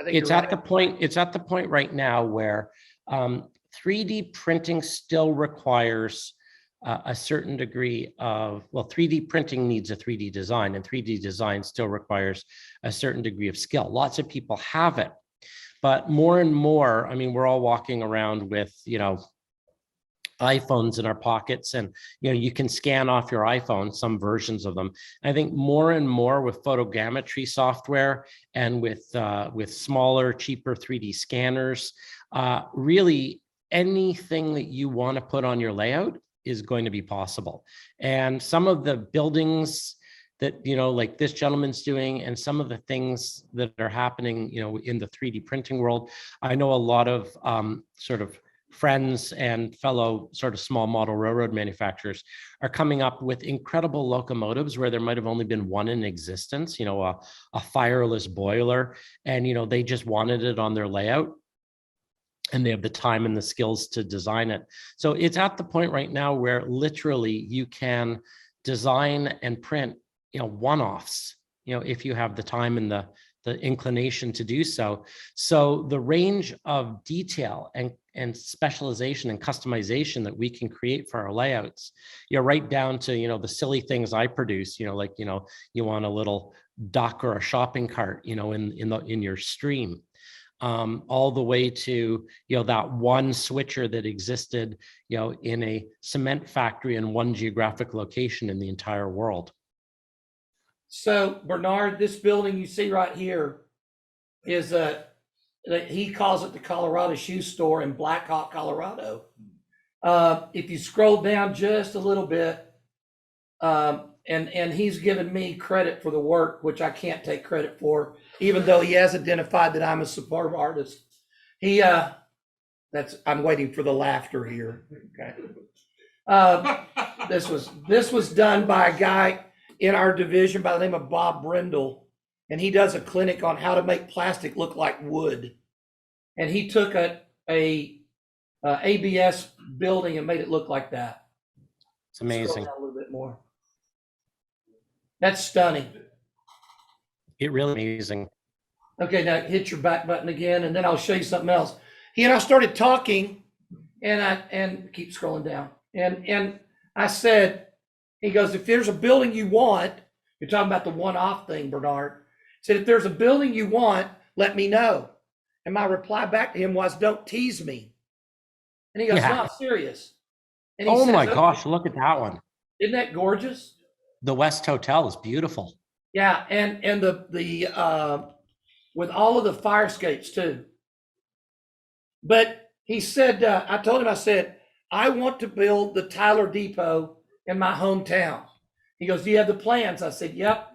it's at the point right now where 3D printing still requires a certain degree of, well, 3D printing needs a 3D design, and 3D design still requires a certain degree of skill. Lots of people have it. But more and more, I mean, we're all walking around with, iPhones in our pockets, and, you can scan off your iPhone, some versions of them. I think more and more with photogrammetry software and with smaller, cheaper 3D scanners, really anything that you want to put on your layout is going to be possible. And some of the buildings that, like this gentleman's doing, and some of the things that are happening, in the 3D printing world. I know a lot of sort of friends and fellow sort of small model railroad manufacturers are coming up with incredible locomotives where there might have only been one in existence, a fireless boiler, and, they just wanted it on their layout, and they have the time and the skills to design it. So it's at the point right now where literally you can design and print one-offs, if you have the time and the inclination to do so. So the range of detail and specialization and customization that we can create for our layouts, right down to, the silly things I produce, like, you want a little dock or a shopping cart, in your stream, all the way to, that one switcher that existed, in a cement factory in one geographic location in the entire world. So Bernard, this building you see right here is he calls it the Colorado Shoe Store in Black Hawk, Colorado. If you scroll down just a little bit, and he's given me credit for the work, which I can't take credit for, even though he has identified that I'm a superb artist. I'm waiting for the laughter here. Okay. This was done by a guy in our division by the name of Bob Brindle, and he does a clinic on how to make plastic look like wood. And he took a ABS building and made it look like that. It's amazing. Scroll down a little bit more. That's stunning. It really amazing. Okay, now hit your back button again, and then I'll show you something else. He and I started talking, and keep scrolling down. And I said, he goes, if there's a building you want, you're talking about the one-off thing, Bernard. Said, if there's a building you want, let me know. And my reply back to him was, don't tease me. And he goes, no, I'm serious. And he Oh says, my okay. gosh, look at that one. Isn't that gorgeous? The West Hotel is beautiful. Yeah, and the with all of the fire escapes too. But he said, I told him, I said, I want to build the Tyler Depot in my hometown. He goes, do you have the plans? I said, yep.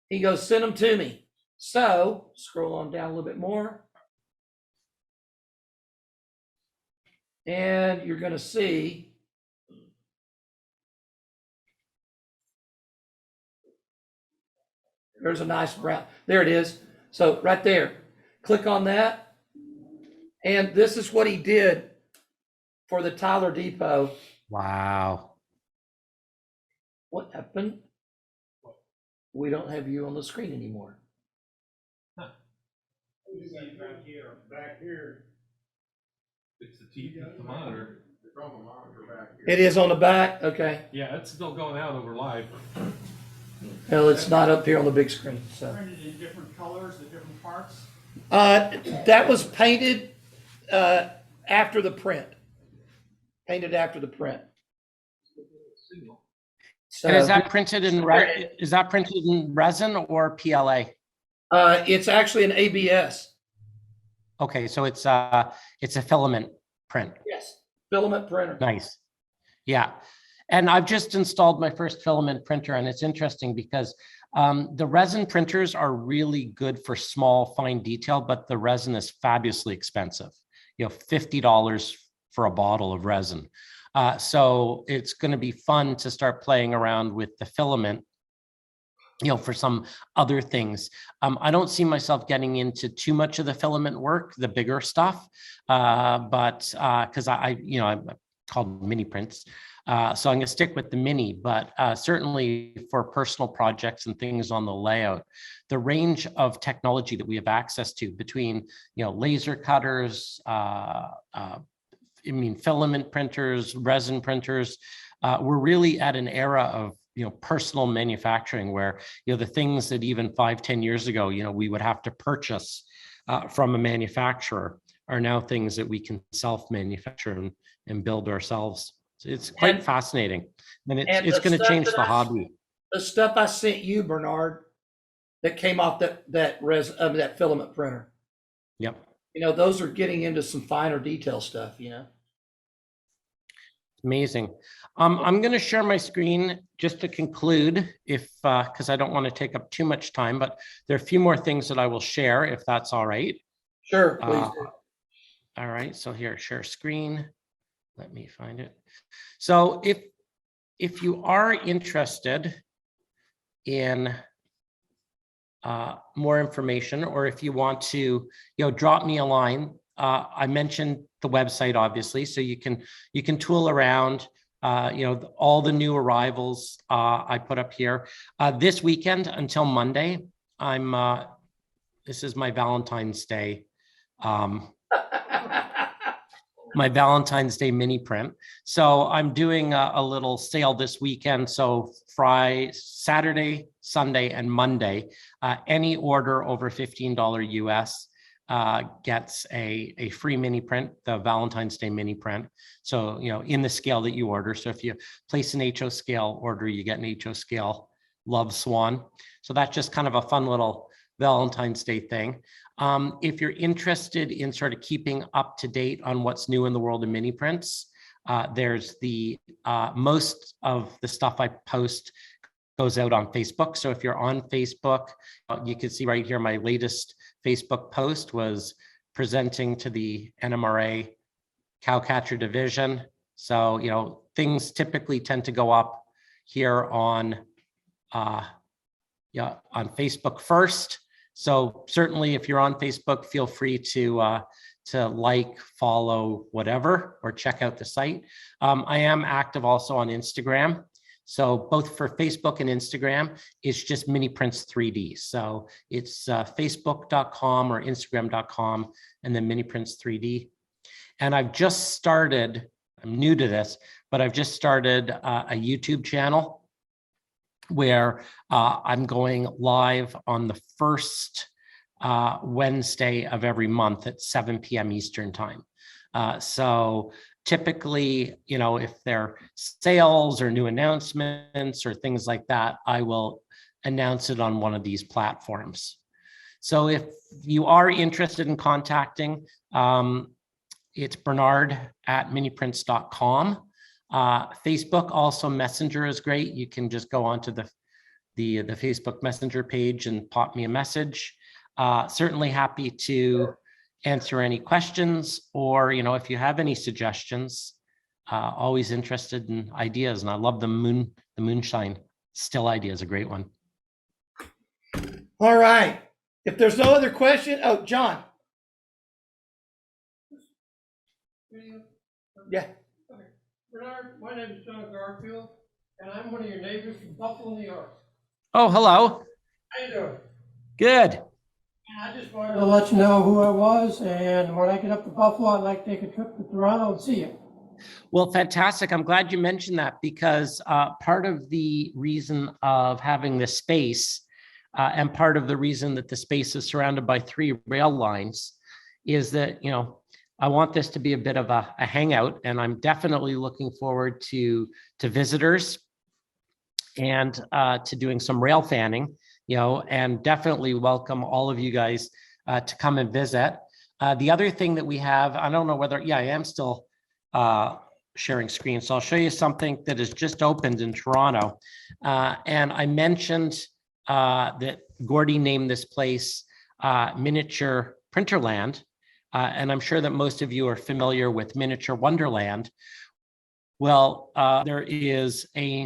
He goes, send them to me. So scroll on down a little bit more. And you're going to see There's a nice brown, there it is. So right there, click on that. And this is what he did for the Tyler Depot. Wow. What happened? We don't have you on the screen anymore. Back here. It's the teeth of the monitor. It's on the monitor back here. It is on the back, okay. Yeah, it's still going out over live. Well, it's not up here on the big screen, so. Printed in different colors, the different parts. That was painted, after the print. Painted after the print. And is So, that printed in resin or PLA? it's actually an ABS. Okay, so it's a filament print. Yes. Filament printer. Nice. Yeah. And I've just installed my first filament printer, and it's interesting because the resin printers are really good for small, fine detail, but the resin is fabulously expensive. You know, $50 for a bottle of resin. So it's going to be fun to start playing around with the filament, you know, for some other things. I don't see myself getting into too much of the filament work, the bigger stuff, but because I'm called mini prints. So I'm going to stick with the mini, but certainly for personal projects and things on the layout, the range of technology that we have access to between, you know, laser cutters, filament printers, resin printers, we're really at an era of, you know, personal manufacturing where, you know, the things that even 5-10 years ago, you know, we would have to purchase from a manufacturer are now things that we can self-manufacture and build ourselves. It's quite fascinating, and it's going to change the hobby. The stuff I sent you, Bernard, that came off that filament printer. Yep. You know, those are getting into some finer detail stuff, you know. Amazing. I'm going to share my screen just to conclude, because I don't want to take up too much time, but there are a few more things that I will share, if that's all right. Sure, please do. All right, so here, share screen. Let me find it. So if you are interested in more information, or if you want to, you know, drop me a line. I mentioned the website, obviously, so you can tool around. You know, all the new arrivals I put up here. This weekend until Monday, this is my Valentine's Day. My Valentine's Day mini print. So I'm doing a little sale this weekend. So Friday, Saturday, Sunday, and Monday, any order over $15 US gets a free mini print, the Valentine's Day mini print. So, you know, in the scale that you order. So if you place an HO scale order, you get an HO scale Love Swan. So that's just kind of a fun little Valentine's Day thing. If you're interested in sort of keeping up to date on what's new in the world of mini prints, there's most of the stuff I post goes out on Facebook. So if you're on Facebook, you can see right here, my latest Facebook post was presenting to the NMRA Cowcatcher division. So, you know, things typically tend to go up here on Facebook first. So certainly if you're on Facebook, feel free to like, follow, whatever, or check out the site. I am active also on Instagram. So both for Facebook and Instagram, it's just miniprints 3D. So it's facebook.com or instagram.com and then miniprints 3D. And I've just started, I'm new to this, but I've just started a YouTube channel where I'm going live on the first Wednesday of every month at 7 p.m. Eastern time. So typically, you know, if there are sales or new announcements or things like that, I will announce it on one of these platforms. So if you are interested in contacting, it's Bernard@miniprints.com. Facebook, also Messenger is great. You can just go onto the Facebook Messenger page and pop me a message. Certainly happy to answer any questions, or, you know, if you have any suggestions, always interested in ideas. And I love the moonshine still idea is a great one. All right. If there's no other question, oh, John. Yeah. Bernard, my name is John Garfield, and I'm one of your neighbors from Buffalo, New York. Oh, hello. How you doing? Good. And I just wanted to let you know who I was, and when I get up to Buffalo, I'd like to take a trip to Toronto and see you. Well, fantastic. I'm glad you mentioned that because part of the reason of having this space and part of the reason that the space is surrounded by 3 rail lines is that, you know, I want this to be a bit of a hangout, and I'm definitely looking forward to visitors and to doing some rail fanning, you know, and definitely welcome all of you guys to come and visit. The other thing that we have, I don't know whether, yeah, I am still sharing screen. So I'll show you something that has just opened in Toronto. And I mentioned that Gordy named this place Miniature Printerland. And I'm sure that most of you are familiar with Miniature Wonderland. Well, there's a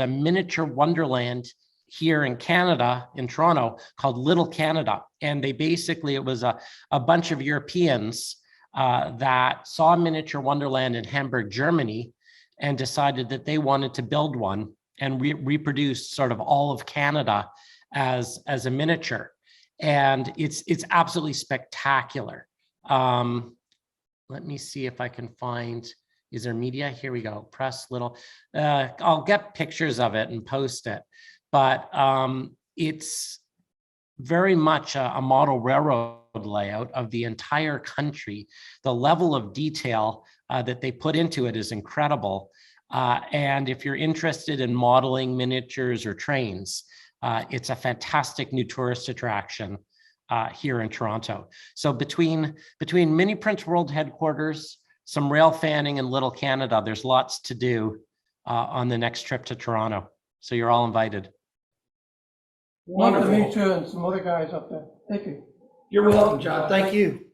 Miniature Wonderland here in Canada, in Toronto, called Little Canada. And it was a bunch of Europeans that saw Miniature Wonderland in Hamburg, Germany, and decided that they wanted to build one and reproduce sort of all of Canada as a miniature. And it's absolutely spectacular. Let me see if I can find, is there media? Here we go, press little. I'll get pictures of it and post it. But it's very much a model railroad layout of the entire country. The level of detail that they put into it is incredible. And if you're interested in modeling miniatures or trains, it's a fantastic new tourist attraction here in Toronto. So between Mini Print World headquarters, some rail fanning in Little Canada, there's lots to do on the next trip to Toronto. So you're all invited. Wonderful. Love to meet you and some other guys up there. Thank you. You're welcome, John. Thank you.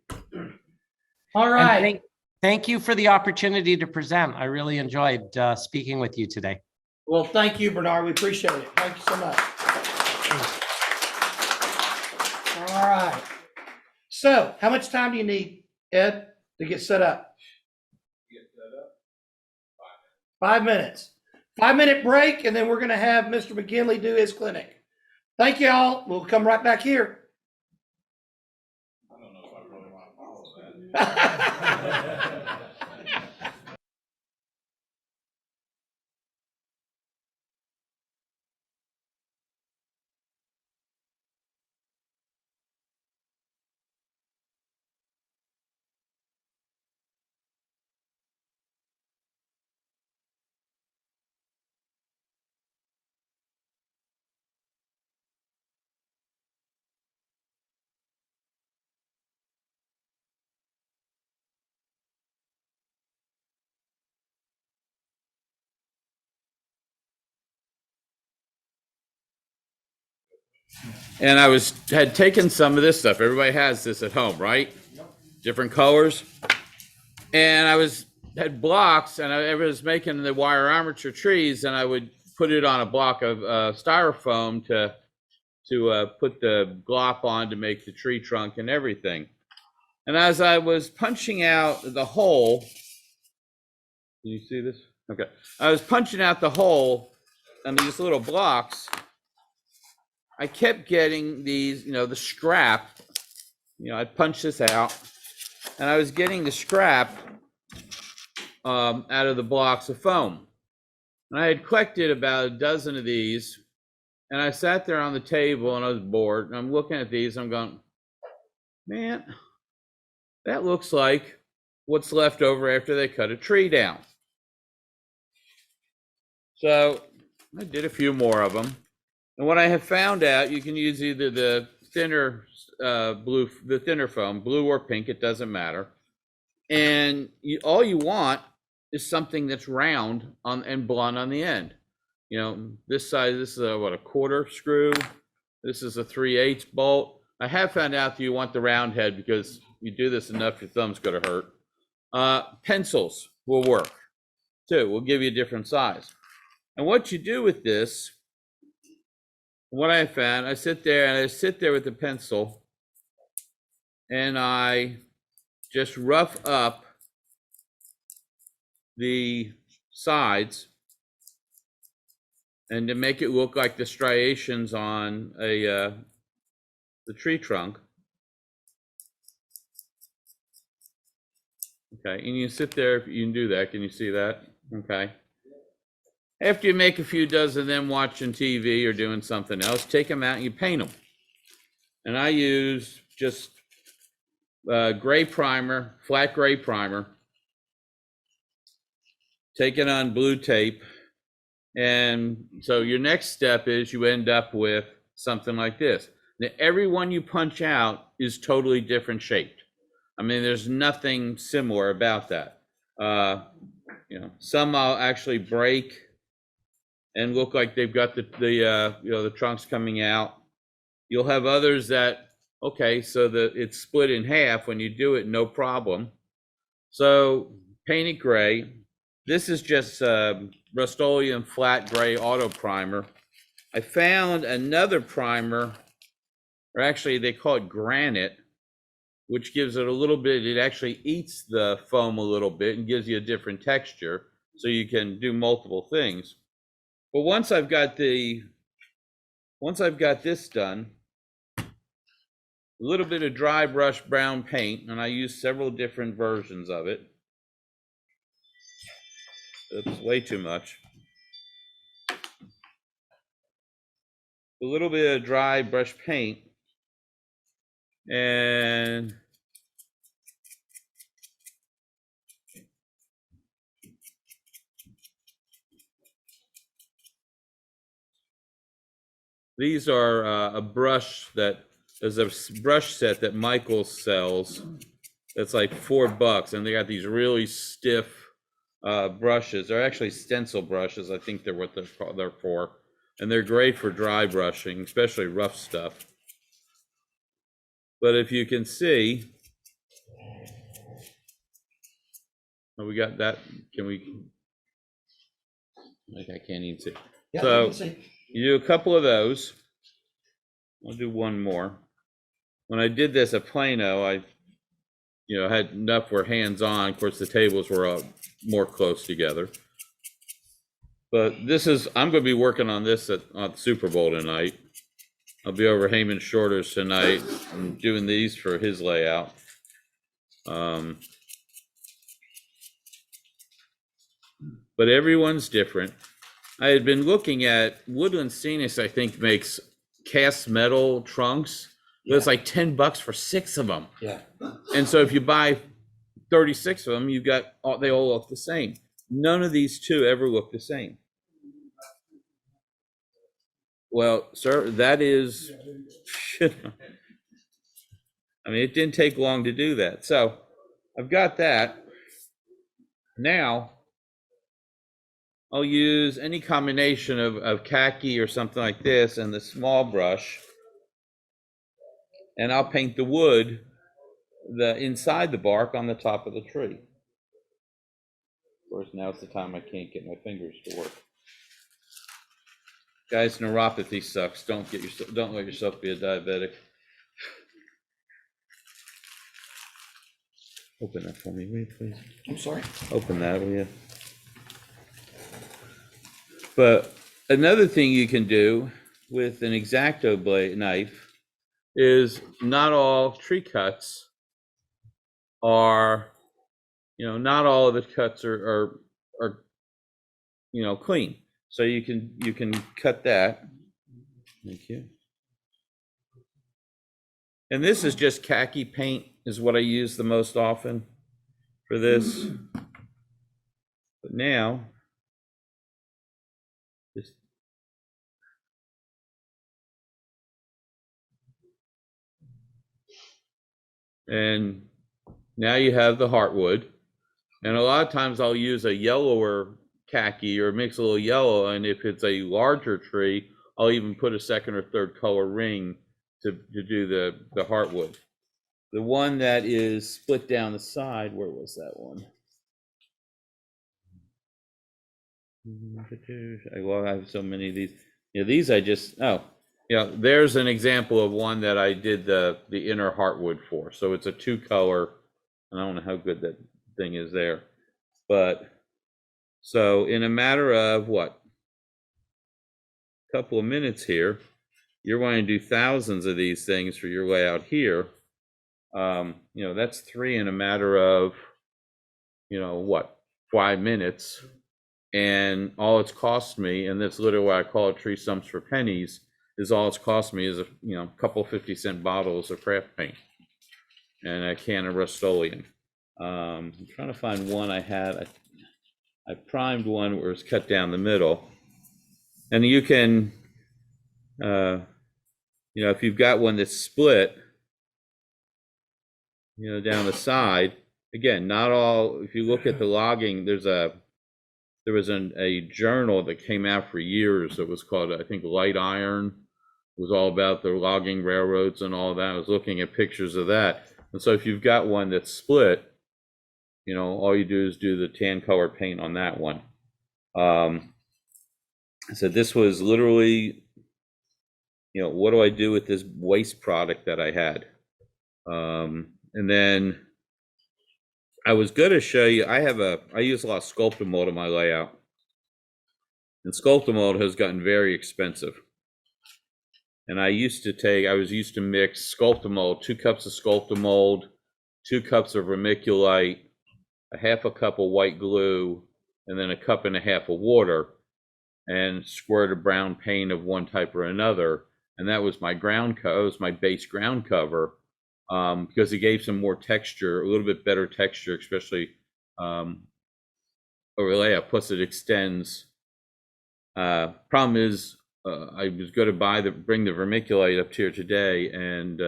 All right. Thank you for the opportunity to present. I really enjoyed speaking with you today. Well, thank you, Bernard. We appreciate it. Thank you so much. All right. So how much time do you need, Ed, to get set up? 5 minutes. 5-minute break, and then we're going to have Mr. McGinley do his clinic. Thank you all. We'll come right back here. I don't know if I really want to follow that. And had taken some of this stuff. Everybody has this at home, right? Yep. Different colors. And I had blocks, and I was making the wire armature trees, and I would put it on a block of styrofoam to put the glop on to make the tree trunk and everything. And as I was punching out the hole, can you see this? Okay. I was punching out the hole on these little blocks. I kept getting these, the scrap, I'd punch this out, and I was getting the scrap out of the blocks of foam. And I had collected about a dozen of these, and I sat there on the table and I was bored, and I'm looking at these, and I'm going, man, that looks like what's left over after they cut a tree down. So I did a few more of them. And what I have found out, you can use either the thinner the thinner foam, blue or pink, it doesn't matter. And all you want is something that's round and blunt on the end. This size, this is a 1/4 screw. This is a 3/8 bolt. I have found out that you want the round head because you do this enough, your thumb's gonna hurt. Pencils will work too. We'll give you a different size. And what you do with this what I found, I sit there with the pencil and I just rough up the sides and to make it look like the striations on the tree trunk. Okay, and you sit there, you can do that. Can you see that? Okay. After you make a few dozen of them watching TV or doing something else, take them out and you paint them. And I use just gray primer, flat gray primer. Take it on blue tape. And so your next step is you end up with something like this. Now, every one you punch out is totally different shaped. I mean, there's nothing similar about that. You know, some I'll actually break and look like they've got the trunks coming out. You'll have others that, okay, so that it's split in half. When you do it, no problem. So paint it gray. This is just Rust-Oleum flat gray auto primer. I found another primer, or actually they call it granite, which gives it a little bit, it actually eats the foam a little bit and gives you a different texture, so you can do multiple things. But once I've got this done, a little bit of dry brush brown paint, and I use several different versions of it. Oops, way too much. A little bit of dry brush paint, and these are a brush that is a brush set that Michaels sells. That's like $4, and they got these really stiff brushes. They're actually stencil brushes. I think they're what they're for, and they're great for dry brushing, especially rough stuff. But if you can see, oh, we got that. Can we? Like I can't even see. Yeah, so you can see. you do a couple of those. I'll do one more. When I did this at Plano, I, had enough where hands-on. Of course, the tables were more close together. But this is, I'm going to be working on this on Super Bowl tonight. I'll be over Heyman Shorter's tonight and doing these for his layout. But everyone's different. I had been looking at Woodland Scenics, I think makes cast metal trunks. Yeah. It's like $10 for 6 of them. Yeah. And so if you buy 36 of them, they all look the same. None of these two ever look the same. Well, sir, that is, I mean, it didn't take long to do that. So I've got that. Now I'll use any combination of khaki or something like this and the small brush, and I'll paint the wood, inside the bark on the top of the tree. Of course, now's the time I can't get my fingers to work. Guys, neuropathy sucks. Don't let yourself be a diabetic. Open that for me, will you, please? I'm sorry. Open that, will you? But another thing you can do with an X-Acto blade knife is not all tree cuts are, not all of the cuts are clean. So you can cut that. Thank you. And this is just khaki paint is what I use the most often for this. But now, and now you have the heartwood. And a lot of times I'll use a yellower khaki or mix a little yellow, and if it's a larger tree, I'll even put a second or third color ring to do the heartwood. The one that is split down the side, where was that one? Well, I have so many of these. These I just, Yeah, there's an example of one that I did the inner heartwood for. So it's a 2-color. I don't know how good that thing is there, but so in a matter of what, couple of minutes here, you're wanting to do thousands of these things for your layout here. That's 3 in a matter of, what, 5 minutes. And all it's cost me, and that's literally why I call it Tree Stumps for Pennies, is all it's cost me is a couple 50-cent bottles of craft paint and a can of Rust-Oleum. I'm trying to find one I had. I primed one where it's cut down the middle. And you can, if you've got one that's split, down the side, again, not all, if you look at the logging, there was a journal that came out for years that was called, I think, Light Iron. It was all about the logging railroads and all that. I was looking at pictures of that. And so if you've got one that's split, all you do is do the tan color paint on that one. So this was literally, what do I do with this waste product that I had? And then I was going to show you, I use a lot of Sculptamold in my layout. And Sculptamold has gotten very expensive. And I was used to mix Sculptamold, 2 cups of Sculptamold, 2 cups of vermiculite, a half a cup of white glue, and then a cup and a half of water, and squirt a brown paint of one type or another. And that was my my base ground cover, because it gave some more texture, a little bit better texture, especially over layout. Plus it extends. Problem is, I was going to bring the vermiculite up here today, and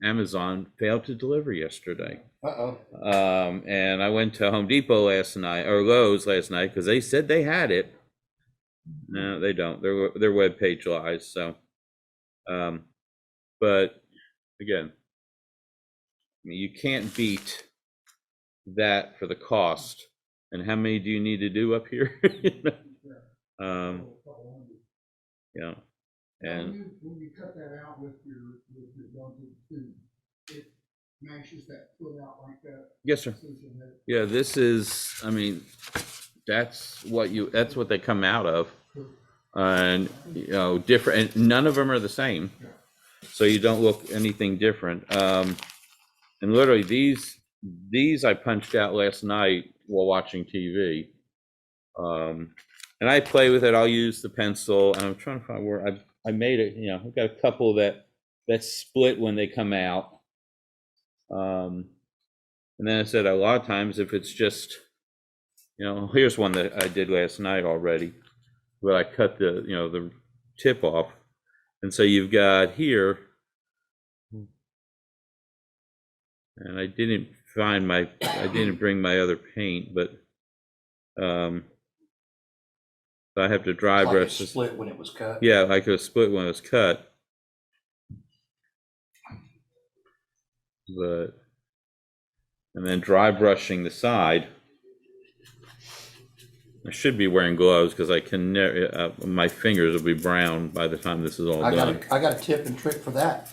Amazon failed to deliver yesterday. And I went to Home Depot last night, or Lowe's last night, because they said they had it. No, they don't. Their web page lies. So, but again, you can't beat that for the cost. And how many do you need to do up here? And when you cut that out with your tube, it mashes that foot out like that. Yes, sir. Yeah, this is, that's what they come out of. And, different, and none of them are the same. So you don't look anything different. And literally these I punched out last night while watching TV. And I play with it. I'll use the pencil, and I'm trying to find where I made it. I've got a couple that split when they come out. And then I said a lot of times if it's just, here's one that I did last night already, where I cut the tip off, and so you've got here, and I didn't bring my other paint, but I have to dry brush. It split when it was cut. Yeah, I could have split when it was cut. And then dry brushing the side. I should be wearing gloves because I can never, my fingers will be brown by the time this is all done. I got a tip and trick for that.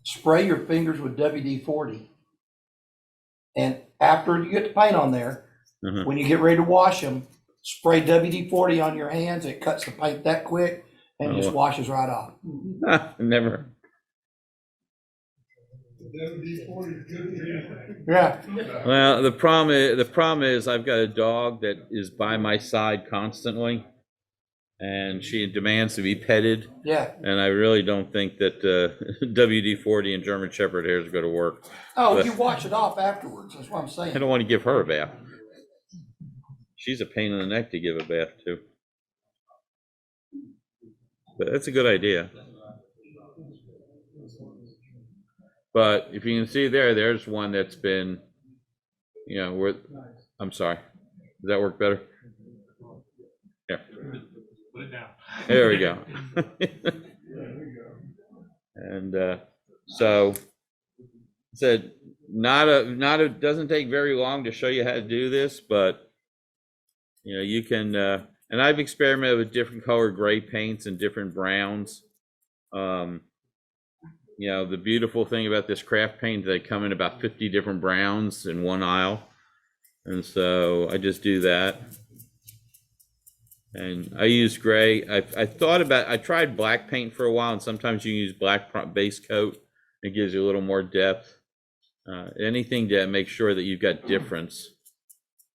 Spray your fingers with WD-40. And after you get the paint on there, when you get ready to wash them, spray WD-40 on your hands. It cuts the paint that quick and just washes right off. Never. Yeah. Well, the problem is I've got a dog that is by my side constantly, and she demands to be petted. Yeah. And I really don't think that WD-40 and German Shepherd hair is going to work. Oh, but you wash it off afterwards. That's what I'm saying. I don't want to give her a bath. She's a pain in the neck to give a bath to. But that's a good idea. But if you can see there's one that's been, I'm sorry. Does that work better? Yeah. Put it down. There we go. And so said doesn't take very long to show you how to do this, but you can and I've experimented with different color gray paints and different browns. You know, the beautiful thing about this craft paint, they come in about 50 different browns in one aisle. And so I just do that. And I use gray. I tried black paint for a while, and sometimes you use black base coat. It gives you a little more depth. Anything to make sure that you've got difference.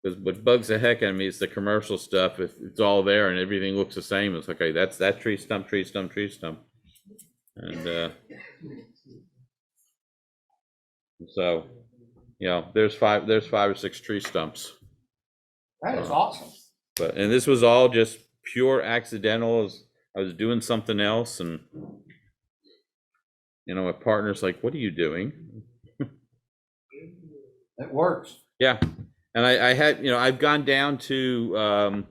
Because what bugs the heck out of me is the commercial stuff. If it's all there and everything looks the same, it's like, okay, that's that tree stump, tree stump, tree stump. And so, you know, there's five or six tree stumps. That is awesome. And this was all just pure accidental. I was doing something else, and you know, my partner's like, "What are you doing?" It works. Yeah, and I had, you know, I've gone down to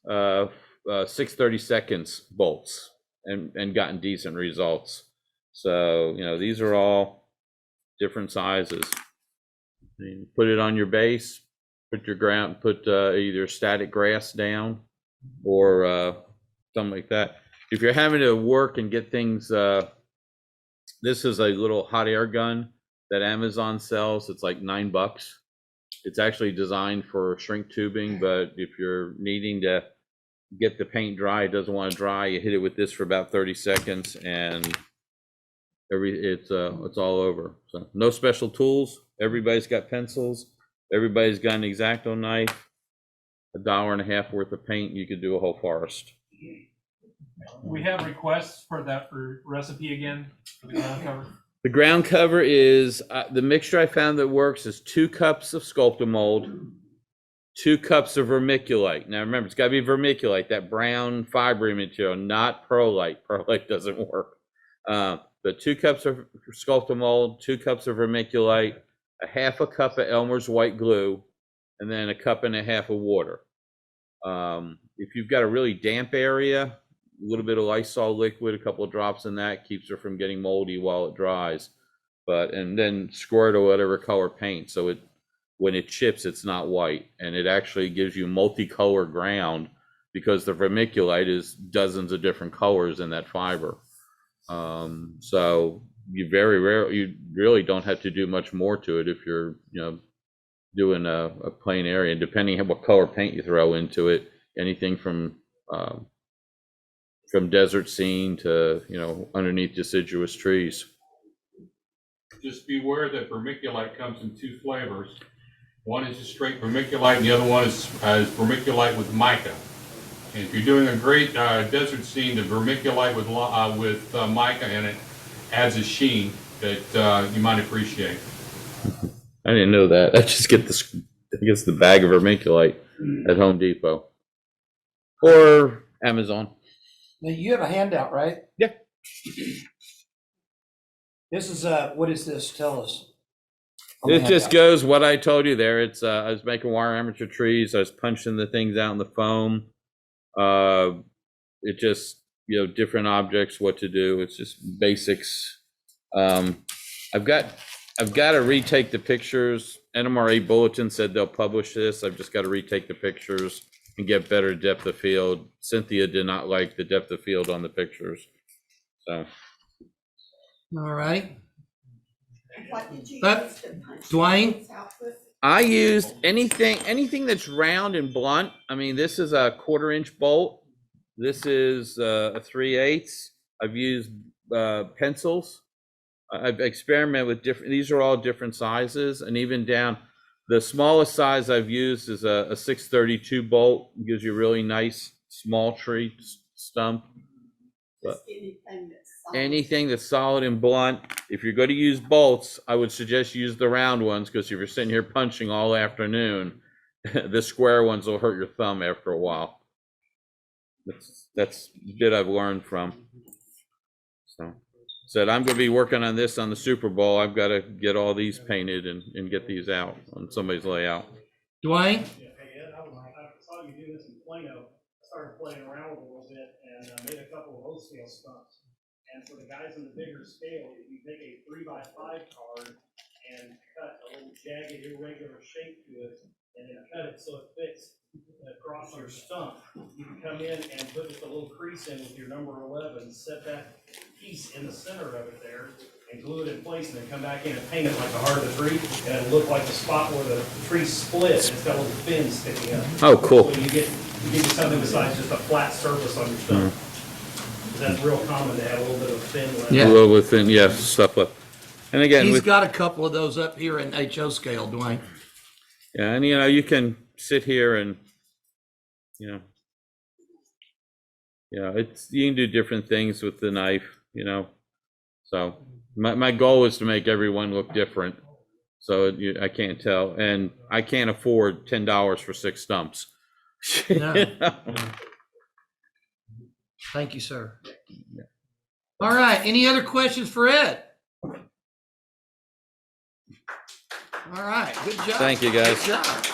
6/32 bolts and gotten decent results. So, you know, these are all different sizes. You put it on your base, put your ground, put either static grass down or something like that. If you're having to work and get things, this is a little hot air gun that Amazon sells. It's like $9. It's actually designed for shrink tubing, but if you're needing to get the paint dry, it doesn't want to dry, you hit it with this for about 30 seconds and it's all over. So no special tools. Everybody's got pencils. Everybody's got an X-Acto knife. $1.50 worth of paint, you could do a whole forest. We have requests for that recipe again for the ground cover. The ground cover is the mixture I found that works is 2 cups of Sculptamold, 2 cups of vermiculite. Now remember, it's got to be vermiculite, that brown fibery material, not perlite. Perlite doesn't work. But 2 cups of Sculptamold, 2 cups of vermiculite, a 1/2 cup of Elmer's white glue, and then 1.5 cups of water. If you've got a really damp area, a little bit of Lysol liquid, a couple of drops in that keeps it from getting moldy while it dries. And then squirt or whatever color paint, so when it chips, it's not white, and it actually gives you multicolor ground because the vermiculite is dozens of different colors in that fiber. So you you really don't have to do much more to it if you're, you know, doing a plain area. And depending on what color paint you throw into it, anything from desert scene to, you know, underneath deciduous trees. Just beware that vermiculite comes in 2 flavors. One is just straight vermiculite, and the other one is vermiculite with mica. And if you're doing a great desert scene, the vermiculite with mica in it adds a sheen that you might appreciate. I didn't know that. I just get the bag of vermiculite at Home Depot or Amazon. Now you have a handout, right? Yeah. This is what is this? Tell us. It just goes what I told you there. It's I was making wire armature trees. I was punching the things out in the foam. It just, you know, different objects, what to do. It's just basics. I've got to retake the pictures. NMRA Bulletin said they'll publish this. I've just got to retake the pictures and get better depth of field. Cynthia did not like the depth of field on the pictures. So. All right. What did you That, use to punch Dwayne? things out with? I used anything that's round and blunt. I mean, this is a 1/4-inch bolt. This is a 3/8. I've used pencils. I've experimented with different. These are all different sizes, and even down. The smallest size I've used is a 6/32 bolt. It gives you a really nice small tree stump. But anything that's solid and blunt. If you're going to use bolts, I would suggest use the round ones, because if you're sitting here punching all afternoon, the square ones will hurt your thumb after a while. That's the bit I've learned from. So said I'm going to be working on this on the Super Bowl. I've got to get all these painted and get these out on somebody's layout. Dwayne? Hey, Ed, I saw you do this in Plano. I started playing around with it a little bit and made a couple of those scale stumps. And for the guys in the bigger scale, you take a 3x5 card and cut a little jagged, irregular shape to it, and then cut it so it fits across your stump. You can come in and put just a little crease in with your number 11, set that piece in the center of it there, and glue it in place, and then come back in and paint it like the heart of the tree, and it'll look like the spot where the tree split, and it's got little fins sticking up. Oh, cool. So you get you something besides just a flat surface on your stump. That's real common to have a little bit of thin left. A little bit thin, yeah, stuff like. And again, He's with, got a couple of those up here in HO scale, Dwayne. yeah, and you can sit here and, it's, you can do different things with the knife, So my goal is to make everyone look different. So I can't tell, and I can't afford $10 for 6 stumps. No. Thank you, sir. All right, any other questions for Ed? All right, good job. Thank you, guys. Good job.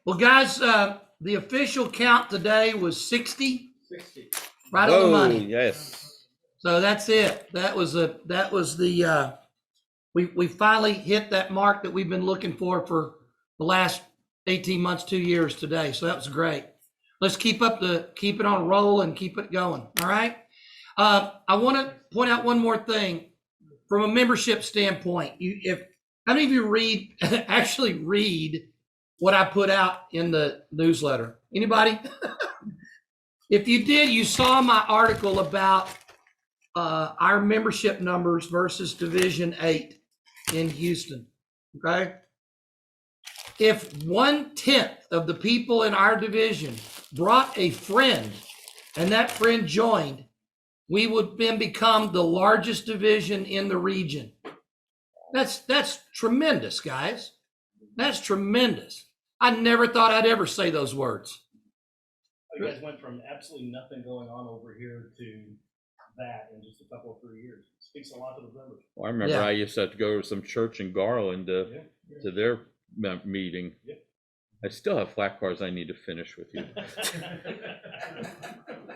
Well, guys, the official count today was 60. 60. Right on the money. Yes. So that's it. That was the we finally hit that mark that we've been looking for the last 18 months, 2 years today. So that was great. Let's keep it on a roll and keep it going. All right. I want to point out one more thing from a membership standpoint. How many of you actually read what I put out in the newsletter? Anybody? If you did, you saw my article about our membership numbers versus Division 8 in Houston. Okay. If 1/10 of the people in our division brought a friend and that friend joined, we would then become the largest division in the region. That's tremendous, guys. That's tremendous. I never thought I'd ever say those words. You guys went from absolutely nothing going on over here to that in just a couple of 3 years. It speaks a lot to the members. Well, I remember I used to have to go to some church in Garland to their meeting. Yeah. I still have flat cars I need to finish with you.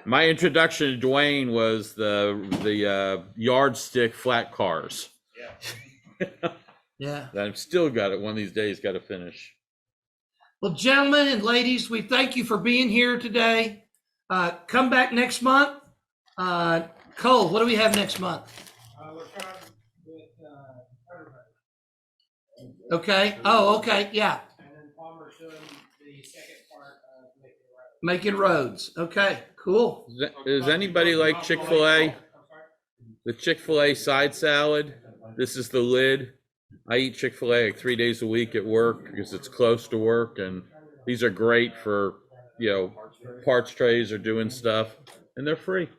My introduction to Dwayne was the yardstick flat cars. Yeah. Yeah. I've still got it. One of these days, got to finish. Well, gentlemen and ladies, we thank you for being here today. Come back next month. Cole, what do we have next month? We're trying with Okay. Oh, okay. Yeah. and then Palmer showing the second part of Making roads. Okay. Cool. Does anybody like Chick-fil-A? The Chick-fil-A side salad. This is the lid. I eat Chick-fil-A like 3 days a week at work because it's close to work, and these are great for, parts trays or doing stuff, and they're free.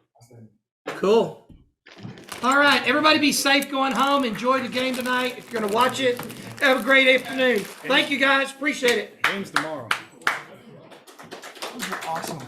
Cool. All right. Everybody be safe going home. Enjoy the game tonight. If you're going to watch it, have a great afternoon. Thank you, guys. Appreciate it. Games tomorrow. Awesome.